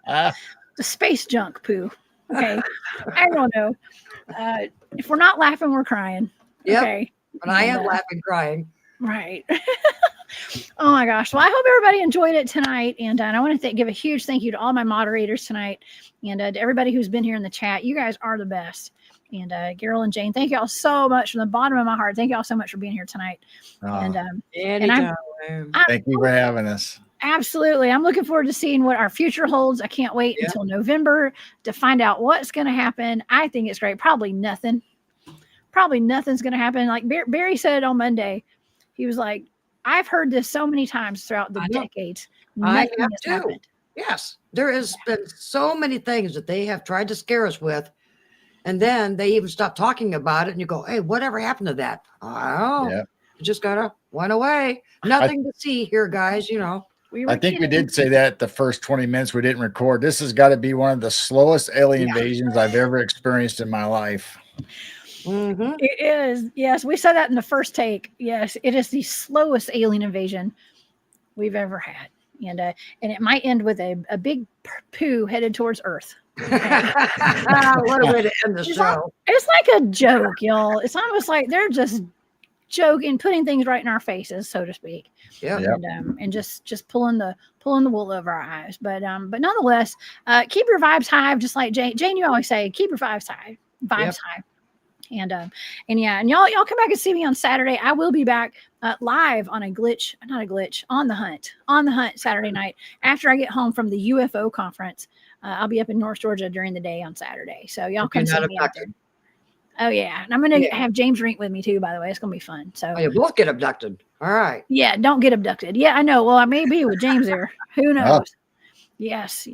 The space junk poo. Okay. I don't know. If we're not laughing, we're crying. Okay. But I am laughing, crying. Right. Oh my gosh. Well, I hope everybody enjoyed it tonight. And I want to give a huge thank you to all my moderators tonight, and to everybody who's been here in the chat. You guys are the best. And Carol and Jane, thank y'all so much from the bottom of my heart. Thank y'all so much for being here tonight. Thank you for having us. Absolutely. I'm looking forward to seeing what our future holds. I can't wait until November to find out what's going to happen. I think it's great. Probably nothing's going to happen. Like Barry said on Monday, he was like, I've heard this so many times throughout the decades. Nothing has happened. Yes. There has been so many things that they have tried to scare us with. And then they even stop talking about it, and you go, "Hey, whatever happened to that?" Oh, it just went away. Nothing to see here, guys. I think we did say that the first 20 minutes we didn't record. This has got to be one of the slowest alien invasions I've ever experienced in my life. It is. Yes, we said that in the first take. Yes, it is the slowest alien invasion we've ever had. And it might end with a big poo headed towards Earth. What a way to end the show. It's like a joke, y'all. It's almost like they're just joking, putting things right in our faces, so to speak. Yeah. And just pulling the wool over our eyes. But nonetheless, keep your vibes high, just like Jane, you always say, keep your vibes high. High. And y'all come back and see me on Saturday. I will be back live on on the hunt Saturday night after I get home from the UFO conference. I'll be up in North Georgia during the day on Saturday. So y'all come see me out there. Oh yeah. And I'm going to have James Rink with me too, by the way. It's going to be fun. So you both get abducted. All right. Yeah. Don't get abducted. Yeah, I know. Well, I may be with James there. Who knows? Yes.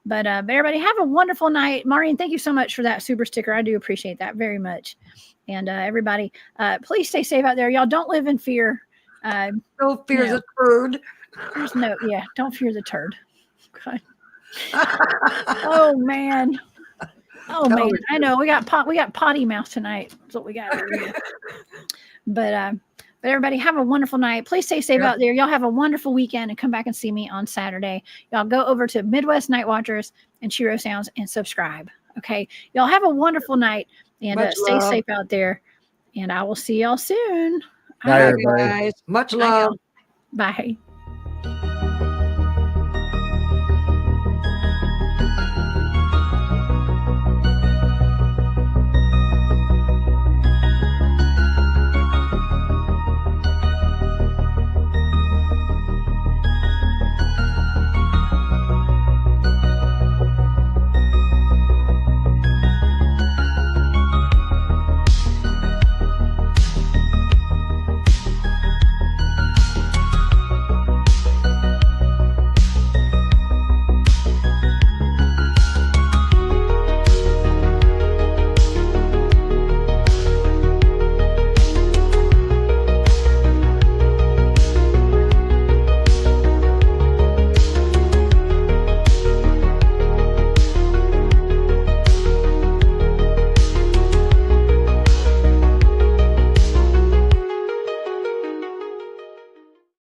But everybody have a wonderful night. Maureen, thank you so much for that super sticker. I do appreciate that very much. And everybody, please stay safe out there. Y'all don't live in fear. Don't fear the turd. Don't fear the turd. God. Oh man. I know we got potty mouth tonight. That's what we got. But everybody have a wonderful night. Please stay safe out there. Y'all have a wonderful weekend and come back and see me on Saturday. Y'all go over to Midwest Night Watchers and Chiro Sounds and subscribe. Okay. Y'all have a wonderful night and stay safe out there. And I will see y'all soon. Bye, everybody. Guys. Much love. Bye.